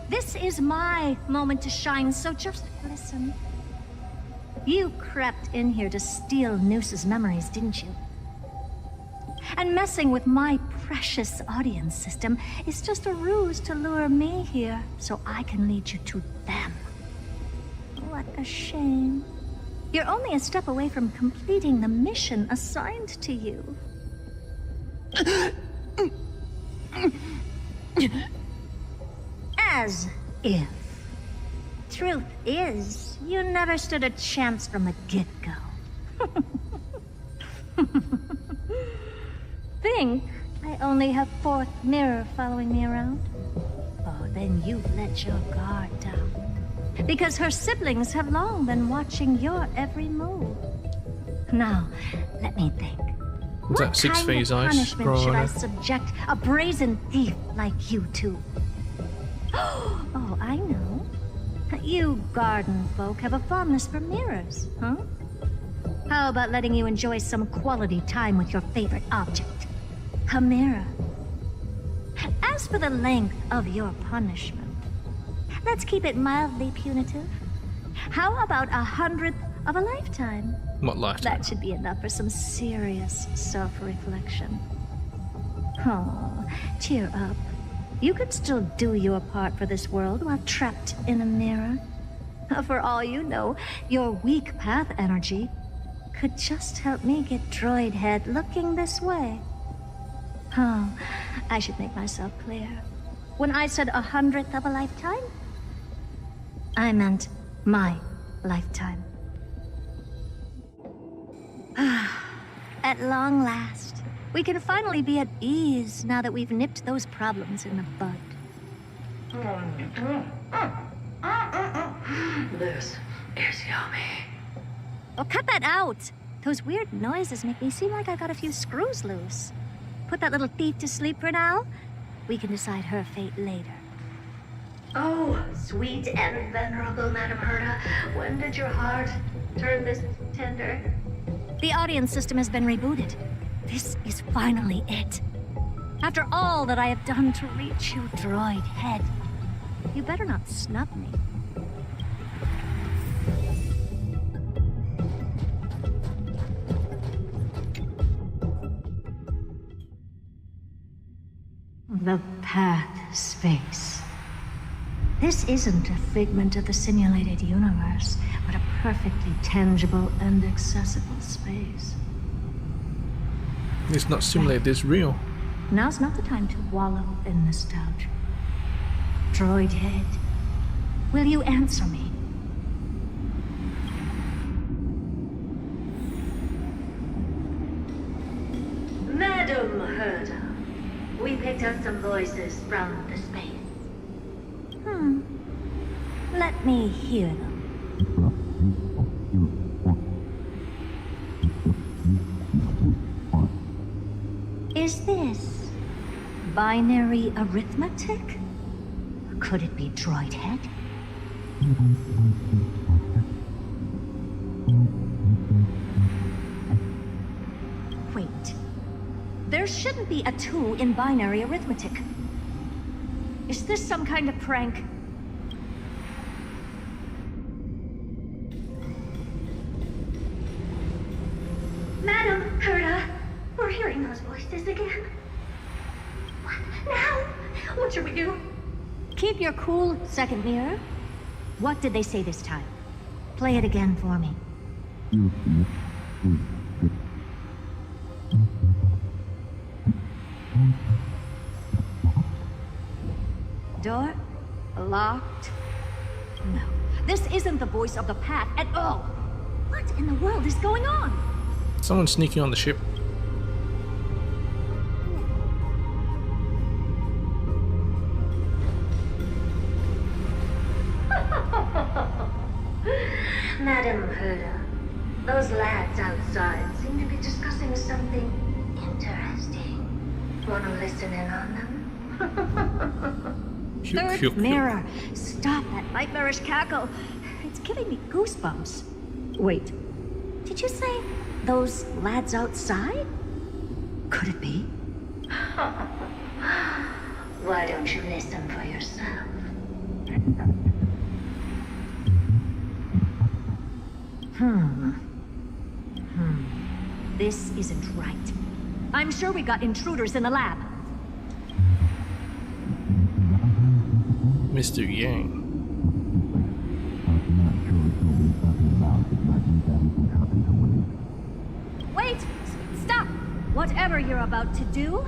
[SPEAKER 4] This is my moment to shine, so just listen. You crept in here to steal Noose's memories, didn't you? And messing with my precious audience system is just a ruse to lure me here so I can lead you to them. What a shame. You're only a step away from completing the mission assigned to you. As if. Truth is, you never stood a chance from the get-go. Think I only have fourth mirror following me around? Oh, then you've let your guard down. Because her siblings have long been watching your every move. Now, let me think.
[SPEAKER 1] What's that, six-phase
[SPEAKER 4] What
[SPEAKER 1] ice?
[SPEAKER 4] kind of punishment should I subject a brazen thief like you to? Oh, I know. You garden folk have a fondness for mirrors, huh? How about letting you enjoy some quality time with your favorite object? A mirror. As for the length of your punishment, let's keep it mildly punitive. How about 100th of a lifetime?
[SPEAKER 1] What lifetime?
[SPEAKER 4] That should be enough for some serious self-reflection. Oh, cheer up. You could still do your part for this world while trapped in a mirror. For all you know, your weak path energy could just help me get Droid Head looking this way. Oh, I should make myself clear. When I said 100th of a lifetime, I meant my lifetime. At long last, we can finally be at ease now that we've nipped those problems in the bud.
[SPEAKER 14] This is yummy.
[SPEAKER 4] Oh, cut that out! Those weird noises make me seem like I got a few screws loose. Put that little thief to sleep for now. We can decide her fate later.
[SPEAKER 14] Oh, sweet and venerable Madam Herta, when did your heart turn this tender?
[SPEAKER 4] The audience system has been rebooted. This is finally it. After all that I have done to reach you, Droid Head, you better not snub me. The path space. This isn't a figment of the simulated universe, but a perfectly tangible and accessible space.
[SPEAKER 1] It's not simulated, it's real.
[SPEAKER 4] Now's not the time to wallow in nostalgia. Droid Head, will you answer me?
[SPEAKER 14] Madam Herta, we picked up some voices from the space.
[SPEAKER 4] Let me hear them. Is this binary arithmetic? Could it be Droid Head? Wait. There shouldn't be a 2 in binary arithmetic. Is this some kind of prank?
[SPEAKER 14] Madam Herta, we're hearing those voices again. What now? What should we do?
[SPEAKER 4] Keep your cool, second mirror. What did they say this time? Play it again for me. Door locked? No, this isn't the voice of the path at all. What in the world is going on?
[SPEAKER 1] Someone's sneaking on the ship.
[SPEAKER 14] Madam Herta, those lads outside seem to be discussing something interesting. Want to listen in on them?
[SPEAKER 4] Third mirror, stop that nightmarish cackle. It's giving me goosebumps. Wait, did you say those lads outside? Could it be?
[SPEAKER 14] Why don't you listen for yourself?
[SPEAKER 4] This isn't right. I'm sure we got intruders in the lab.
[SPEAKER 1] Mr. Yang.
[SPEAKER 4] Wait! Stop! Whatever you're about to do?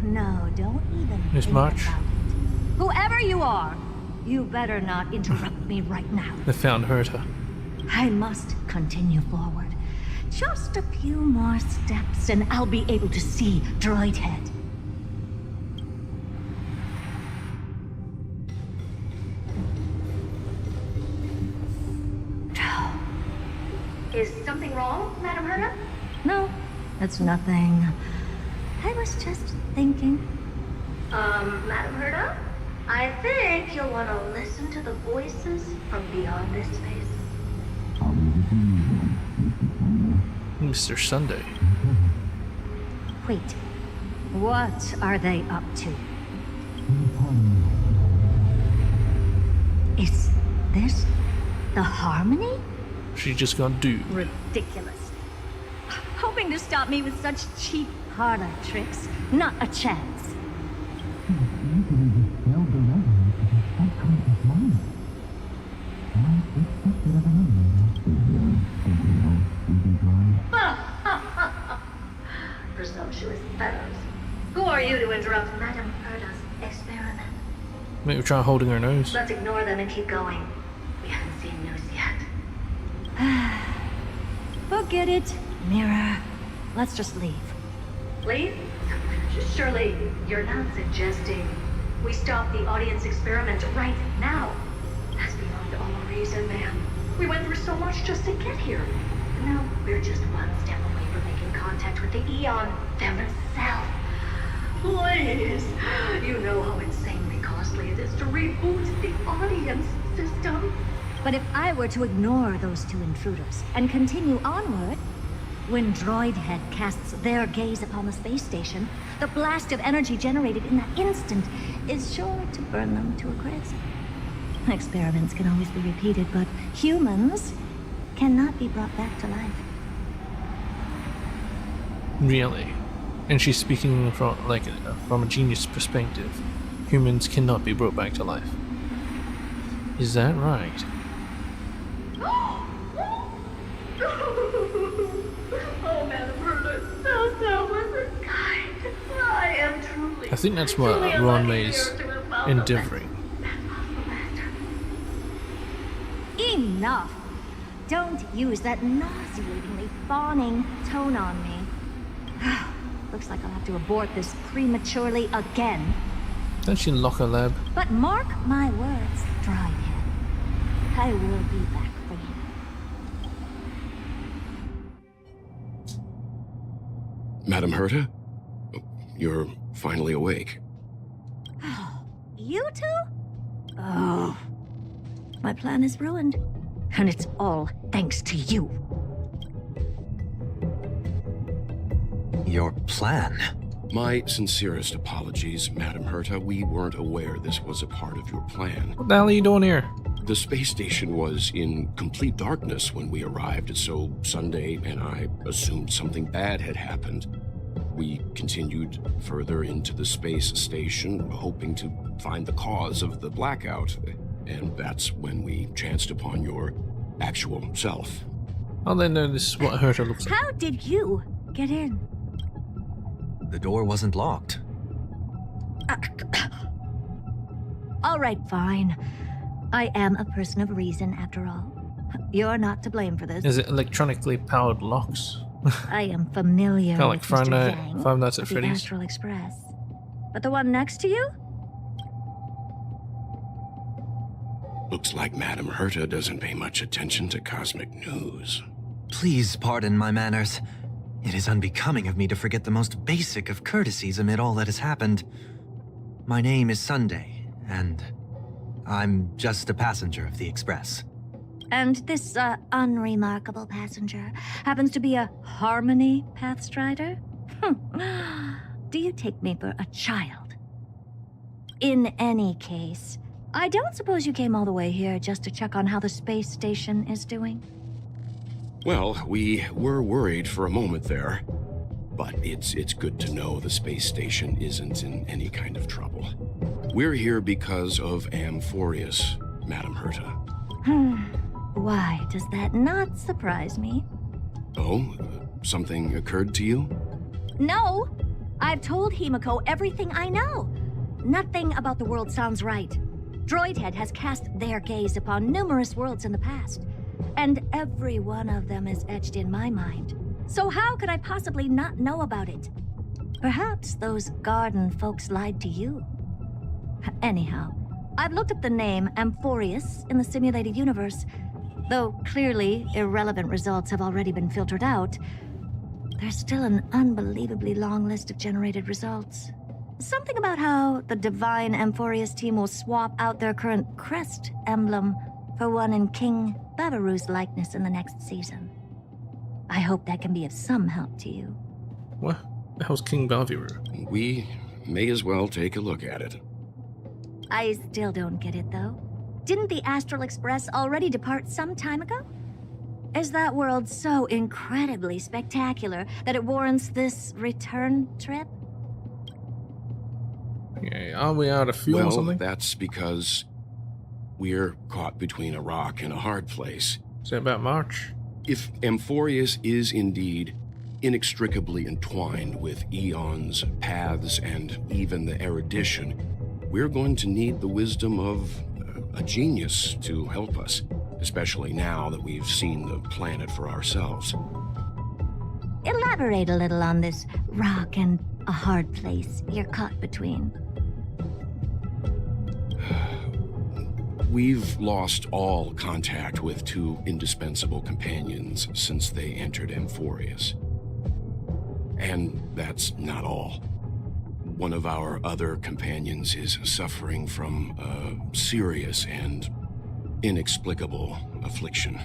[SPEAKER 4] No, don't even
[SPEAKER 1] Miss
[SPEAKER 4] think
[SPEAKER 1] March?
[SPEAKER 4] about it. Whoever you are, you better not interrupt me right now.
[SPEAKER 1] They found Herta.
[SPEAKER 4] I must continue forward. Just a few more steps and I'll be able to see Droid Head.
[SPEAKER 14] Is something wrong, Madam Herta?
[SPEAKER 4] No, that's nothing. I was just thinking.
[SPEAKER 14] Madam Herta? I think you'll want to listen to the voices from beyond this space.
[SPEAKER 1] Mr. Sunday.
[SPEAKER 4] Wait, what are they up to? Is this the Harmony?
[SPEAKER 1] She just got do.
[SPEAKER 4] Ridiculous. Hoping to stop me with such cheap parlor tricks? Not a chance.
[SPEAKER 14] Presumptuous fellows. Who are you to interrupt Madam Herta's experiment?
[SPEAKER 1] Maybe try holding her nose.
[SPEAKER 14] Let's ignore them and keep going. We haven't seen news yet.
[SPEAKER 4] Forget it, Mirror. Let's just leave.
[SPEAKER 14] Leave? Surely you're not suggesting we stop the audience experiment right now? That's beyond all reason, ma'am. We went through so much just to get here. And now we're just one step away from making contact with the Eon themselves. Please, you know how insanely costly it is to reboot the audience system.
[SPEAKER 4] But if I were to ignore those two intruders and continue onward, when Droid Head casts their gaze upon the space station, the blast of energy generated in that instant is sure to burn them to a crisp. Experiments can always be repeated, but humans cannot be brought back to life.
[SPEAKER 1] Really? And she's speaking from from a genius perspective. Humans cannot be brought back to life. Is that right?
[SPEAKER 14] Oh, Madam Herta, so selfless and kind. I am truly.
[SPEAKER 1] I think that's what Ron May's endeavoring.
[SPEAKER 4] Enough! Don't use that nauseatingly fawning tone on me. Looks like I'll have to abort this prematurely again.
[SPEAKER 1] Don't she lock her lab?
[SPEAKER 4] But mark my words, Droid Head. I will be back for you.
[SPEAKER 3] Madam Herta? You're finally awake.
[SPEAKER 4] You two? Oh. My plan is ruined. And it's all thanks to you.
[SPEAKER 12] Your plan?
[SPEAKER 3] My sincerest apologies, Madam Herta. We weren't aware this was a part of your plan.
[SPEAKER 1] What the hell are you doing here?
[SPEAKER 3] The space station was in complete darkness when we arrived, so Sunday and I assumed something bad had happened. We continued further into the space station, hoping to find the cause of the blackout, and that's when we chanced upon your actual self.
[SPEAKER 1] Oh, they know this is what Herta looks like.
[SPEAKER 4] How did you get in?
[SPEAKER 12] The door wasn't locked.
[SPEAKER 4] All right, fine. I am a person of reason, after all. You're not to blame for this.
[SPEAKER 1] Is it electronically powered locks?
[SPEAKER 4] I am familiar
[SPEAKER 1] Kind of like
[SPEAKER 4] with
[SPEAKER 1] Five
[SPEAKER 4] Mr. Yang,
[SPEAKER 1] Nights at
[SPEAKER 4] of the
[SPEAKER 1] Freddy's.
[SPEAKER 4] Astral Express. But the one next to you?
[SPEAKER 3] Looks like Madam Herta doesn't pay much attention to cosmic news.
[SPEAKER 12] Please pardon my manners. It is unbecoming of me to forget the most basic of courtesies amid all that has happened. My name is Sunday, and I'm just a passenger of the Express.
[SPEAKER 4] And this, unremarkable passenger happens to be a Harmony Pathstrider? Do you take me for a child? In any case, I don't suppose you came all the way here just to check on how the space station is doing?
[SPEAKER 16] Well, we were worried for a moment there, but it's good to know the space station isn't in any kind of trouble. We're here because of Amphorius, Madam Herta.
[SPEAKER 4] Why does that not surprise me?
[SPEAKER 16] Oh, something occurred to you?
[SPEAKER 4] No! I've told Himiko everything I know. Nothing about the world sounds right. Droidhead has cast their gaze upon numerous worlds in the past, and every one of them is etched in my mind. So how could I possibly not know about it? Perhaps those garden folks lied to you. Anyhow, I've looked up the name Amphorius in the simulated universe. Though clearly irrelevant results have already been filtered out, there's still an unbelievably long list of generated results. Something about how the Divine Amphorius team will swap out their current crest emblem for one in King Babaru's likeness in the next season. I hope that can be of some help to you.
[SPEAKER 1] What the hell's King Babaru?
[SPEAKER 16] We may as well take a look at it.
[SPEAKER 4] I still don't get it, though. Didn't the Astral Express already depart some time ago? Is that world so incredibly spectacular that it warrants this return trip?
[SPEAKER 1] Okay, are we out of fuel or something?
[SPEAKER 16] Well, that's because we're caught between a rock and a hard place.
[SPEAKER 1] Is that about March?
[SPEAKER 16] If Amphorius is indeed inextricably entwined with eons, paths, and even the erudition, we're going to need the wisdom of a genius to help us, especially now that we've seen the planet for ourselves.
[SPEAKER 4] Elaborate a little on this rock and a hard place you're caught between.
[SPEAKER 16] We've lost all contact with two indispensable companions since they entered Amphorius. And that's not all. One of our other companions is suffering from a serious and inexplicable affliction.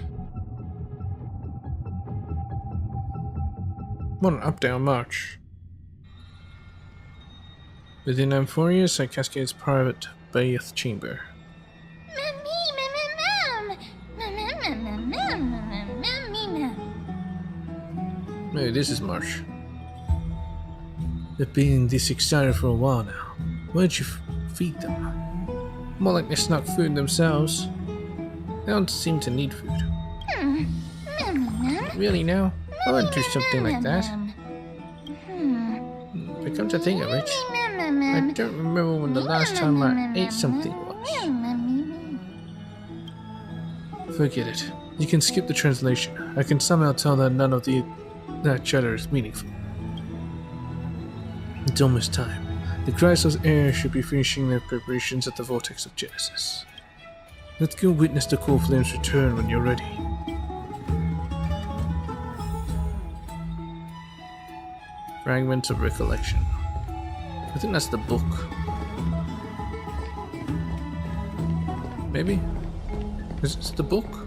[SPEAKER 1] What an up-down march. Within Amphorius, a Cascade's private bath chamber. Maybe this is March. They've been this excited for a while now. Why don't you feed them? More like they snuck food themselves. They don't seem to need food. Really now? I wouldn't do something like that. But come to think of it, I don't remember when the last time I ate something was. Forget it. You can skip the translation. I can somehow tell that none of that chatter is meaningful. It's almost time. The Chrysos heir should be finishing their preparations at the Vortex of Genesis. Let's go witness the Core Flame's return when you're ready. Fragments of Recollection. I think that's the book. Maybe? Is this the book?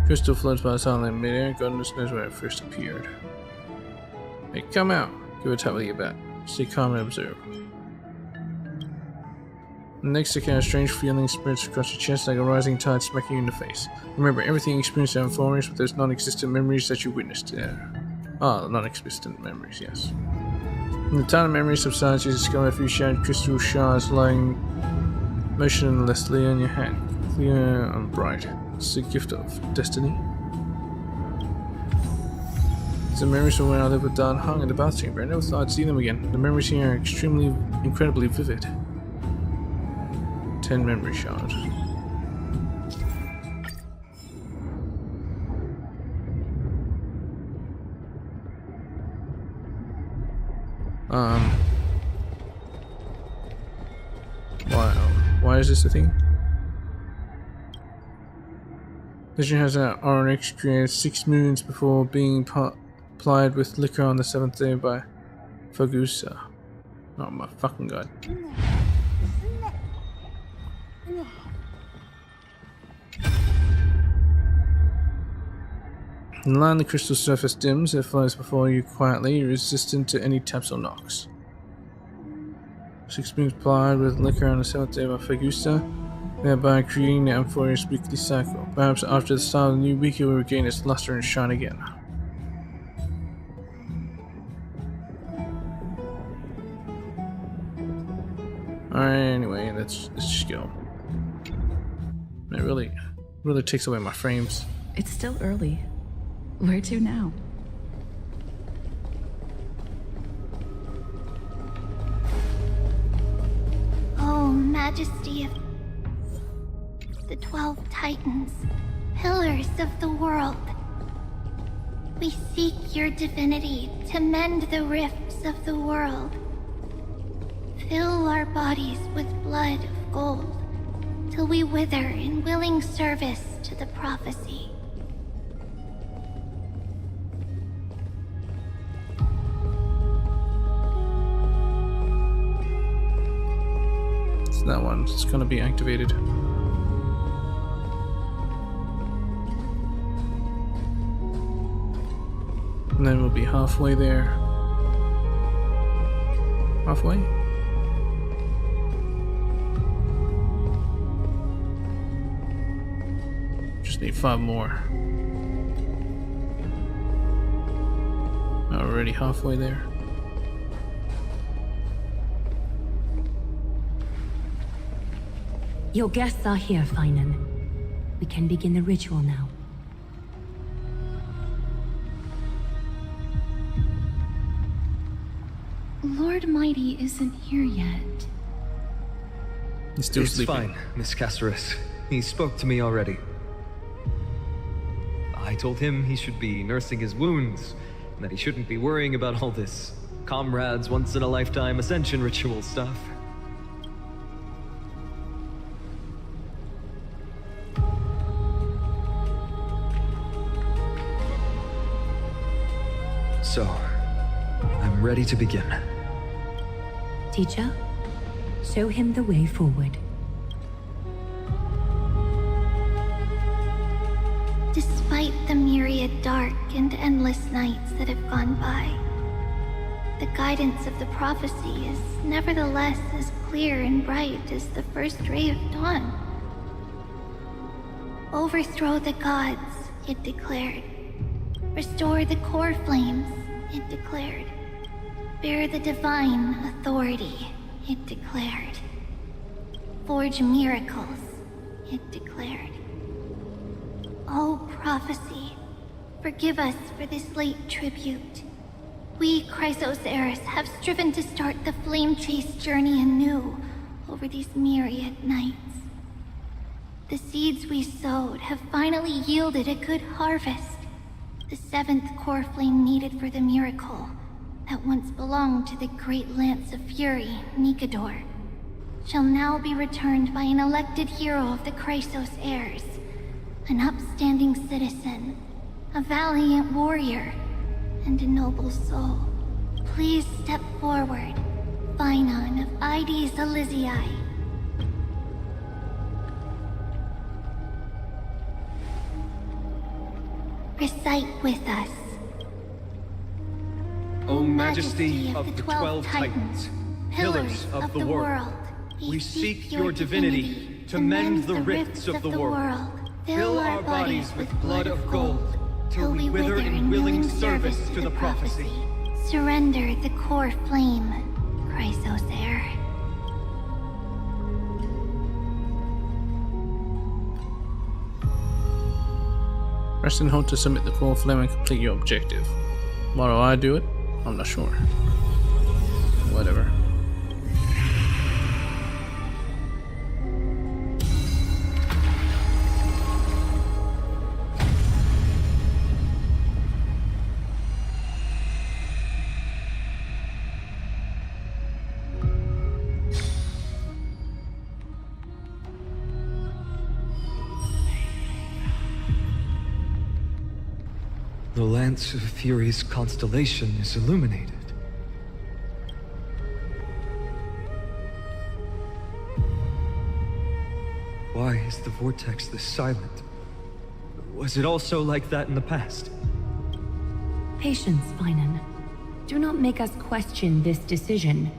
[SPEAKER 1] Crystal floats by silent midair, goodness knows where it first appeared. Hey, come out! Give a tap with your bat. Stay calm and observe. Next second, a strange feeling spreads across your chest like a rising tide smacking you in the face. Remember everything you experienced in Amphorius, but those non-existent memories that you witnessed there. Ah, non-existent memories, yes. When the tide of memory subsides, you discover a few shattered crystal shards lying motionlessly in your hand, clear and bright. It's a gift of destiny. The memories of when I lived with Don hung in the bath chamber. I never thought I'd see them again. The memories here are incredibly vivid. 10 memory shards. Why is this a thing? Legend has an Oryx created 6 moons before being plied with liquor on the 7th day by Fagusa. Oh my fucking god. In the line, the crystal surface dims, it flows before you quietly, resistant to any taps or knocks. 6 moons plied with liquor on the 7th day by Fagusa. thereby creating the Emperor's weekly cycle. Perhaps after the start of the new week, it will regain its luster and shine again. Alright, anyway, let's just go. It really takes away my frames.
[SPEAKER 17] It's still early. Where to now?
[SPEAKER 2] Oh, Majesty of the 12 Titans, pillars of the world. We seek your divinity to mend the rifts of the world. Fill our bodies with blood of gold, till we wither in willing service to the prophecy.
[SPEAKER 1] It's that one. It's gonna be activated. And then we'll be halfway there. Halfway? Just need 5 more. Already halfway there.
[SPEAKER 9] Your guests are here, Finan. We can begin the ritual now.
[SPEAKER 2] Lord Mighty isn't here yet.
[SPEAKER 1] He's still
[SPEAKER 12] it's
[SPEAKER 1] sleeping.
[SPEAKER 12] Fine, Miss Caceres. He spoke to me already. I told him he should be nursing his wounds, and that he shouldn't be worrying about all this comrades once-in-a-lifetime ascension ritual stuff. So, I'm ready to begin.
[SPEAKER 9] Teacher, show him the way forward.
[SPEAKER 2] Despite the myriad dark and endless nights that have gone by, the guidance of the prophecy is nevertheless as clear and bright as the first ray of dawn. Overthrow the gods, it declared. Restore the core flames, it declared. Bear the divine authority, it declared. Forge miracles, it declared. Oh, prophecy, forgive us for this late tribute. We, Chrysos Eris, have striven to start the flame chase journey anew over these myriad nights. The seeds we sowed have finally yielded a good harvest. The 7th core flame needed for the miracle that once belonged to the great Lance of Fury, Nikador, shall now be returned by an elected hero of the Chrysos heirs, an upstanding citizen, a valiant warrior, and a noble soul. Please step forward, Finan of Ides Elysiae. Recite with us.
[SPEAKER 12] O Majesty of the 12 Titans, pillars of the world, we seek your divinity to mend the rifts of the world. Fill our bodies with blood of gold, till we wither in willing service to the prophecy.
[SPEAKER 2] Surrender the core flame, Chrysos heir.
[SPEAKER 1] Press and hold to submit the core flame and complete your objective. Why do I do it? I'm not sure. Whatever.
[SPEAKER 12] The Lance of Fury's constellation is illuminated. Why is the vortex this silent? Was it also like that in the past?
[SPEAKER 9] Patience, Finan. Do not make us question this decision.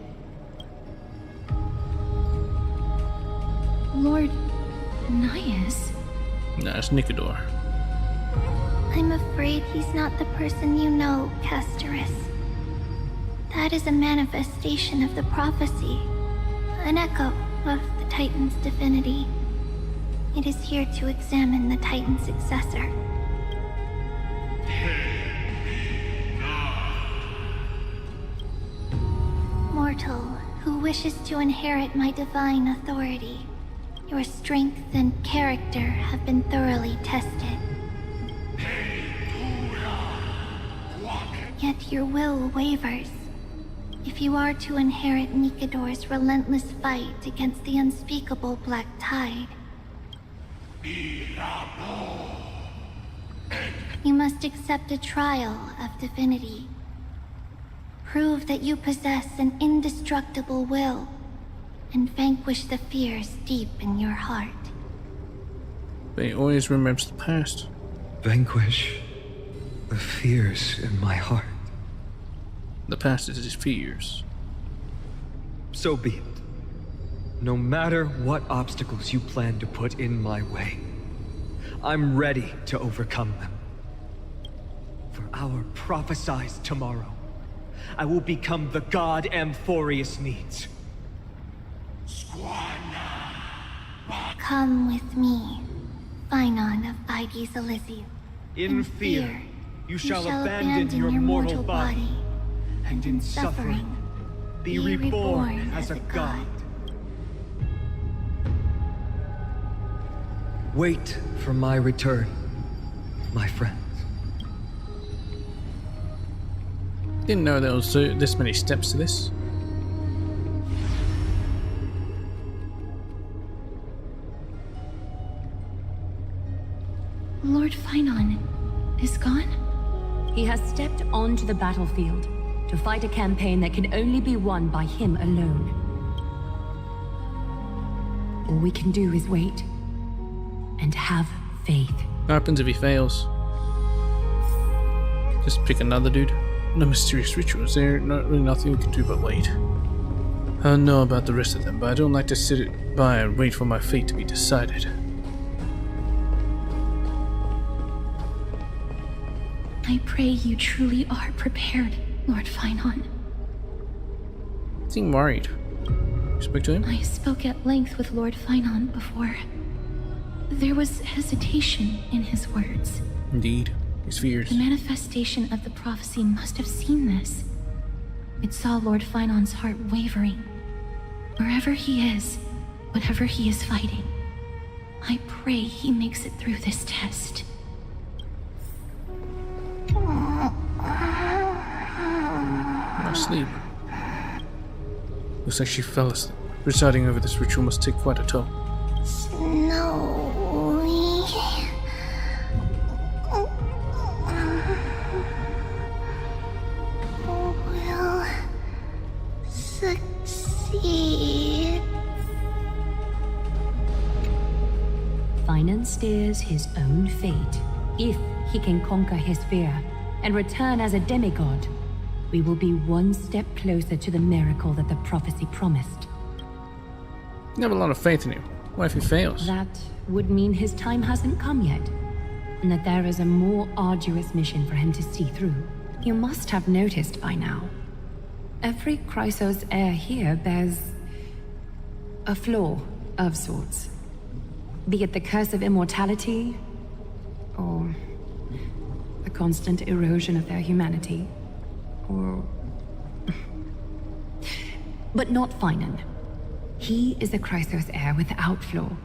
[SPEAKER 2] Lord Nias?
[SPEAKER 1] Nah, it's Nicodor.
[SPEAKER 2] I'm afraid he's not the person you know, Casterus. That is a manifestation of the prophecy, an echo of the Titan's divinity. It is here to examine the Titan's successor. Mortal, who wishes to inherit my divine authority. Your strength and character have been thoroughly tested. Yet your will wavers. If you are to inherit Nicodor's relentless fight against the unspeakable Black Tide, you must accept a trial of divinity. Prove that you possess an indestructible will, and vanquish the fears deep in your heart.
[SPEAKER 1] But he always remembers the past.
[SPEAKER 12] Vanquish the fears in my heart.
[SPEAKER 1] The past is his fears.
[SPEAKER 12] So be it. No matter what obstacles you plan to put in my way, I'm ready to overcome them. For our prophesied tomorrow, I will become the god Amphorius needs.
[SPEAKER 2] Come with me, Phynon of Ides Elysium.
[SPEAKER 12] In fear, you shall abandon your mortal body, and in suffering, be reborn as a god. Wait for my return, my friends.
[SPEAKER 1] Didn't know there was this many steps to this.
[SPEAKER 2] Lord Phynon is gone?
[SPEAKER 9] He has stepped onto the battlefield to fight a campaign that can only be won by him alone. All we can do is wait and have faith.
[SPEAKER 1] What happens if he fails? Just pick another dude. No mysterious rituals. There's really nothing we can do but wait. I don't know about the rest of them, but I don't like to sit by and wait for my fate to be decided.
[SPEAKER 2] I pray you truly are prepared, Lord Phynon.
[SPEAKER 1] You seem worried. You spoke to him?
[SPEAKER 2] I spoke at length with Lord Phynon before. There was hesitation in his words.
[SPEAKER 1] Indeed. His fears.
[SPEAKER 2] The manifestation of the prophecy must have seen this. It saw Lord Phynon's heart wavering. Wherever he is, whatever he is fighting, I pray he makes it through this test.
[SPEAKER 1] Asleep. Looks like she fell asleep. Presiding over this ritual must take quite a toll.
[SPEAKER 2] Snowy. Will succeed.
[SPEAKER 9] Phynon steers his own fate. If he can conquer his fear and return as a demigod, we will be one step closer to the miracle that the prophecy promised.
[SPEAKER 1] You have a lot of faith in him. What if he fails?
[SPEAKER 9] That would mean his time hasn't come yet, and that there is a more arduous mission for him to see through. You must have noticed by now. Every Chrysos heir here bears a flaw of sorts. Be it the curse of immortality, or the constant erosion of their humanity, or... But not Phynon. He is a Chrysos heir without flaw.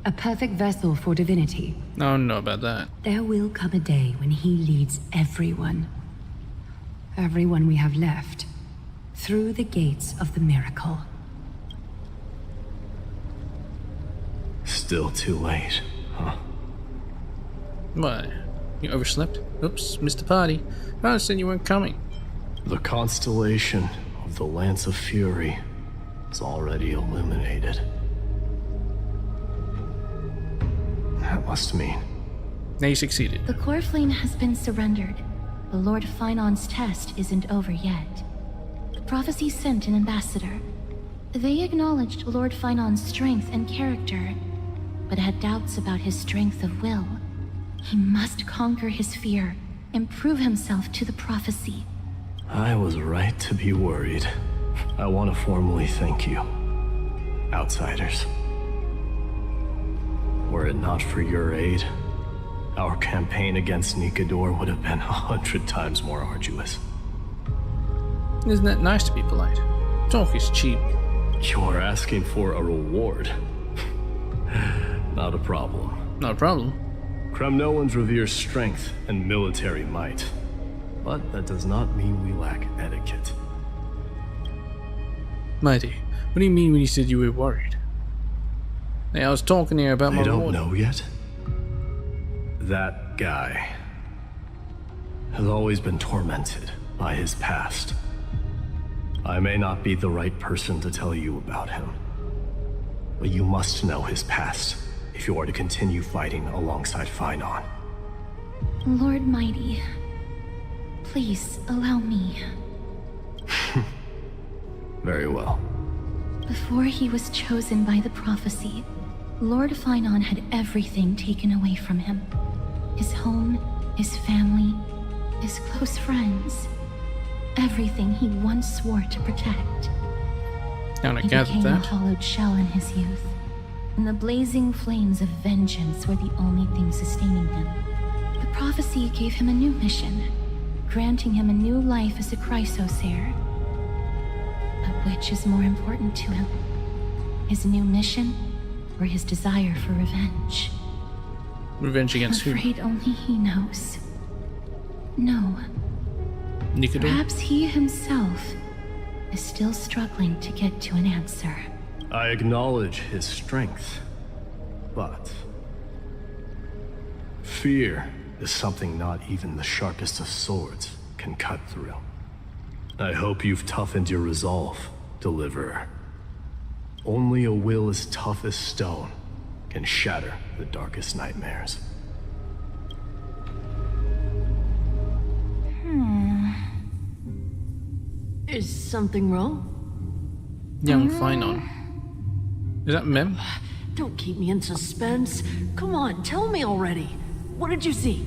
[SPEAKER 9] A perfect vessel for divinity.
[SPEAKER 1] I don't know about that.
[SPEAKER 9] There will come a day when he leads everyone we have left, through the gates of the miracle.
[SPEAKER 3] Still too late, huh?
[SPEAKER 1] Why? You overslept? Oops, missed the party. I said you weren't coming.
[SPEAKER 3] The constellation of the Lance of Fury is already illuminated. That must mean...
[SPEAKER 1] Now you succeeded.
[SPEAKER 2] The core flame has been surrendered. The Lord Phynon's test isn't over yet. The prophecy sent an ambassador. They acknowledged Lord Phynon's strength and character, but had doubts about his strength of will. He must conquer his fear and prove himself to the prophecy.
[SPEAKER 18] I was right to be worried. I want to formally thank you, outsiders. Were it not for your aid, our campaign against Nikador would have been 100 times more arduous.
[SPEAKER 1] Isn't that nice to be polite? Talk is cheap.
[SPEAKER 18] You're asking for a reward. Not a problem.
[SPEAKER 1] Not a problem.
[SPEAKER 18] Kremnoans revere strength and military might. But that does not mean we lack etiquette.
[SPEAKER 1] Mighty, what do you mean when you said you were worried? Hey, I was talking here about my
[SPEAKER 18] I don't
[SPEAKER 1] reward.
[SPEAKER 18] know yet. That guy has always been tormented by his past. I may not be the right person to tell you about him, but you must know his past if you are to continue fighting alongside Finon.
[SPEAKER 2] Lord Mighty, please allow me.
[SPEAKER 18] Very well.
[SPEAKER 2] Before he was chosen by the prophecy, Lord Finon had everything taken away from him. His home, his family, his close friends. Everything he once swore to protect.
[SPEAKER 1] Now I
[SPEAKER 2] He
[SPEAKER 1] gathered
[SPEAKER 2] became a
[SPEAKER 1] that.
[SPEAKER 2] hollowed shell in his youth, and the blazing flames of vengeance were the only thing sustaining him. The prophecy gave him a new mission, granting him a new life as a Chrysos heir. But which is more important to him? His new mission, or his desire for revenge?
[SPEAKER 1] Revenge against
[SPEAKER 2] I'm
[SPEAKER 1] who?
[SPEAKER 2] afraid only he knows. No.
[SPEAKER 1] Nikador?
[SPEAKER 2] Perhaps he himself is still struggling to get to an answer.
[SPEAKER 18] I acknowledge his strength, but fear is something not even the sharpest of swords can cut through. I hope you've toughened your resolve, Deliverer. Only a will as tough as stone can shatter the darkest nightmares.
[SPEAKER 6] Is something wrong?
[SPEAKER 1] Young Finon. Is that Mem?
[SPEAKER 6] Don't keep me in suspense. Come on, tell me already. What did you see?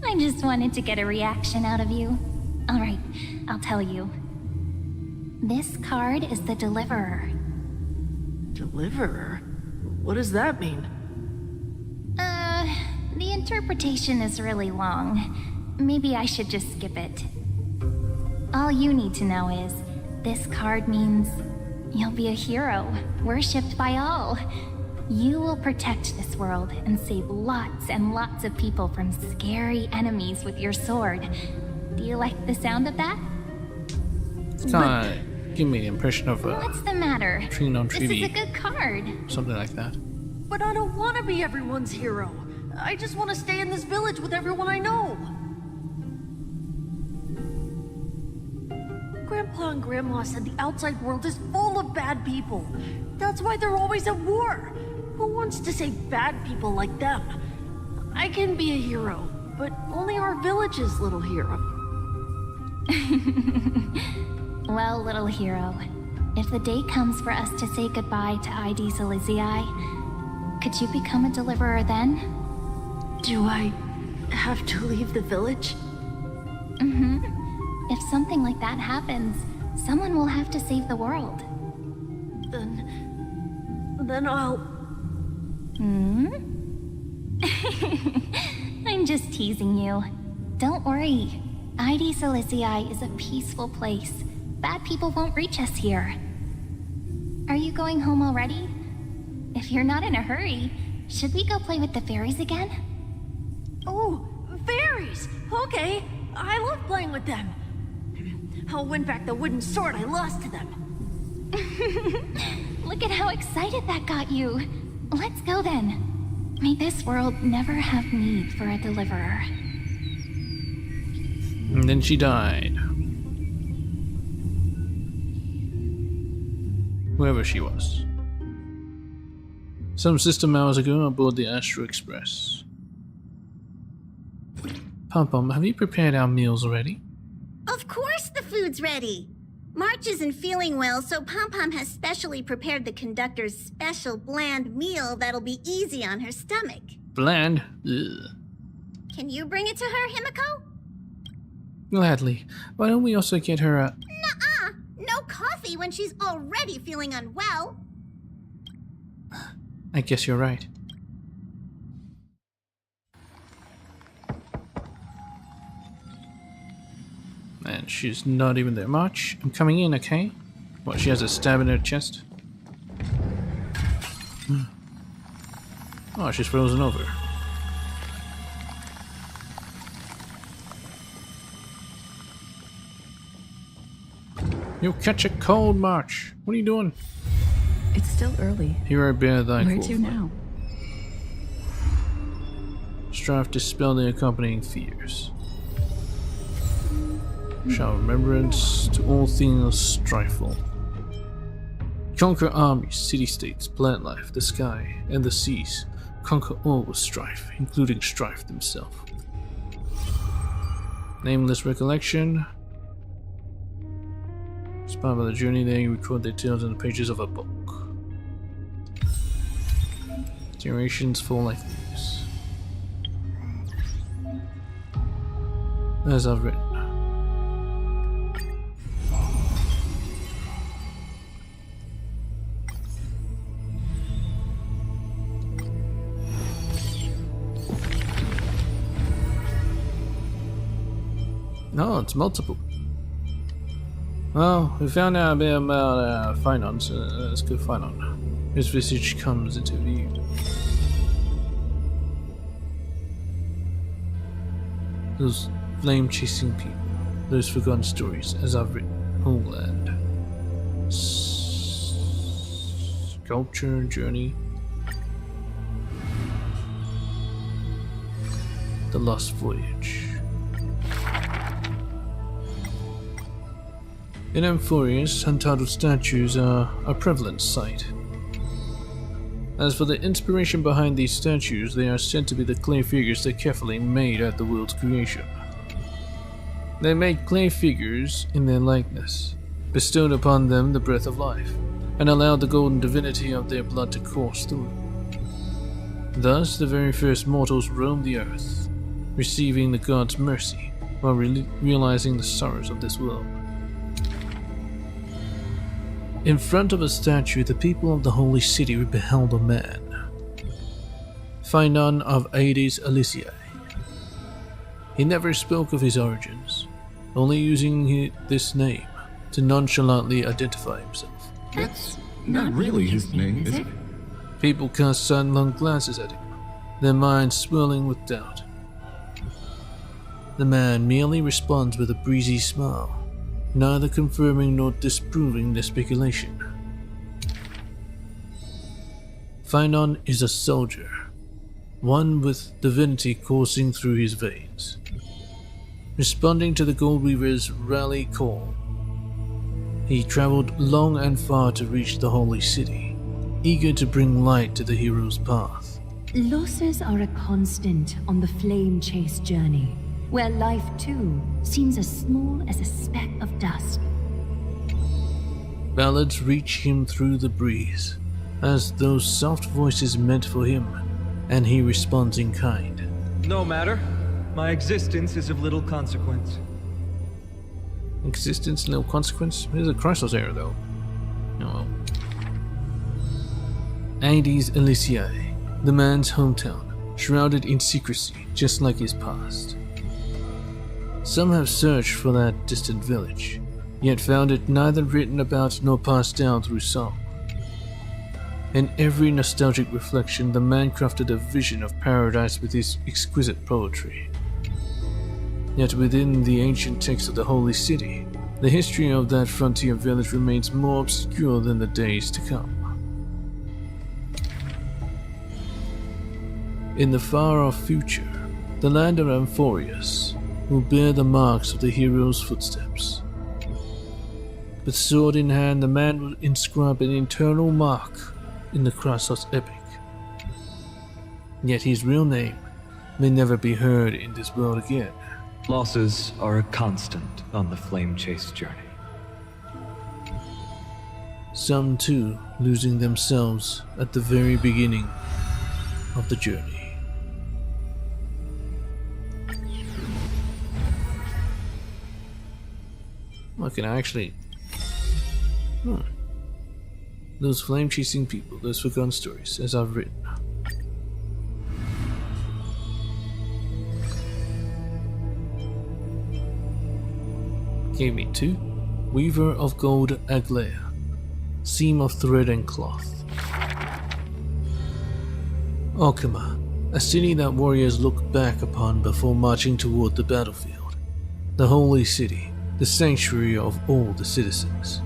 [SPEAKER 2] I just wanted to get a reaction out of you. Alright, I'll tell you. This card is the Deliverer.
[SPEAKER 6] Deliverer? What does that mean?
[SPEAKER 2] The interpretation is really long. Maybe I should just skip it. All you need to know is, this card means you'll be a hero, worshipped by all. You will protect this world and save lots and lots of people from scary enemies with your sword. Do you like the sound of that?
[SPEAKER 1] It's kind of give me the impression of a
[SPEAKER 2] What's the matter?
[SPEAKER 1] tree non
[SPEAKER 2] This is
[SPEAKER 1] treaty,
[SPEAKER 2] a good card.
[SPEAKER 1] something like that.
[SPEAKER 6] But I don't want to be everyone's hero. I just want to stay in this village with everyone I know. Grandpa and Grandma said the outside world is full of bad people. That's why they're always at war. Who wants to save bad people like them? I can be a hero, but only our village's little hero.
[SPEAKER 2] Well, little hero, if the day comes for us to say goodbye to ID Silizii, could you become a deliverer then?
[SPEAKER 6] Do I have to leave the village?
[SPEAKER 2] Mm-hmm. If something like that happens, someone will have to save the world.
[SPEAKER 6] Then I'll...
[SPEAKER 2] I'm just teasing you. Don't worry. ID Silizii is a peaceful place. Bad people won't reach us here. Are you going home already? If you're not in a hurry, should we go play with the fairies again?
[SPEAKER 6] Oh, fairies! Okay, I love playing with them. I'll win back the wooden sword I lost to them.
[SPEAKER 2] Look at how excited that got you. Let's go then. May this world never have need for a deliverer.
[SPEAKER 1] And then she died. Whoever she was. Some system hours ago aboard the Astro Express. Pom-Pom, have you prepared our meals already?
[SPEAKER 4] Of course the food's ready. March isn't feeling well, so Pom Pom has specially prepared the conductor's special bland meal that'll be easy on her stomach.
[SPEAKER 1] Bland? Ugh.
[SPEAKER 4] Can you bring it to her, Himiko?
[SPEAKER 1] Gladly. Why don't we also get her a...
[SPEAKER 4] Nuh-uh! No coffee when she's already feeling unwell.
[SPEAKER 1] I guess you're right. And she's not even there much. I'm coming in, okay? What, she has a stab in her chest? Oh, she's frozen over. You'll catch a cold, March. What are you doing?
[SPEAKER 17] It's still early.
[SPEAKER 1] Here I bear thy
[SPEAKER 17] Where
[SPEAKER 1] cold
[SPEAKER 17] to now?
[SPEAKER 1] Strive to dispel the accompanying fears. Show remembrance to all things strifeful. Conquer armies, city-states, plant life, the sky, and the seas. Conquer all with strife, including strife himself. Nameless recollection. Inspired by the journey, they record their tales on the pages of a book. Generations fall like leaves. As I've written. No, it's multiple. Well, we found out a bit about Finon, so let's go Finon. His visage comes into view. Those flame-chasing people, those forgotten stories, as I've written, Homeland. Sculpture, journey. The Lost Voyage. In Amphorius, untitled statues are a prevalent sight. As for the inspiration behind these statues, they are said to be the clay figures they carefully made at the world's creation. They made clay figures in their likeness, bestowed upon them the breath of life, and allowed the golden divinity of their blood to course through. Thus, the very first mortals roamed the earth, receiving the gods' mercy, while realizing the sorrows of this world. In front of a statue, the people of the holy city beheld a man, Finon of Aedes Elysiae. He never spoke of his origins, only using this name to nonchalantly identify himself.
[SPEAKER 13] That's not really his name, is it?
[SPEAKER 1] People cast sidelong glances at him, their minds swirling with doubt. The man merely responds with a breezy smile, neither confirming nor disproving their speculation. Finon is a soldier, one with divinity coursing through his veins. Responding to the Gold Weaver's rally call, he traveled long and far to reach the holy city, eager to bring light to the hero's path.
[SPEAKER 9] Losses are a constant on the flame chase journey, where life too seems as small as a speck of dust.
[SPEAKER 1] Ballads reach him through the breeze, as those soft voices meant for him, and he responds in kind.
[SPEAKER 12] No matter. My existence is of little consequence.
[SPEAKER 1] Existence, no consequence? There's a Chrysos error, though. Oh well. Aedes Elysiae, the man's hometown, shrouded in secrecy, just like his past. Some have searched for that distant village, yet found it neither written about nor passed down through song. In every nostalgic reflection, the man crafted a vision of paradise with his exquisite poetry. Yet within the ancient text of the holy city, the history of that frontier village remains more obscure than the days to come. In the far-off future, the land of Amphorius will bear the marks of the hero's footsteps. With sword in hand, the man will inscribe an eternal mark in the Chrysos epic. Yet his real name may never be heard in this world again.
[SPEAKER 12] Losses are a constant on the flame chase journey.
[SPEAKER 1] Some too losing themselves at the very beginning of the journey. I can actually... Those flame-chasing people, those forgotten stories, as I've written. Gave me 2. Weaver of Gold Aglaya. Seam of thread and cloth. Okima, a city that warriors look back upon before marching toward the battlefield. The holy city, the sanctuary of all the citizens.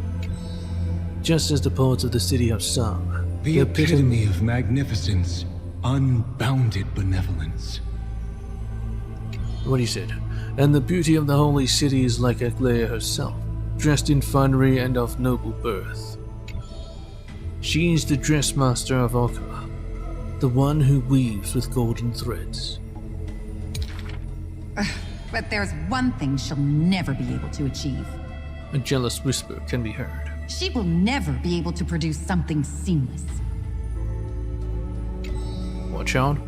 [SPEAKER 1] Just as the poets of the city have sung,
[SPEAKER 13] the epitome of magnificence, unbounded benevolence.
[SPEAKER 1] What he said. And the beauty of the holy city is like Aglaya herself, dressed in finery and of noble birth. She is the dressmaster of Okima, the one who weaves with golden threads.
[SPEAKER 19] But there's one thing she'll never be able to achieve.
[SPEAKER 1] A jealous whisper can be heard.
[SPEAKER 19] She will never be able to produce something seamless.
[SPEAKER 1] Watch out.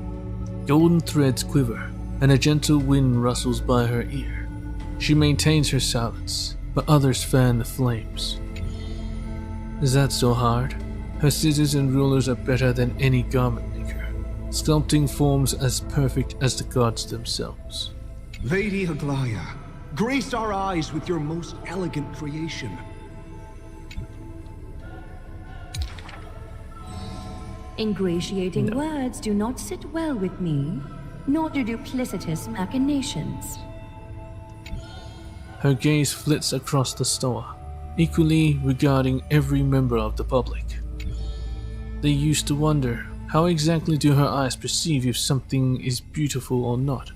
[SPEAKER 1] Golden threads quiver, and a gentle wind rustles by her ear. She maintains her silence, but others fan the flames. Is that so hard? Her scissors and rulers are better than any garment maker, sculpting forms as perfect as the gods themselves.
[SPEAKER 10] Lady Aglaya, grace our eyes with your most elegant creation.
[SPEAKER 9] Ingratiating words do not sit well with me, nor do duplicitous machinations.
[SPEAKER 1] Her gaze flits across the store, equally regarding every member of the public. They used to wonder, how exactly do her eyes perceive if something is beautiful or not?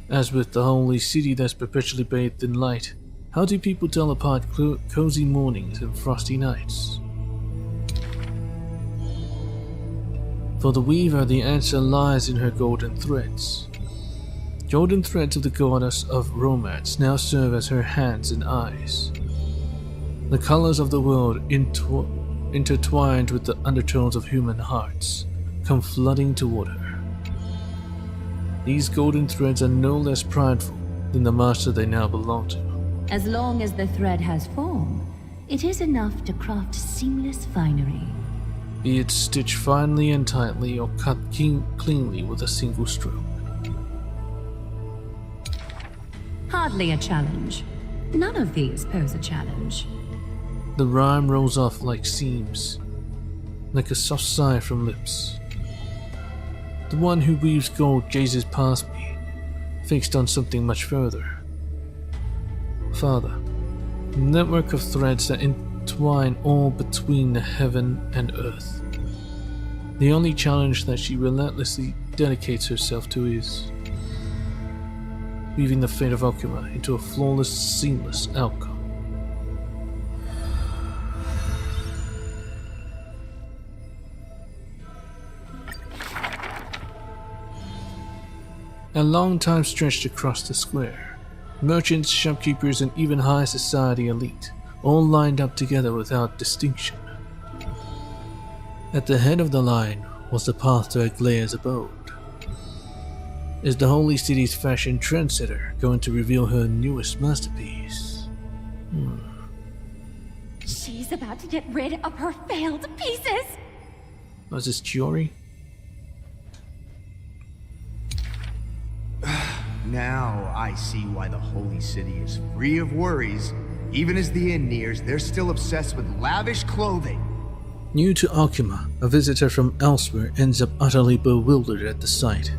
[SPEAKER 1] As with the holy city that's perpetually bathed in light, how do people tell apart cozy mornings and frosty nights? For the weaver, the answer lies in her golden threads. Golden threads of the goddess of romance now serve as her hands and eyes. The colors of the world intertwined with the undertones of human hearts come flooding toward her. These golden threads are no less prideful than the master they now belong to.
[SPEAKER 9] As long as the thread has form, it is enough to craft seamless finery.
[SPEAKER 1] Be it stitched finely and tightly or cut cleanly with a single stroke.
[SPEAKER 9] Hardly a challenge. None of these pose a challenge.
[SPEAKER 1] The rhyme rolls off like seams, like a soft sigh from lips. The one who weaves gold gazes past me, fixed on something much further. Father, a network of threads that entwine all between the heaven and earth. The only challenge that she relentlessly dedicates herself to is weaving the fate of Okima into a flawless, seamless outcome. A long time stretched across the square. Merchants, shopkeepers, and even high society elite, all lined up together without distinction. At the head of the line was the path to Aglaya's abode. Is the holy city's fashion trendsetter going to reveal her newest masterpiece?
[SPEAKER 2] She's about to get rid of her failed pieces!
[SPEAKER 1] Was this Chiori?
[SPEAKER 7] Now I see why the holy city is free of worries. Even as the end nears, they're still obsessed with lavish clothing.
[SPEAKER 1] New to Okima, a visitor from elsewhere ends up utterly bewildered at the sight.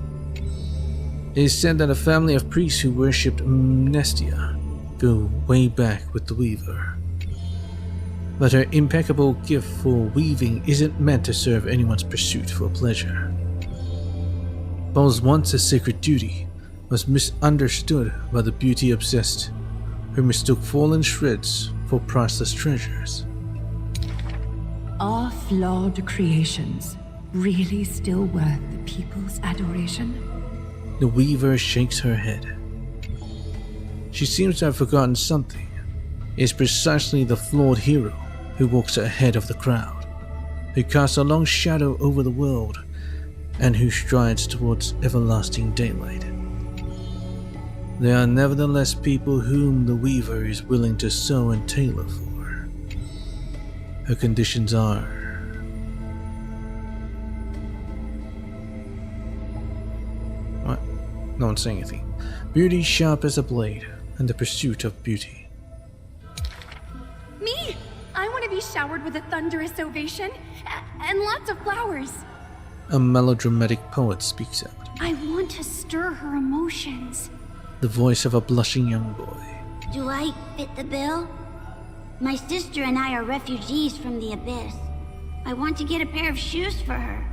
[SPEAKER 1] It is said that a family of priests who worshipped Mnestia go way back with the Weaver. But her impeccable gift for weaving isn't meant to serve anyone's pursuit for pleasure. What was once a sacred duty was misunderstood by the beauty-obsessed, who mistook fallen shreds for priceless treasures.
[SPEAKER 9] Are flawed creations really still worth the people's adoration?
[SPEAKER 1] The Weaver shakes her head. She seems to have forgotten something. It is precisely the flawed hero who walks ahead of the crowd, who casts a long shadow over the world, and who strides towards everlasting daylight. There are nevertheless people whom the Weaver is willing to sew and tailor for. Her conditions are what? No one's saying anything. Beauty sharp as a blade, and the pursuit of beauty.
[SPEAKER 2] Me! I want to be showered with a thunderous ovation and lots of flowers.
[SPEAKER 1] A melodramatic poet speaks out.
[SPEAKER 2] I want to stir her emotions.
[SPEAKER 1] The voice of a blushing young boy.
[SPEAKER 20] Do I fit the bill? My sister and I are refugees from the Abyss. I want to get a pair of shoes for her.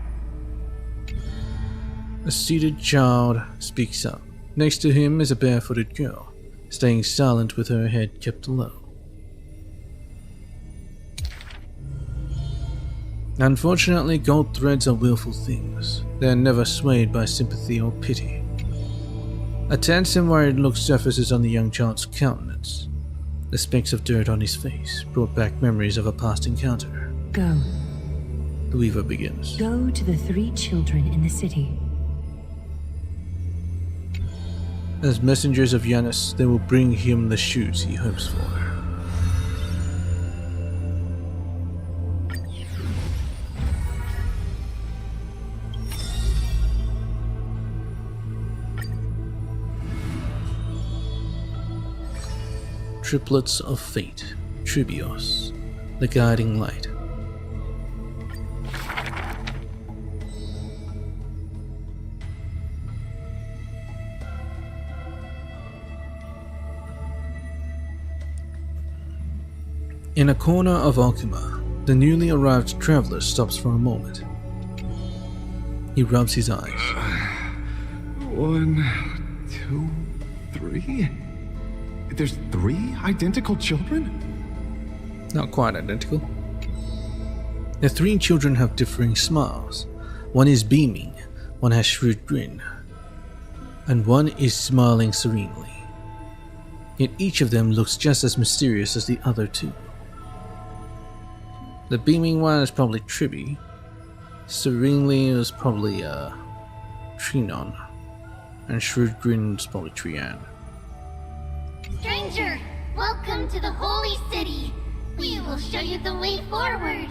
[SPEAKER 1] A seated child speaks up. Next to him is a barefooted girl, staying silent with her head kept low. Unfortunately, gold threads are willful things. They are never swayed by sympathy or pity. A tense and worried look surfaces on the young child's countenance. The specks of dirt on his face brought back memories of a past encounter.
[SPEAKER 9] Go.
[SPEAKER 1] The Weaver begins.
[SPEAKER 9] Go to the 3 children in the city.
[SPEAKER 1] As messengers of Janus, they will bring him the shoes he hopes for. Triplets of Fate, Tribios, the guiding light. In a corner of Alchema, the newly arrived traveler stops for a moment. He rubs his eyes.
[SPEAKER 3] 1, 2, 3? There's 3 identical children?
[SPEAKER 1] Not quite identical. The 3 children have differing smiles. One is beaming, one has shrewd grin, and one is smiling serenely. Yet each of them looks just as mysterious as the other 2. The beaming one is probably Tribi. Serenely is probably Trinon. And shrewd grin is probably Trian.
[SPEAKER 20] Stranger, welcome to the Holy City. We will show you the way forward.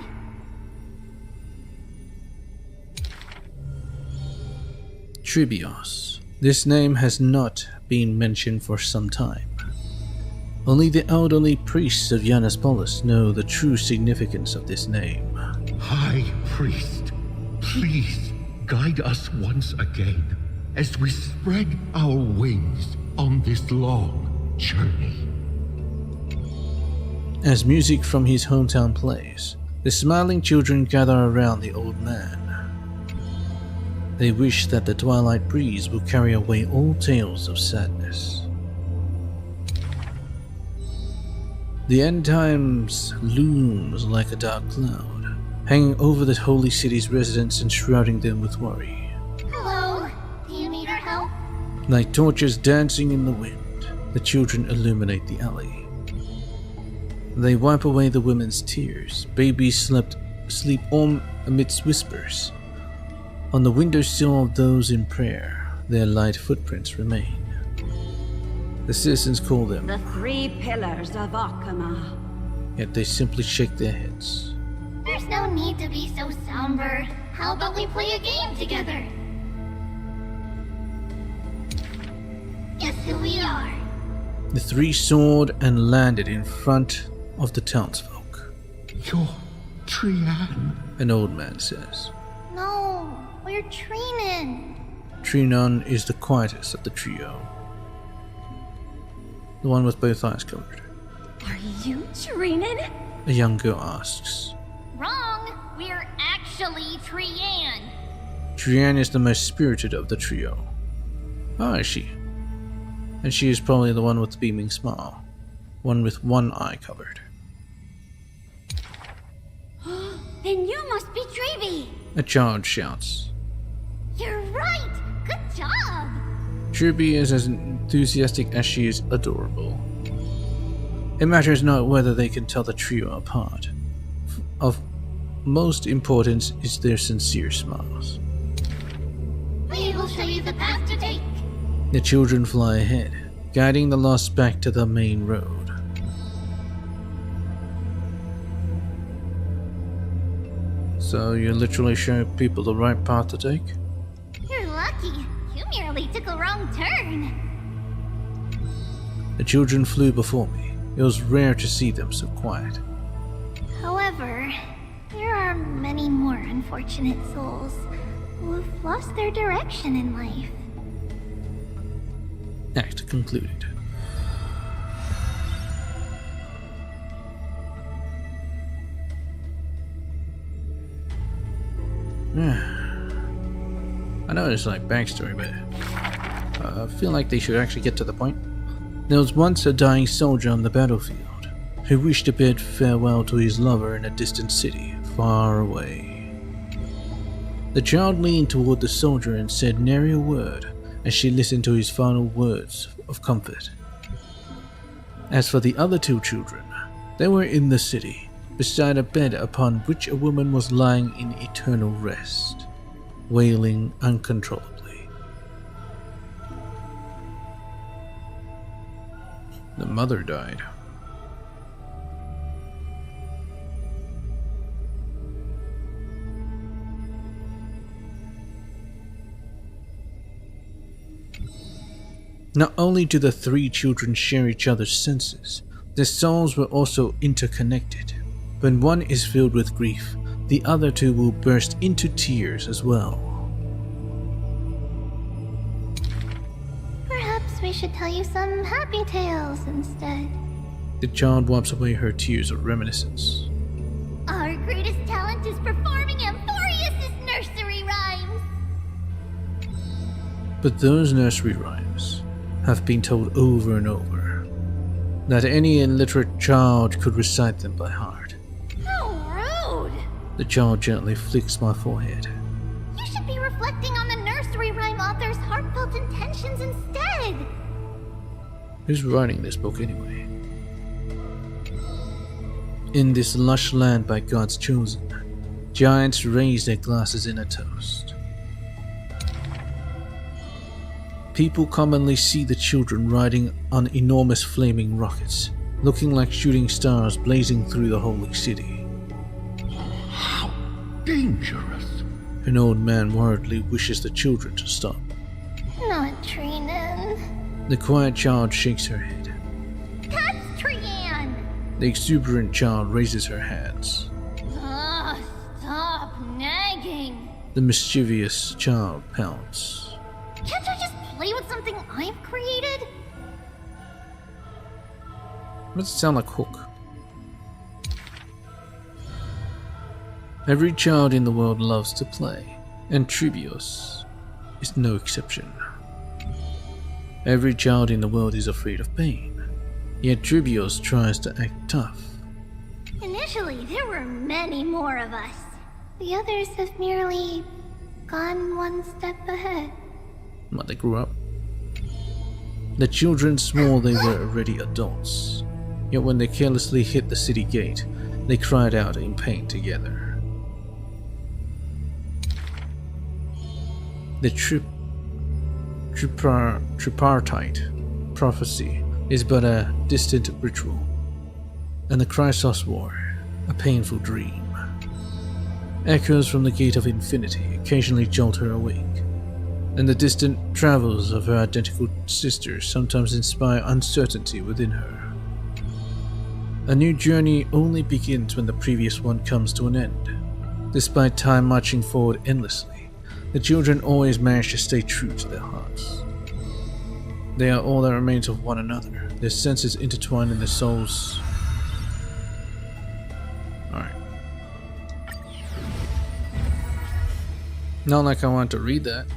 [SPEAKER 1] Tribios. This name has not been mentioned for some time. Only the elderly priests of Janus Polis know the true significance of this name.
[SPEAKER 21] High Priest, please guide us once again as we spread our wings on this long journey.
[SPEAKER 1] As music from his hometown plays, the smiling children gather around the old man. They wish that the twilight breeze will carry away all tales of sadness. The end times looms like a dark cloud, hanging over the holy city's residents and shrouding them with worry.
[SPEAKER 20] Hello, do you need our help?
[SPEAKER 1] Like torches dancing in the wind, the children illuminate the alley. They wipe away the women's tears. Babies sleep on amidst whispers. On the windowsill of those in prayer, their light footprints remain. The citizens call them,
[SPEAKER 22] the 3 pillars of Alchema.
[SPEAKER 1] Yet they simply shake their heads.
[SPEAKER 20] There's no need to be so somber. How about we play a game together? Guess who we are?
[SPEAKER 1] The 3 soared and landed in front of the townsfolk.
[SPEAKER 21] You're Trian,
[SPEAKER 1] an old man says.
[SPEAKER 20] No, we're Trinan.
[SPEAKER 1] Trinon is the quietest of the trio. The one with both eyes covered.
[SPEAKER 2] Are you Trinan?
[SPEAKER 1] A young girl asks.
[SPEAKER 20] Wrong! We're actually Trian.
[SPEAKER 1] Trian is the most spirited of the trio. Ah, is she? And she is probably the one with the beaming smile. One with one eye covered.
[SPEAKER 20] Then you must be Trevi.
[SPEAKER 1] A child shouts.
[SPEAKER 20] You're right! Good job!
[SPEAKER 1] Tribi is as enthusiastic as she is adorable. It matters not whether they can tell the trio apart. of most importance is their sincere smiles.
[SPEAKER 2] We will show you the path to take.
[SPEAKER 1] The children fly ahead, guiding the lost back to the main road. So you literally show people the right path to take?
[SPEAKER 2] You're lucky. You merely took a wrong turn.
[SPEAKER 1] The children flew before me. It was rare to see them so quiet.
[SPEAKER 2] However, there are many more unfortunate souls who have lost their direction in life.
[SPEAKER 1] Act concluded. I know it's like backstory, but I feel like they should actually get to the point. There was once a dying soldier on the battlefield who wished to bid farewell to his lover in a distant city far away. The child leaned toward the soldier and said nary a word as she listened to his final words of comfort. As for the other two children, they were in the city, beside a bed upon which a woman was lying in eternal rest, wailing uncontrollably. The mother died. Not only do the three children share each other's senses, their souls were also interconnected. When one is filled with grief, the other two will burst into tears as well.
[SPEAKER 2] Perhaps we should tell you some happy tales instead.
[SPEAKER 1] The child wipes away her tears of reminiscence.
[SPEAKER 2] Our greatest talent is performing Amphorius' nursery rhymes.
[SPEAKER 1] But those nursery rhymes have been told over and over, that any illiterate child could recite them by heart.
[SPEAKER 2] How rude!
[SPEAKER 1] The child gently flicks my forehead.
[SPEAKER 2] You should be reflecting on the nursery rhyme author's heartfelt intentions instead.
[SPEAKER 1] Who's writing this book anyway? In this lush land by God's chosen, giants raise their glasses in a toast. People commonly see the children riding on enormous flaming rockets, looking like shooting stars blazing through the holy city.
[SPEAKER 21] How dangerous!
[SPEAKER 1] An old man worriedly wishes the children to stop.
[SPEAKER 2] Not Trinan.
[SPEAKER 1] The quiet child shakes her head.
[SPEAKER 2] That's Trian!
[SPEAKER 1] The exuberant child raises her hands.
[SPEAKER 2] Ugh, stop nagging.
[SPEAKER 1] The mischievous child pouts.
[SPEAKER 2] Can't I just play with something I've created?
[SPEAKER 1] Does it sound like Hook? Every child in the world loves to play, and Tribios is no exception. Every child in the world is afraid of pain, yet Tribios tries to act tough.
[SPEAKER 2] Initially, there were many more of us. The others have merely gone one step ahead.
[SPEAKER 1] But they grew up. The children swore they were already adults, yet when they carelessly hit the city gate, they cried out in pain together. The tripartite prophecy is but a distant ritual, and the Chrysos War, a painful dream. Echoes from the Gate of Infinity occasionally jolt her awake, and the distant travels of her identical sisters sometimes inspire uncertainty within her. A new journey only begins when the previous one comes to an end. Despite time marching forward endlessly, the children always manage to stay true to their hearts. They are all that remains of one another, their senses intertwined in their souls. Alright. Not like I want to read that.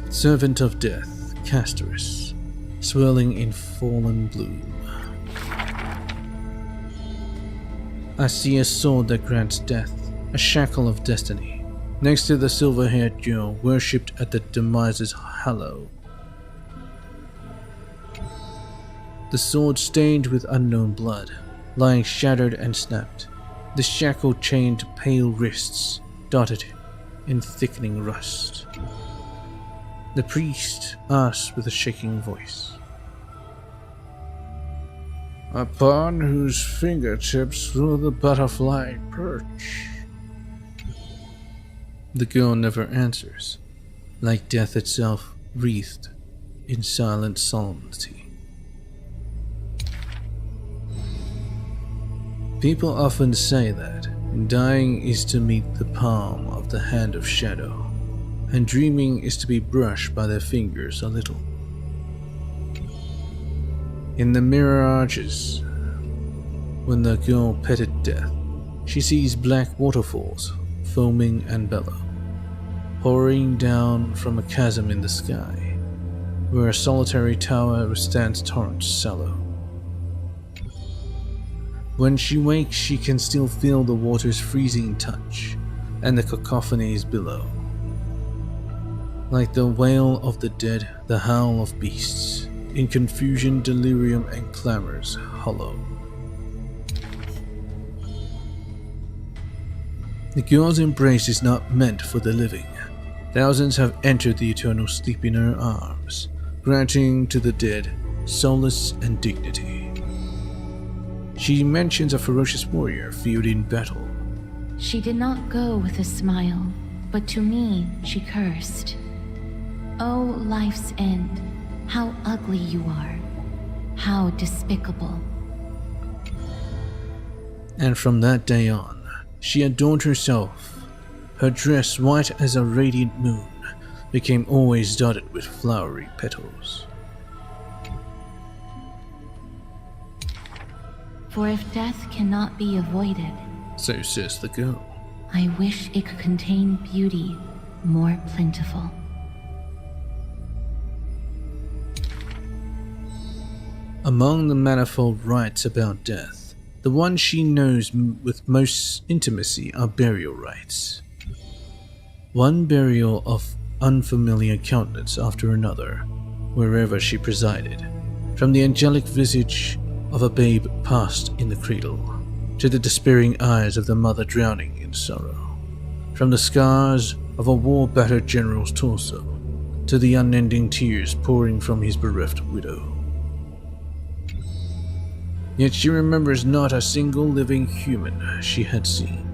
[SPEAKER 1] Servant of Death, Castorus, swirling in fallen bloom. I see a sword that grants death, a shackle of destiny, next to the silver-haired girl worshipped at the demise's hallow. the sword stained with unknown blood, lying shattered and snapped, the shackle chained to pale wrists, dotted in thickening rust. The priest asked with a shaking voice, "Upon whose fingertips will the butterfly perch?" The girl never answers, like death itself wreathed in silent solemnity. People often say that dying is to meet the palm of the hand of shadow, and dreaming is to be brushed by their fingers a little. In the mirages, when the girl petted death, she sees black waterfalls, foaming and bellow, pouring down from a chasm in the sky, where a solitary tower withstands torrents sallow. When she wakes, she can still feel the water's freezing touch and the cacophonies below. Like the wail of the dead, the howl of beasts, in confusion, delirium, and clamors hollow. The girl's embrace is not meant for the living. Thousands have entered the eternal sleep in her arms, granting to the dead solace and dignity. She mentions a ferocious warrior feared in battle.
[SPEAKER 2] She did not go with a smile, but to me she cursed. "Oh, life's end, how ugly you are, how despicable."
[SPEAKER 1] And from that day on, she adorned herself. Her dress, white as a radiant moon, became always dotted with flowery petals.
[SPEAKER 2] For if death cannot be avoided,
[SPEAKER 1] so says the girl,
[SPEAKER 2] I wish it could contain beauty more plentiful.
[SPEAKER 1] Among the manifold rites about death, the one she knows with most intimacy are burial rites. One burial of unfamiliar countenance after another, wherever she presided, from the angelic visage of a babe passed in the cradle, to the despairing eyes of the mother drowning in sorrow, from the scars of a war-battered general's torso, to the unending tears pouring from his bereft widow. Yet she remembers not a single living human she had seen.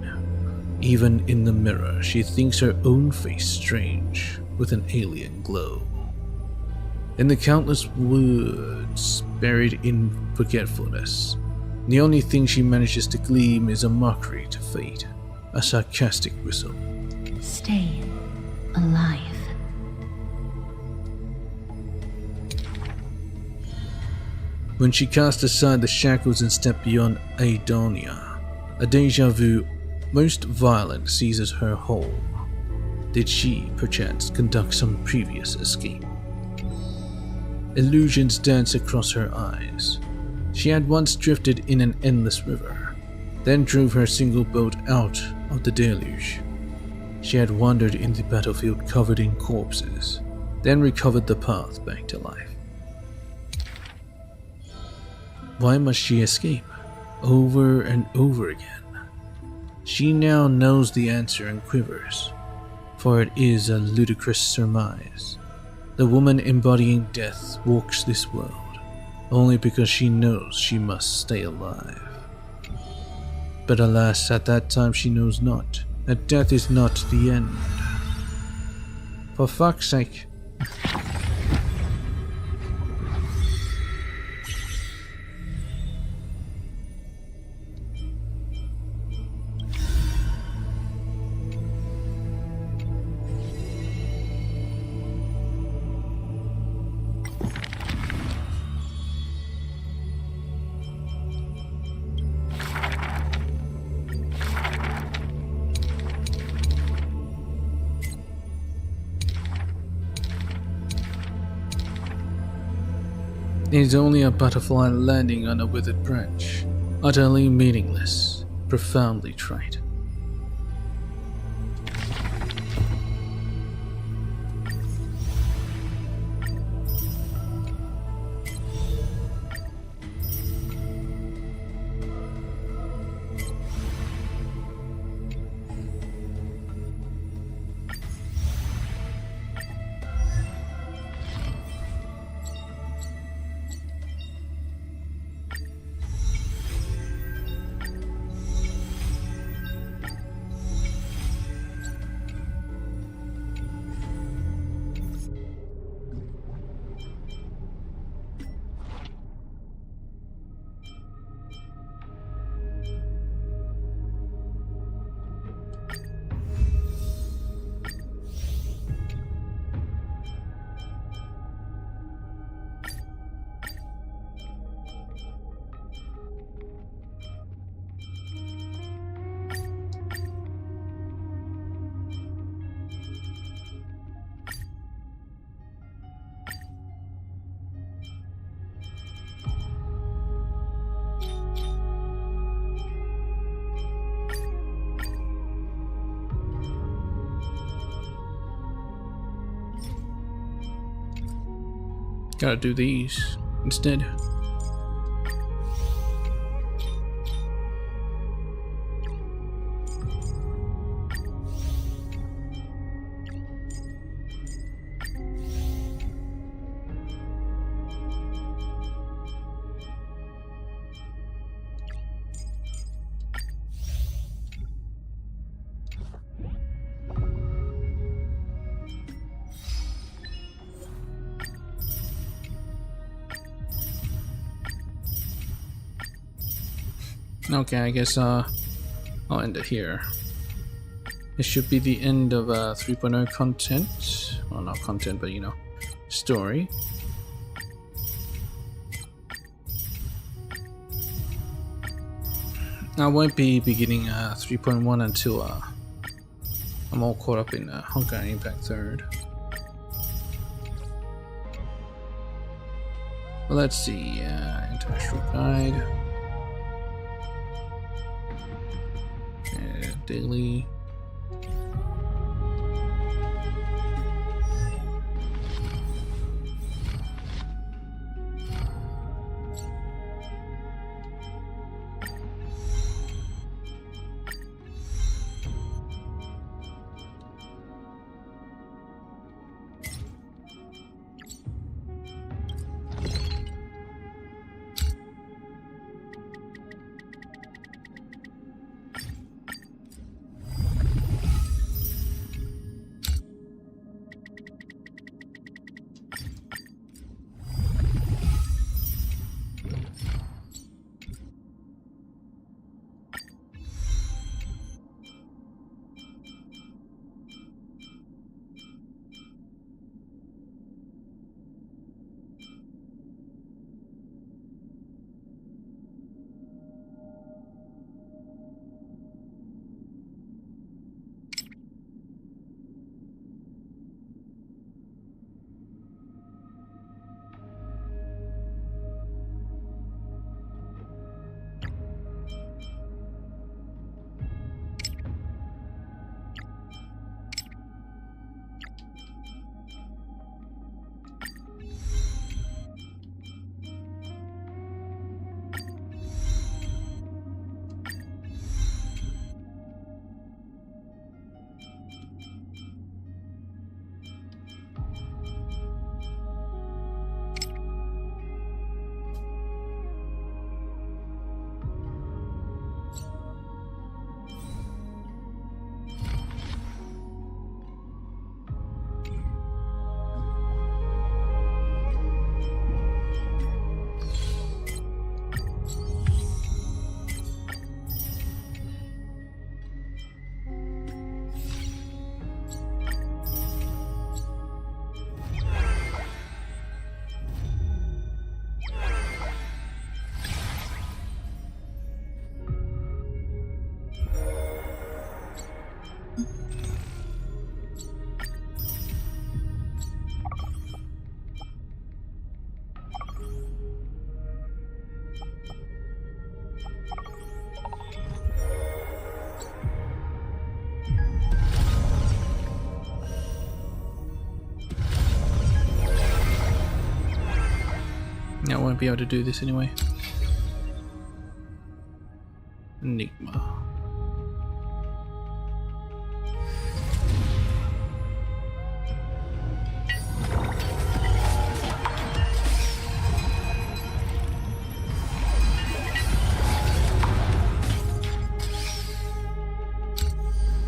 [SPEAKER 1] Even in the mirror, she thinks her own face strange, with an alien glow. In the countless words buried in forgetfulness, the only thing she manages to gleam is a mockery to fate, a sarcastic whistle.
[SPEAKER 2] Stay alive.
[SPEAKER 1] When she cast aside the shackles and stepped beyond Aidonia, a deja vu most violent seizes her whole. Did she, perchance, conduct some previous escape? Illusions dance across her eyes. She had once drifted in an endless river, then drove her single boat out of the deluge. She had wandered in the battlefield covered in corpses, then recovered the path back to life. Why must she escape? Over and over again. She now knows the answer and quivers, for it is a ludicrous surmise. The woman embodying death walks this world only because she knows she must stay alive. But alas, at that time she knows not that death is not the end. For fuck's sake. It is only a butterfly landing on a withered branch, utterly meaningless, profoundly trite. Gotta do these instead. Okay, I guess I'll end it here. This should be the end of 3.0 content. Well, not content, but you know, story. I won't be beginning 3.1 until I'm all caught up in Honkai Impact 3rd. Well, let's see, International Guide. Daily. I won't be able to do this anyway. Enigma.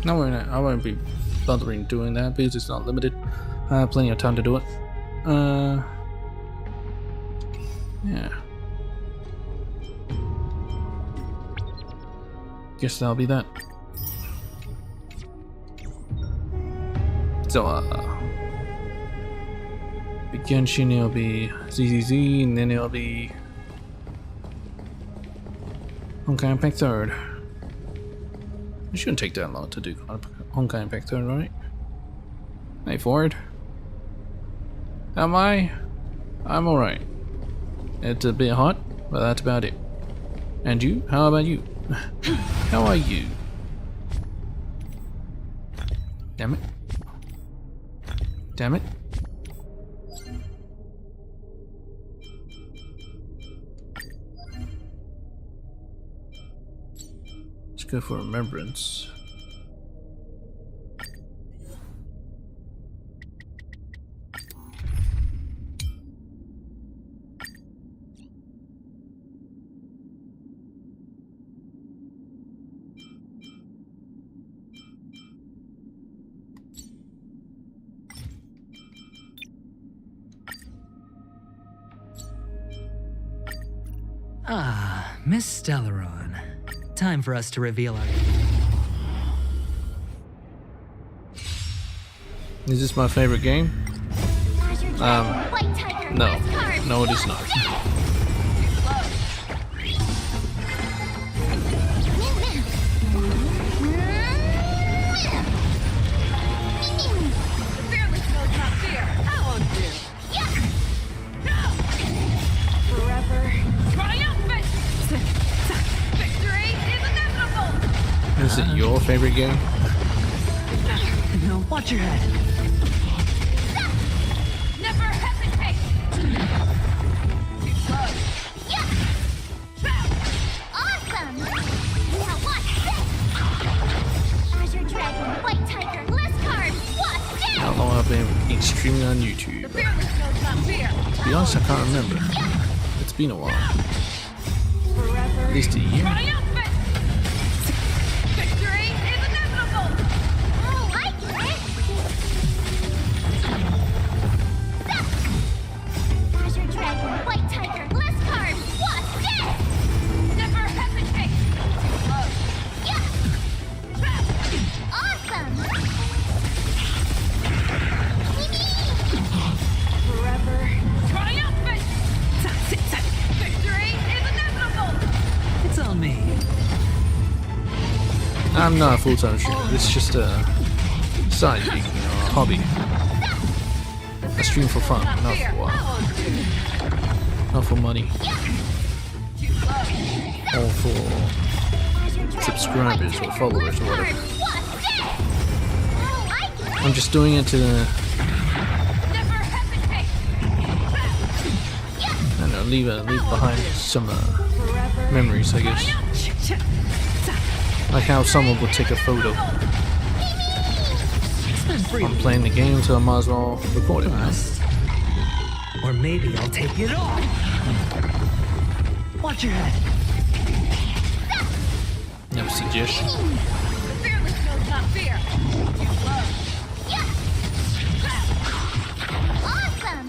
[SPEAKER 1] No, I won't be bothering doing that because it's not limited. I have plenty of time to do it. Yeah. Guess that'll be that. So, Genshin, it'll be ZZZ, and then it'll be Honkai Impact 3rd. It shouldn't take that long to do Honkai Impact 3rd, right? Hey, Ford. Am I? I'm alright. It's a bit hot, but that's about it. And you? How about you? How are you? Damn it. Damn it. go for remembrance.
[SPEAKER 8] Ah, Miss Stellaron. Time for us to reveal our...
[SPEAKER 1] Is this my favorite game? No. No, it is not. Is it your favorite game?
[SPEAKER 8] No, watch your head.
[SPEAKER 6] Never hesitate! Too close.
[SPEAKER 2] Awesome! Now watch this! Azure Dragon, White Tiger, list card, what's this?
[SPEAKER 1] How long I've been streaming on YouTube?
[SPEAKER 6] The fearless knows not fear.
[SPEAKER 1] To be honest, I can't remember. It's been a while. At least a year.
[SPEAKER 6] Victory is inevitable!
[SPEAKER 2] Oh, I get it! Azure Dragon, White Tiger, list card, what's this?
[SPEAKER 6] Never hesitate! Close.
[SPEAKER 2] Awesome!
[SPEAKER 6] Forever triumphant! Victory is inevitable!
[SPEAKER 8] It's on me.
[SPEAKER 1] I'm not a full-time streamer. It's just a side gig, you know, a hobby. I stream for fun, not for money. Or for subscribers or followers or whatever. I'm just doing it to, I don't know, leave behind some memories, I guess. Like how someone would take a photo. I'm playing the game, so I might as well record it.
[SPEAKER 8] Or maybe I'll take it off. Watch your head.
[SPEAKER 1] You have a suggestion?
[SPEAKER 6] The fearless knows not fear. Too close.
[SPEAKER 2] Awesome!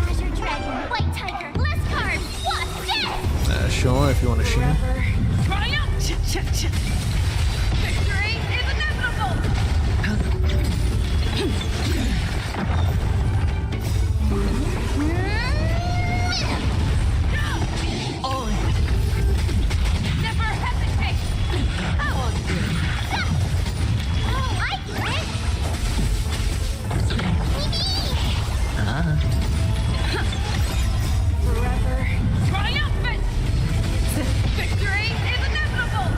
[SPEAKER 2] Azure Dragon, White Tiger, list card, what's this?
[SPEAKER 1] Sure, if you want to share.
[SPEAKER 6] Triumph! Victory is inevitable! Never hesitate! How on
[SPEAKER 2] Oh, I get it!
[SPEAKER 6] Forever triumphant! Victory is inevitable!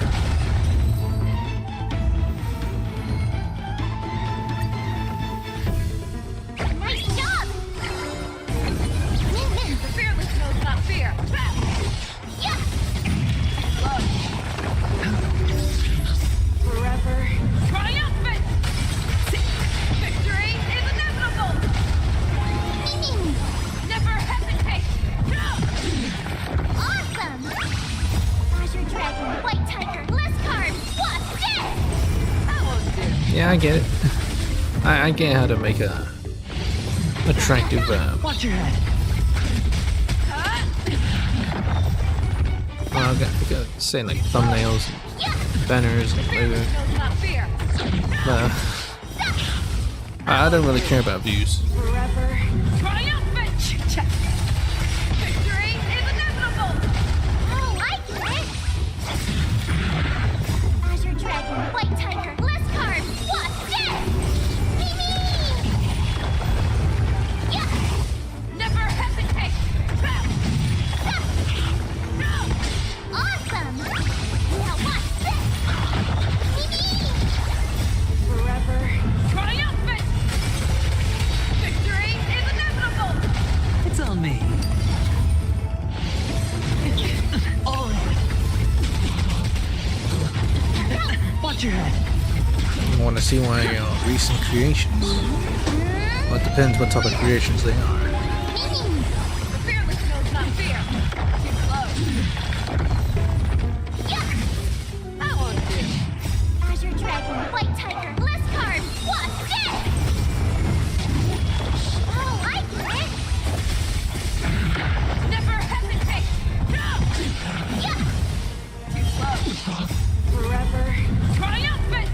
[SPEAKER 2] Nice job!
[SPEAKER 6] The fearless knows not fear. Forever triumphant! Victory is inevitable! Never hesitate!
[SPEAKER 2] Awesome! Azure Dragon, White Tiger, list card, what's this?
[SPEAKER 6] That won't do.
[SPEAKER 1] Yeah, I get it. I get how to make a attractive
[SPEAKER 8] Watch your head.
[SPEAKER 1] I got say like thumbnails, and banners, and logo.
[SPEAKER 6] Knows not fear.
[SPEAKER 1] I don't really care about views.
[SPEAKER 6] Forever triumphant! Victory is inevitable!
[SPEAKER 2] Oh, I get it! Azure Dragon, White Tiger, list card, what's this?
[SPEAKER 6] Never hesitate!
[SPEAKER 2] Awesome! Now what's this?
[SPEAKER 6] Forever triumphant! Victory is inevitable!
[SPEAKER 8] It's on me. Watch your head.
[SPEAKER 1] I want to see my recent creations. Well, it depends what type of creations they are.
[SPEAKER 6] The fearless knows not fear. Too close. That won't do.
[SPEAKER 2] Azure Dragon, White Tiger, List Card, Wasp, Dead! Oh, I get it!
[SPEAKER 6] Never hesitate. No!
[SPEAKER 2] Yeah!
[SPEAKER 6] Too slow. Forever triumphant.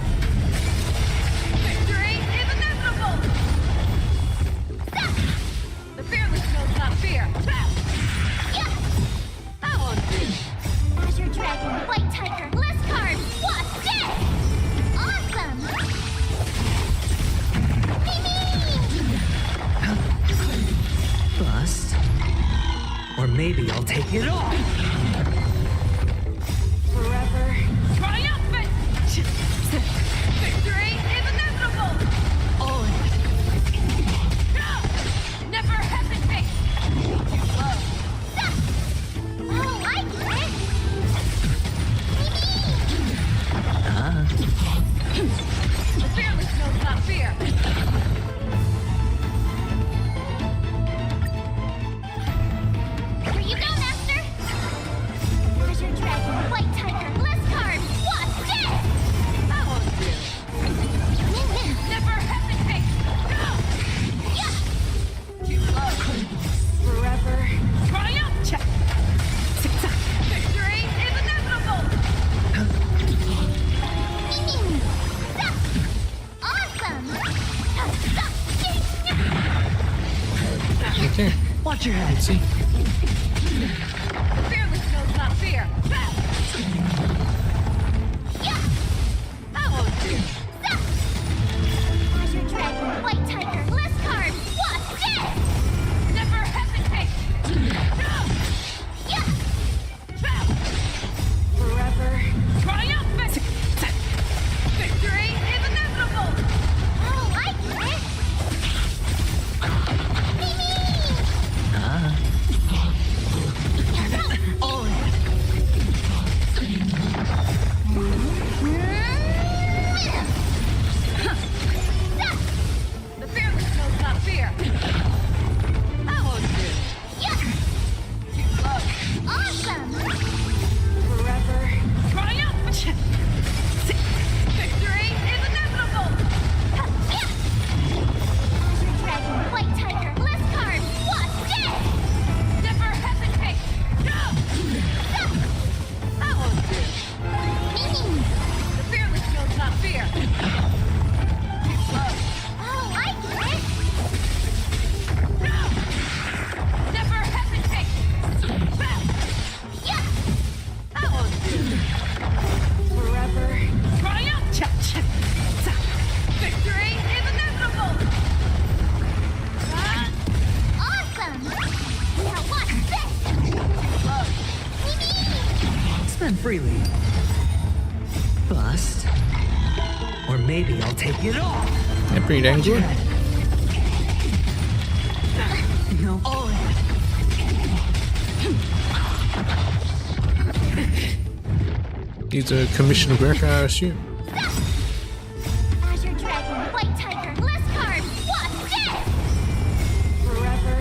[SPEAKER 6] Victory is inevitable. The fearless knows not fear.
[SPEAKER 2] Yeah!
[SPEAKER 6] That won't do.
[SPEAKER 2] Azure Dragon, White Tiger, List Card, Wasp, Dead! Awesome!
[SPEAKER 8] Bust. Or maybe I'll take it all.
[SPEAKER 6] Forever triumphant. Victory is inevitable.
[SPEAKER 8] All in.
[SPEAKER 6] No! Never hesitate. Too slow.
[SPEAKER 2] Oh, I get it!
[SPEAKER 6] The fearless knows not fear.
[SPEAKER 2] Here you go, Master! Azure Dragon, White Tiger, List Card, Wasp, Dead!
[SPEAKER 6] That won't do. Never hesitate. No!
[SPEAKER 2] Yeah!
[SPEAKER 6] Too slow. Forever triumph. Victory is inevitable.
[SPEAKER 2] Awesome!
[SPEAKER 1] Okay.
[SPEAKER 8] Watch your head.
[SPEAKER 1] Let's see.
[SPEAKER 6] The fearless knows not fear.
[SPEAKER 2] Yeah!
[SPEAKER 6] That won't do.
[SPEAKER 2] Azure Dragon, White Tiger, List Card, Wasp, Dead!
[SPEAKER 6] Never hesitate. No!
[SPEAKER 2] Yeah!
[SPEAKER 6] Forever triumphant. Victory is inevitable.
[SPEAKER 2] Oh, I get it!
[SPEAKER 8] All in.
[SPEAKER 6] The fearless knows not fear. That won't do.
[SPEAKER 2] Yeah!
[SPEAKER 6] Too slow.
[SPEAKER 2] Awesome!
[SPEAKER 6] Forever triumphant. Victory is inevitable.
[SPEAKER 2] Azure Dragon, White Tiger, List Card, Wasp, Dead!
[SPEAKER 6] Never hesitate. No! That won't do. The fearless knows not fear. Too slow.
[SPEAKER 2] Oh, I get it!
[SPEAKER 6] No! Never hesitate.
[SPEAKER 2] Yeah!
[SPEAKER 6] That won't do. Forever triumph. Victory is inevitable.
[SPEAKER 2] Awesome! Now watch this!
[SPEAKER 6] Slow.
[SPEAKER 8] Spend freely. Bust. Or maybe I'll take it all.
[SPEAKER 1] Yeah, pretty dang good.
[SPEAKER 8] No. All in.
[SPEAKER 1] These are commissioned work, I assume.
[SPEAKER 2] Azure Dragon, White Tiger, List Card, Wasp, Dead!
[SPEAKER 6] Forever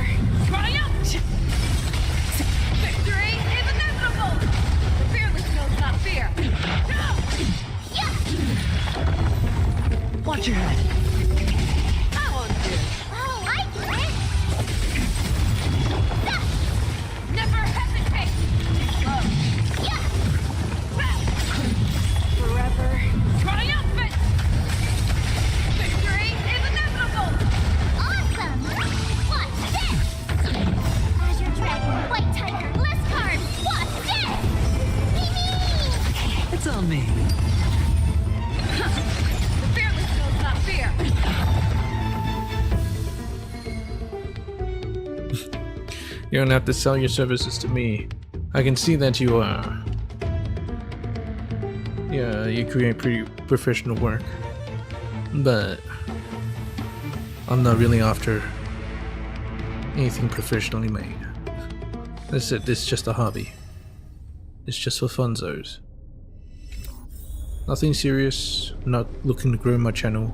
[SPEAKER 6] triumph. Victory is inevitable. The fearless knows not fear. No!
[SPEAKER 2] Yeah!
[SPEAKER 8] Watch your head.
[SPEAKER 6] That won't do.
[SPEAKER 2] Oh, I get it!
[SPEAKER 6] Never hesitate. Slow.
[SPEAKER 2] Yeah!
[SPEAKER 6] Forever triumphant. Victory is inevitable.
[SPEAKER 2] Awesome! Watch this! Azure Dragon, White Tiger, List Card, Wasp, Dead!
[SPEAKER 8] It's on me.
[SPEAKER 6] The fearless knows not fear.
[SPEAKER 1] You don't have to sell your services to me. I can see that you are. Yeah, you create pretty professional work. But I'm not really after anything professionally made. This is just a hobby. It's just for funzos. Nothing serious. Not looking to grow my channel.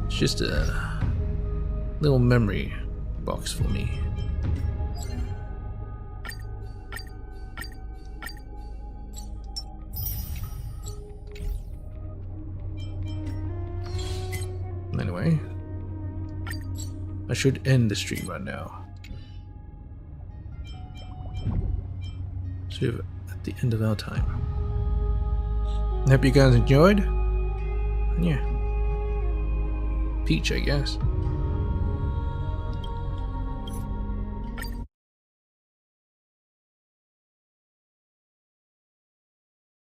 [SPEAKER 1] It's just a little memory box for me. Anyway, I should end the stream right now. So we're at the end of our time. I hope you guys enjoyed. And yeah, Peach, I guess.